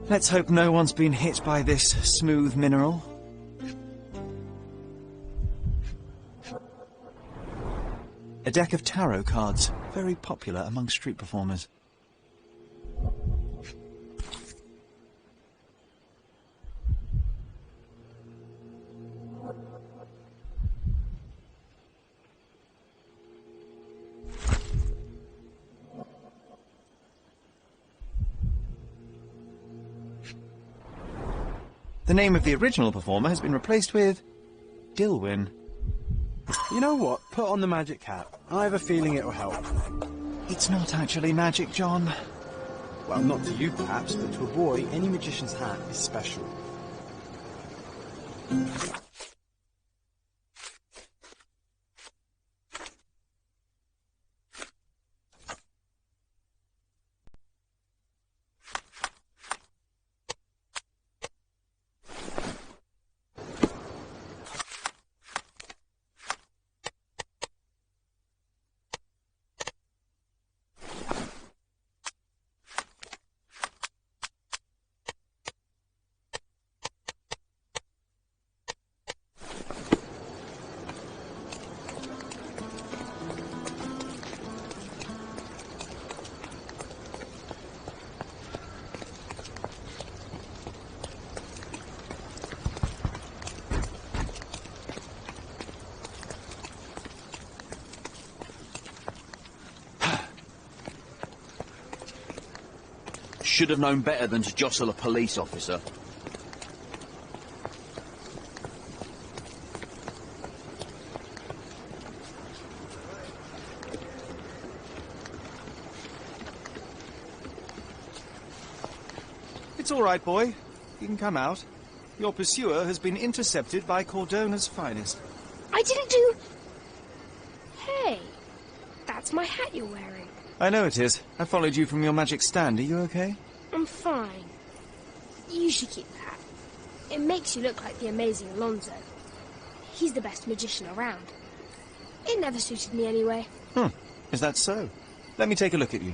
Let's hope no one's been hit by this smooth mineral. A deck of tarot cards, very popular among street performers. The name of the original performer has been replaced with Dilwyn. You know what? Put on the magic hat. I have a feeling it'll help. It's not actually magic, John. Well, not to you perhaps, but to a boy, any magician's hat is special. Should have known better than to jostle a police officer. It's all right, boy. You can come out. Your pursuer has been intercepted by Cordona's finest. I didn't do... Hey, that's my hat you're wearing. I know it is. I followed you from your magic stand. Are you okay? I'm fine. You should keep that. It makes you look like the amazing Alonzo. He's the best magician around. It never suited me anyway. Is that so? Let me take a look at you.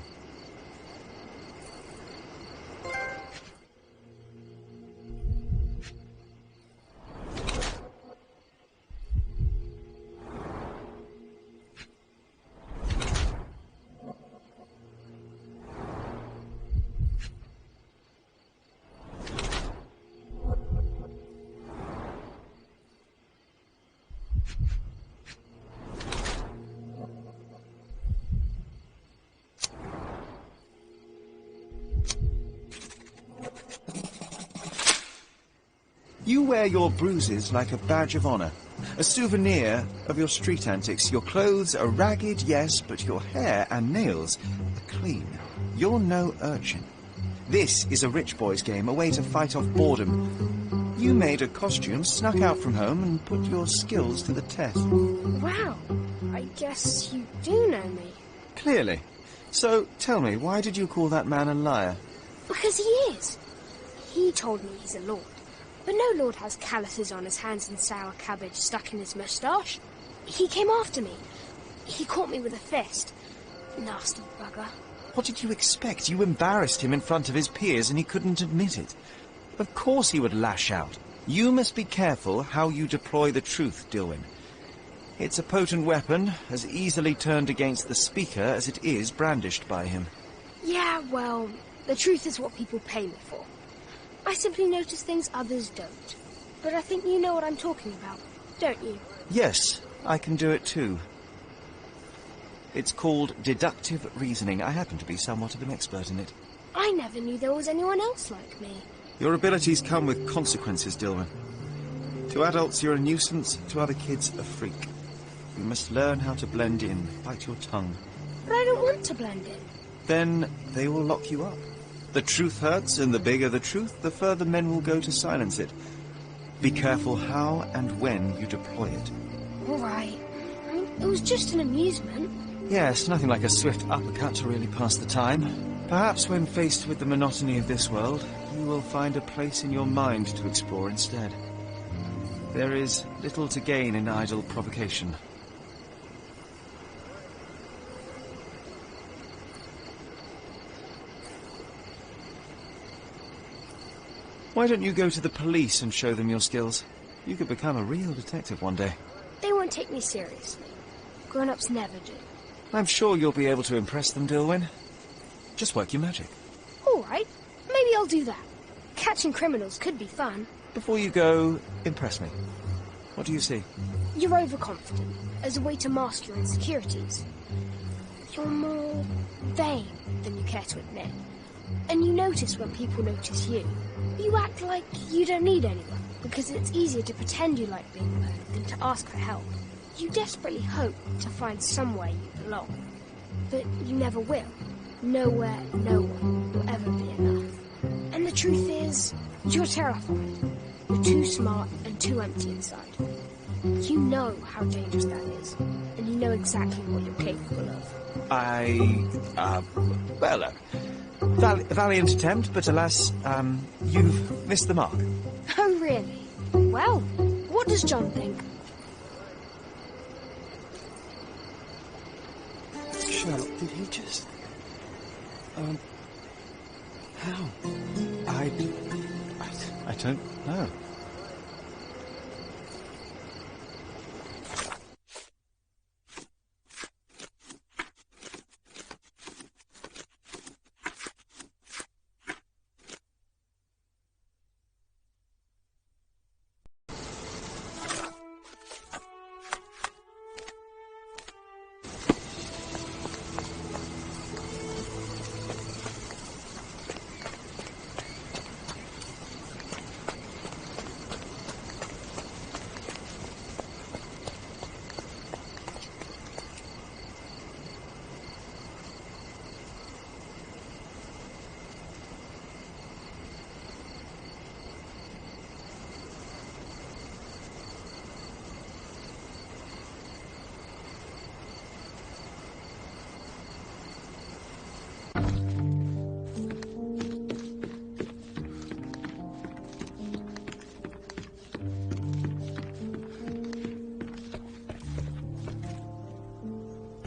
You wear your bruises like a badge of honor, a souvenir of your street antics. Your clothes are ragged, yes, but your hair and nails are clean. You're no urchin. This is a rich boy's game, a way to fight off boredom. You made a costume, snuck out from home, and put your skills to the test. Wow, I guess you do know me. Clearly. So, tell me, why did you call that man a liar? Because he is. He told me he's a lord. But no lord has calluses on his hands and sour cabbage stuck in his moustache. He came after me. He caught me with a fist. Nasty bugger. What did you expect? You embarrassed him in front of his peers and he couldn't admit it. Of course he would lash out. You must be careful how you deploy the truth, Dilwyn. It's a potent weapon, as easily turned against the speaker as it is brandished by him. Yeah, well, the truth is what people pay me for. I simply notice things others don't. But I think you know what I'm talking about, don't you? Yes, I can do it too. It's called deductive reasoning. I happen to be somewhat of an expert in it. I never knew there was anyone else like me. Your abilities come with consequences, Dilwyn. To adults, you're a nuisance. To other kids, a freak. You must learn how to blend in. Bite your tongue. But I don't want to blend in. Then they will lock you up. The truth hurts, and the bigger the truth, the further men will go to silence it. Be careful how and when you deploy it. All right. I mean, it was just an amusement. Yes, nothing like a swift uppercut to really pass the time. Perhaps when faced with the monotony of this world, you will find a place in your mind to explore instead. There is little to gain in idle provocation. Why don't you go to the police and show them your skills? You could become a real detective one day. They won't take me seriously. Grown-ups never do. I'm sure you'll be able to impress them, Dilwyn. Just work your magic. All right. Maybe I'll do that. Catching criminals could be fun. Before you go, impress me. What do you see? You're overconfident, as a way to mask your insecurities. You're more vain than you care to admit. And you notice when people notice you. You act like you don't need anyone, because it's easier to pretend you like being alone than to ask for help. You desperately hope to find somewhere you belong. But you never will. Nowhere, no one will ever be enough. And the truth is, you're terrified. You're too smart and too empty inside. You know how dangerous that is, and you know exactly what you're capable of. Valiant attempt, but alas, you've missed the mark. Oh, really? Well, what does John think? Sherlock, did he just... how? I don't know.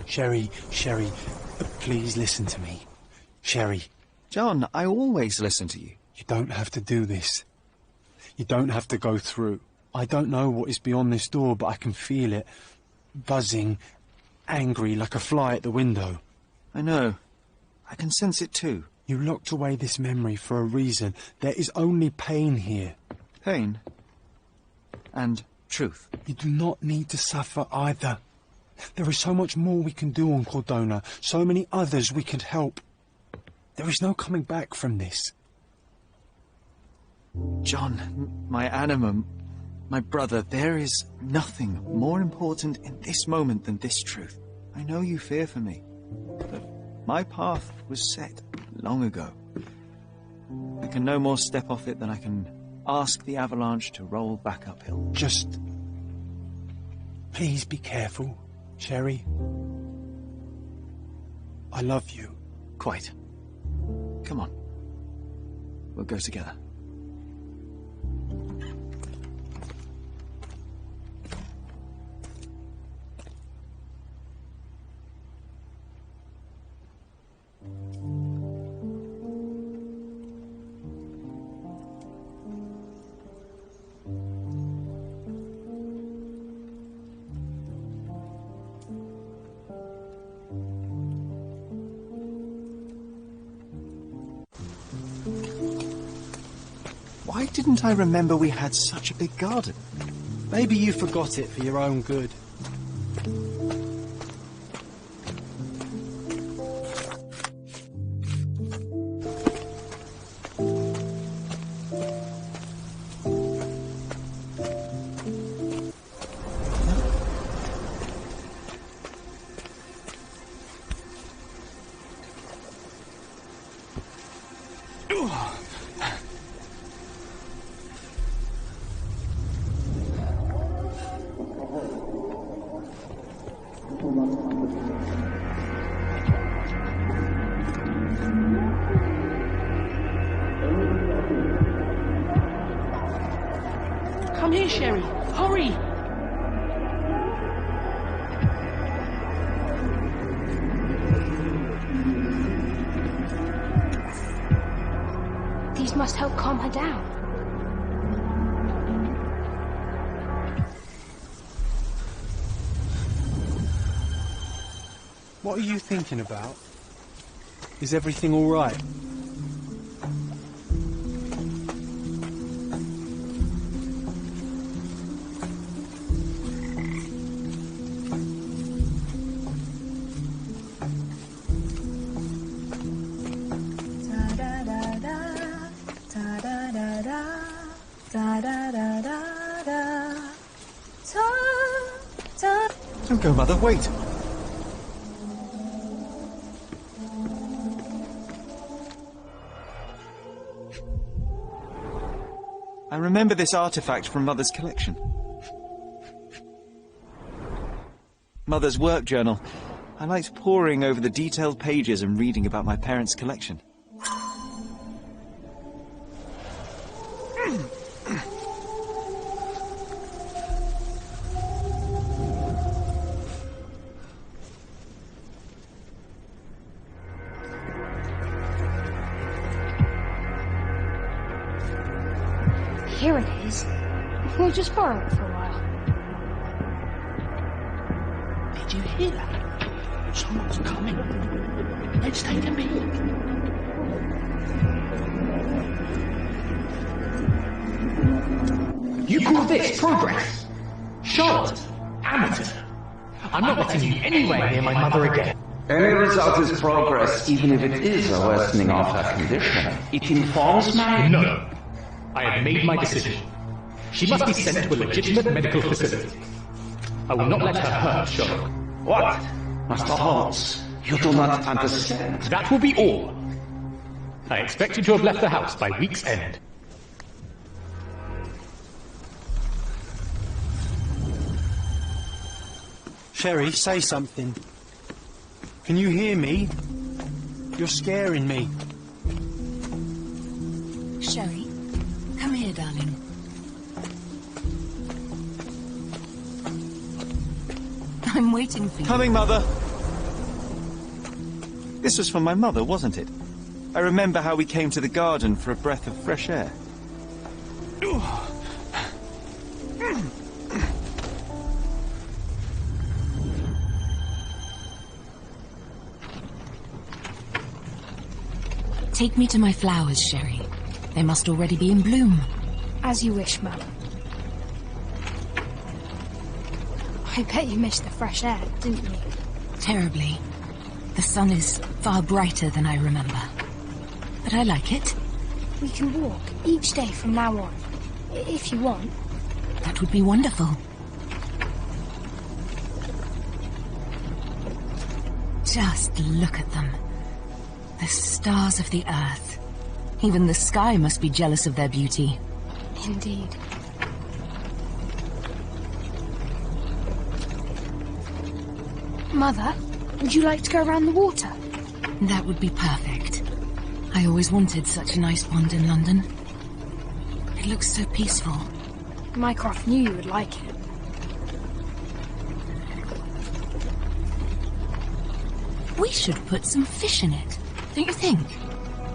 Sherry, please listen to me. Sherry. John, I always listen to you. You don't have to do this. You don't have to go through. I don't know what is beyond this door, but I can feel it. Buzzing, angry, like a fly at the window. I know. I can sense it too. You locked away this memory for a reason. There is only pain here. Pain? And truth. You do not need to suffer either. There is so much more we can do on Cordona, so many others we could help. There is no coming back from this. John, my anima, my brother, there is nothing more important in this moment than this truth. I know you fear for me, but my path was set long ago. I can no more step off it than I can ask the avalanche to roll back uphill. Just... please be careful, Sherry. I love you. Quite. Come on. We'll go together. Why didn't I remember we had such a big garden? Maybe you forgot it for your own good. Come here, Sherry. Hurry! These must help calm her down. What are you thinking about? Is everything all right? Don't go, Mother, wait! I remember this artifact from Mother's collection. Mother's work journal. I liked poring over the detailed pages and reading about my parents' collection. Here it is. We'll just borrow it for a while. Did you hear that? Someone's coming. Let's take a peek. You call this progress? Charlotte, amateur. I'm not letting you anywhere near my mother again. Any result is progress, even if it is a worsening of her condition. It informs my... No. I have made my decision. She must be sent to a legitimate medical facility. I will not let her hurt Sherlock. What? Master Holmes, you do not understand. That will be all. I expect you to have left the house by week's end. Sherry, say something. Can you hear me? You're scaring me. Sherry, come here, darling. I'm waiting for you. Coming, Mother! This was from my mother, wasn't it? I remember how we came to the garden for a breath of fresh air. Take me to my flowers, Sherry. They must already be in bloom. As you wish, Mum. I bet you missed the fresh air, didn't you? Terribly. The sun is far brighter than I remember. But I like it. We can walk each day from now on, if you want. That would be wonderful. Just look at them. The stars of the earth. Even the sky must be jealous of their beauty. Indeed. Mother, would you like to go around the water? That would be perfect. I always wanted such a nice pond in London. It looks so peaceful. Mycroft knew you would like it. We should put some fish in it, don't you think?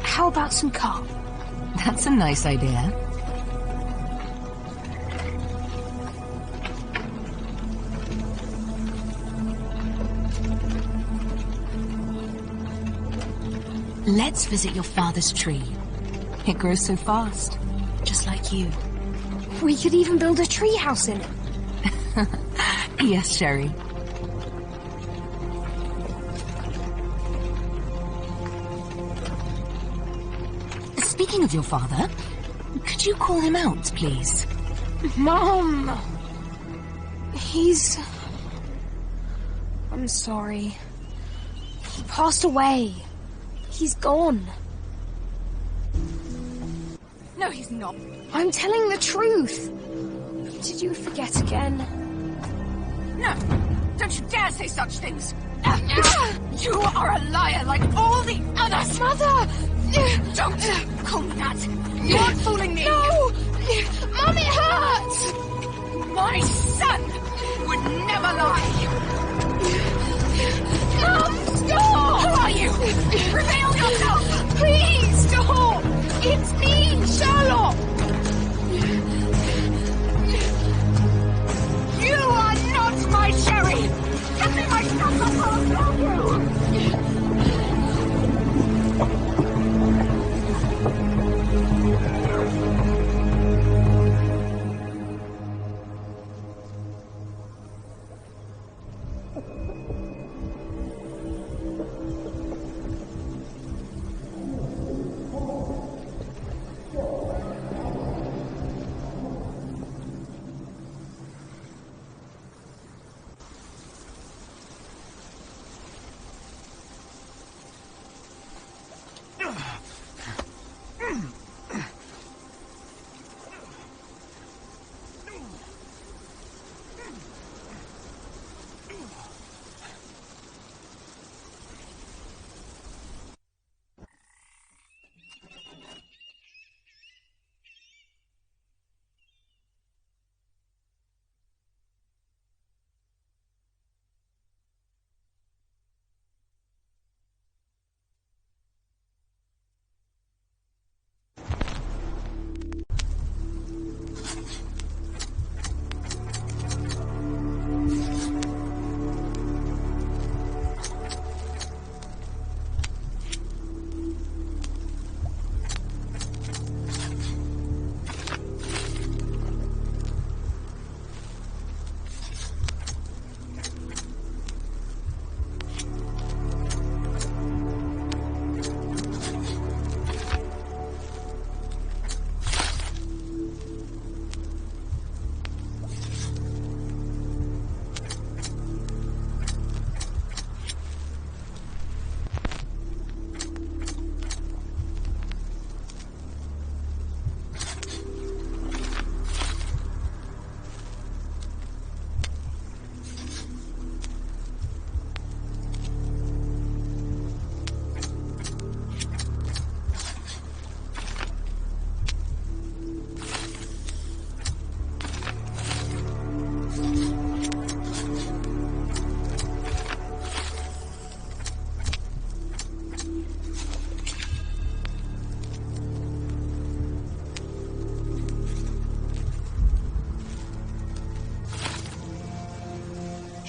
How about some carp? That's a nice idea. Let's visit your father's tree. It grows so fast, just like you. We could even build a tree house in it. Yes, Sherry. Speaking of your father, could you call him out, please? Mom! I'm sorry. He passed away. He's gone. No, he's not. I'm telling the truth. Did you forget again? No! Don't you dare say such things! You are a liar like all the others! Mother! Don't call me that! You're fooling me! No! Mom, it hurts! My son would never lie! Mom, stop! Who are you? Reveal yourself! Please, stop! It's me, Sherlock! You are not my Sherry! Give me my stuff or I'll kill you!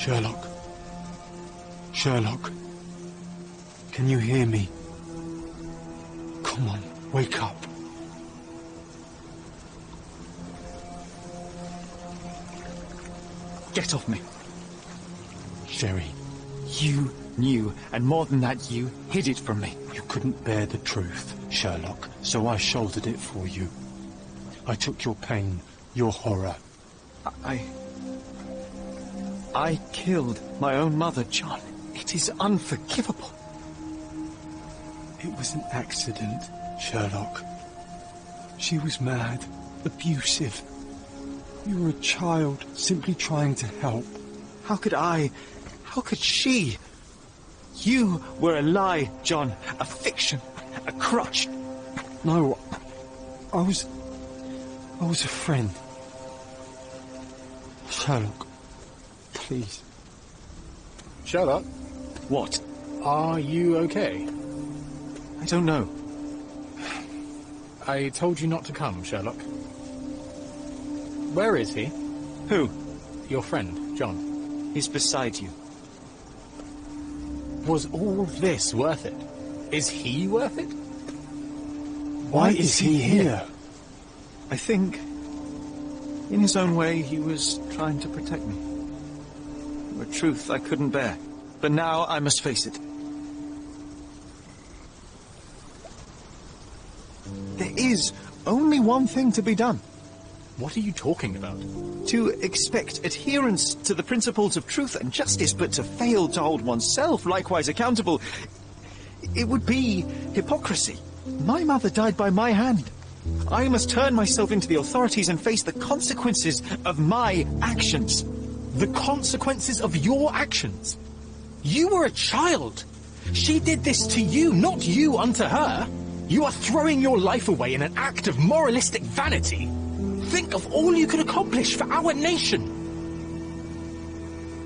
Sherlock. Sherlock. Can you hear me? Come on, wake up. Get off me. Sherry, You knew, and more than that, you hid it from me. You couldn't bear the truth, Sherlock, so I shouldered it for you. I took your pain, your horror. I killed my own mother, John. It is unforgivable. It was an accident, Sherlock. She was mad, abusive. You were a child, simply trying to help. How could I? How could she? You were a lie, John. A fiction. A crutch. No, I was a friend. Sherlock, please. Sherlock? What? Are you okay? I don't know. I told you not to come, Sherlock. Where is he? Who? Your friend, John. He's beside you. Was all this worth it? Is he worth it? Why is he here? I think, in his own way, he was trying to protect me. A truth I couldn't bear. But now I must face it. There is only one thing to be done. What are you talking about? To expect adherence to the principles of truth and justice, but to fail to hold oneself likewise accountable, it would be hypocrisy. My mother died by my hand. I must turn myself into the authorities and face the consequences of my actions. The consequences of your actions? You were a child. She did this to you, not you unto her. You are throwing your life away in an act of moralistic vanity. Think of all you could accomplish for our nation.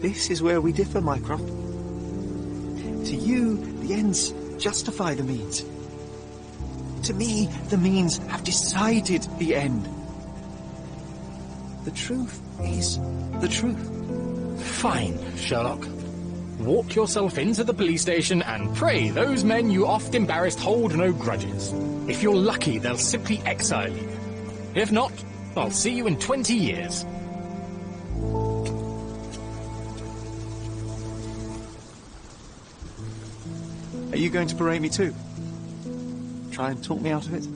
This is where we differ, Mycroft. To you, the ends justify the means. To me, the means have decided the end. The truth is the truth. Fine, Sherlock. Walk yourself into the police station and pray those men you oft embarrassed hold no grudges. If you're lucky, they'll simply exile you. If not, I'll see you in 20 years. Are you going to berate me too? Try and talk me out of it?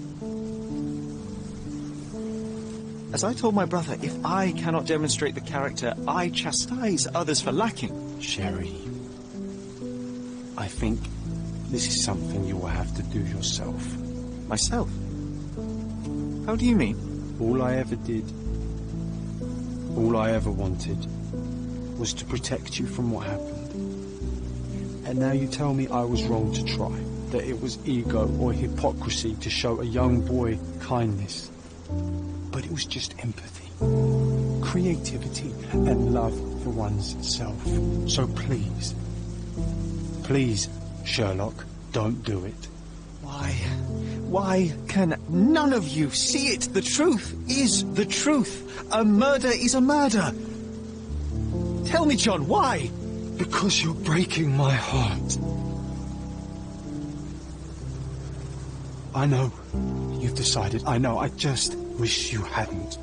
As I told my brother, if I cannot demonstrate the character I chastise others for lacking... Sherry, I think this is something you will have to do yourself. Myself? How do you mean? All I ever did, all I ever wanted, was to protect you from what happened. And now you tell me I was wrong to try, that it was ego or hypocrisy to show a young boy kindness. But it was just empathy, creativity, and love for one's self. So please, please, Sherlock, don't do it. Why can none of you see it? The truth is the truth. A murder is a murder. Tell me, John, why? Because you're breaking my heart. I know. You've decided. I know. I just wish you hadn't.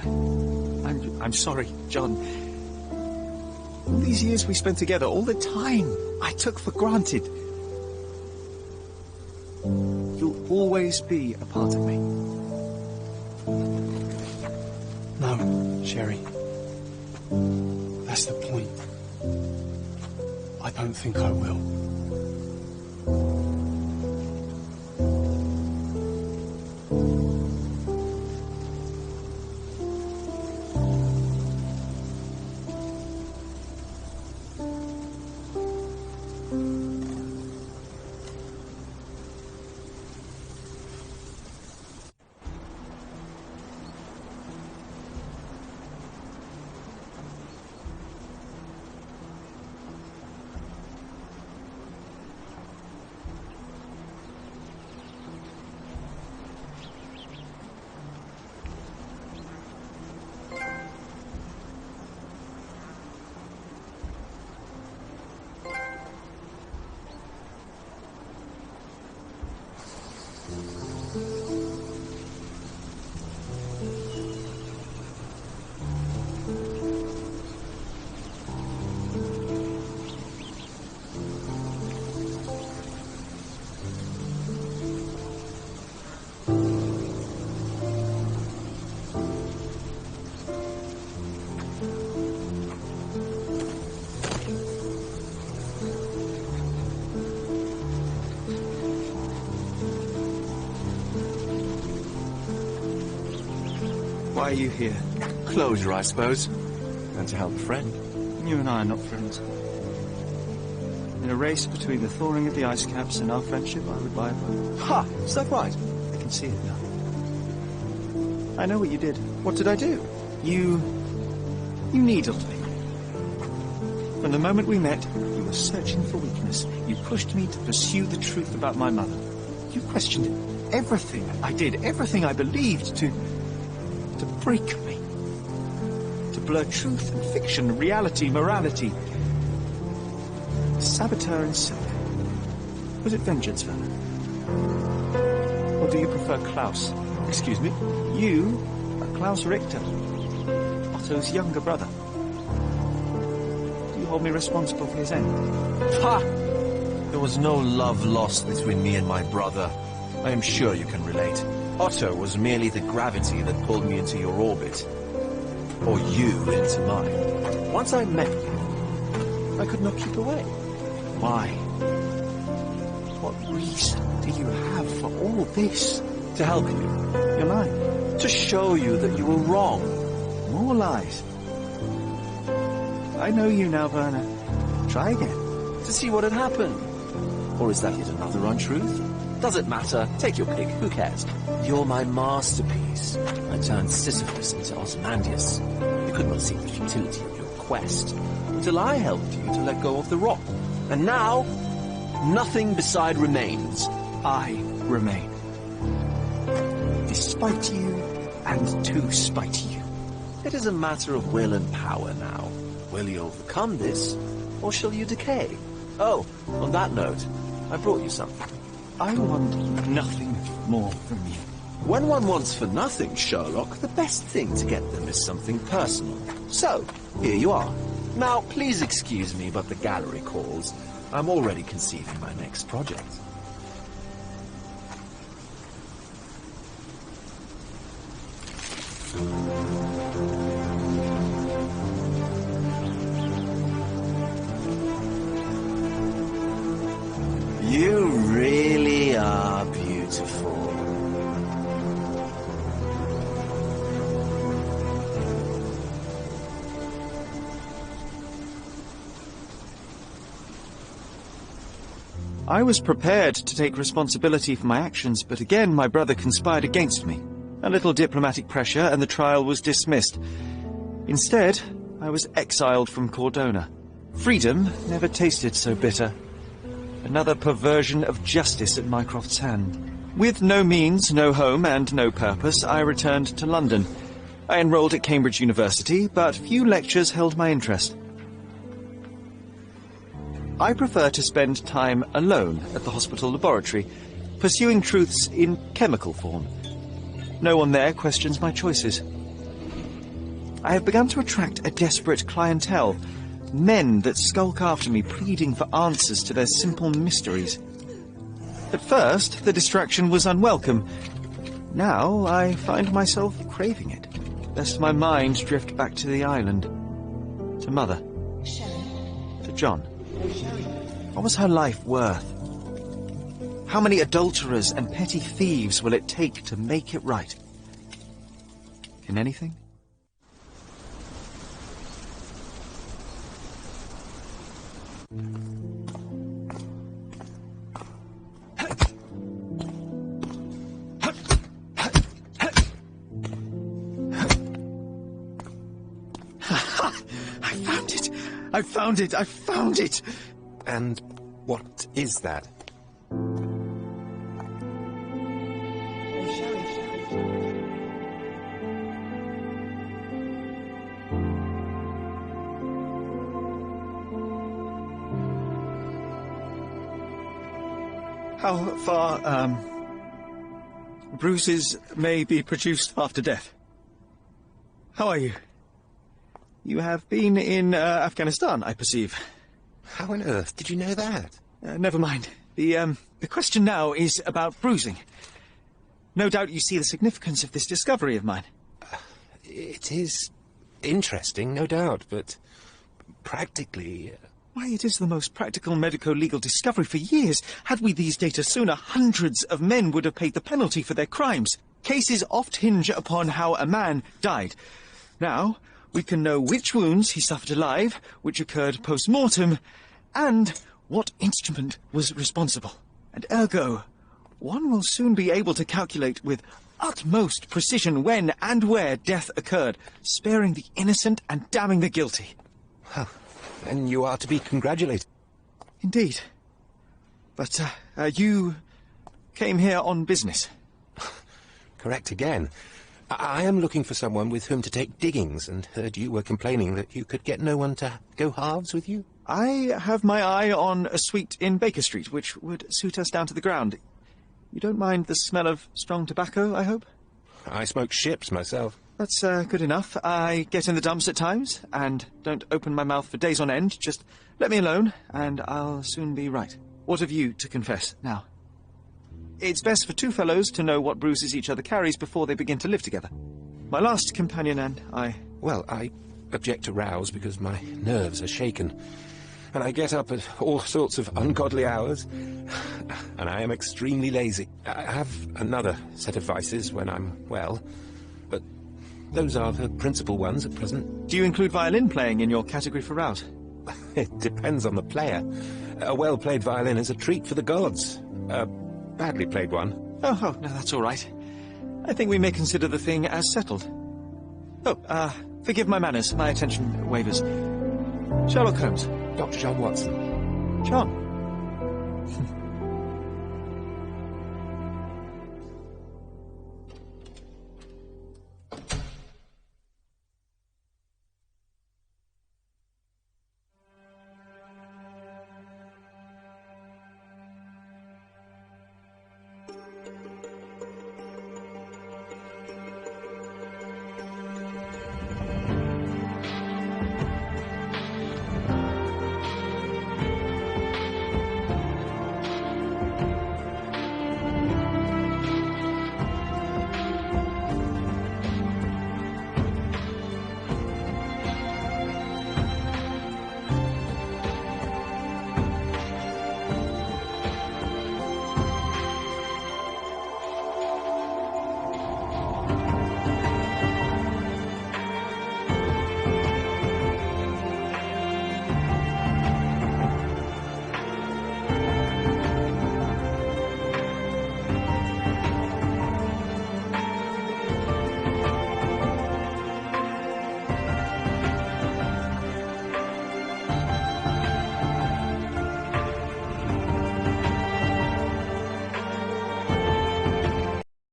I'm sorry, John. All these years we spent together, all the time I took for granted. You'll always be a part of me. No, Sherry. That's the point. I don't think I will. Why are you here? Closure, I suppose. And to help a friend. You and I are not friends. In a race between the thawing of the ice caps and our friendship, I would buy a boat. Ha! Is that right? I can see it now. I know what you did. What did I do? You needled me. From the moment we met, you were searching for weakness. You pushed me to pursue the truth about my mother. You questioned everything I did, everything I believed, to break me. To blur truth and fiction, reality, morality. Saboteur in silk. Was it vengeance, Werner? Or do you prefer Klaus? Excuse me? You are Klaus Richter, Otto's younger brother. Do you hold me responsible for his end? Ha! There was no love lost between me and my brother. I am sure you can relate. Otto was merely the gravity that pulled me into your orbit. Or you into mine. Once I met you, I could not keep away. Why? What reason do you have for all this? To help you. You're lying. To show you that you were wrong. More lies. I know you now, Werner. Try again. To see what had happened. Or is that yet another untruth? Does it matter? Take your pick. Who cares? You're my masterpiece. I turned Sisyphus into Ozymandias. You could not see the futility of your quest until I helped you to let go of the rock. And now, nothing beside remains. I remain. Despite you, and to spite you. It is a matter of will and power now. Will you overcome this, or shall you decay? Oh, on that note, I brought you something. I want nothing more from you. When one wants for nothing, Sherlock, the best thing to get them is something personal. So, here you are. Now, please excuse me, but the gallery calls. I'm already conceiving my next project. You really are beautiful. I was prepared to take responsibility for my actions, but again my brother conspired against me. A little diplomatic pressure and the trial was dismissed. Instead, I was exiled from Cordona. Freedom never tasted so bitter. Another perversion of justice at Mycroft's hand. With no means, no home, and no purpose, I returned to London. I enrolled at Cambridge University, but few lectures held my interest. I prefer to spend time alone at the hospital laboratory, pursuing truths in chemical form. No one there questions my choices. I have begun to attract a desperate clientele, men that skulk after me, pleading for answers to their simple mysteries. At first, the distraction was unwelcome. Now, I find myself craving it, lest my mind drift back to the island, to Mother, to John. What was her life worth? How many adulterers and petty thieves will it take to make it right? Can anything? I found it! I found it! And what is that? How far, bruises may be produced after death? How are you? You have been in Afghanistan, I perceive. How on earth did you know that? Never mind. The question now is about bruising. No doubt you see the significance of this discovery of mine. It is interesting, no doubt, but practically... Why, it is the most practical medico-legal discovery for years. Had we these data sooner, hundreds of men would have paid the penalty for their crimes. Cases oft hinge upon how a man died. Now, we can know which wounds he suffered alive, which occurred post-mortem, and what instrument was responsible. And ergo, one will soon be able to calculate with utmost precision when and where death occurred, sparing the innocent and damning the guilty. Well, then you are to be congratulated. Indeed. But, you came here on business. Correct again. I am looking for someone with whom to take diggings, and heard you were complaining that you could get no one to go halves with you. I have my eye on a suite in Baker Street, which would suit us down to the ground. You don't mind the smell of strong tobacco, I hope? I smoke ships myself. That's good enough. I get in the dumps at times, and don't open my mouth for days on end. Just let me alone, and I'll soon be right. What have you to confess now? It's best for two fellows to know what bruises each other carries before they begin to live together. My last companion and I... Well, I object to rows because my nerves are shaken. And I get up at all sorts of ungodly hours. And I am extremely lazy. I have another set of vices when I'm well. But those are the principal ones at present. Do you include violin playing in your category for rout? It depends on the player. A well-played violin is a treat for the gods. A badly played one. Oh, no, that's all right. I think we may consider the thing as settled. Oh, forgive my manners. My attention wavers. Sherlock Holmes. Dr. John Watson. John.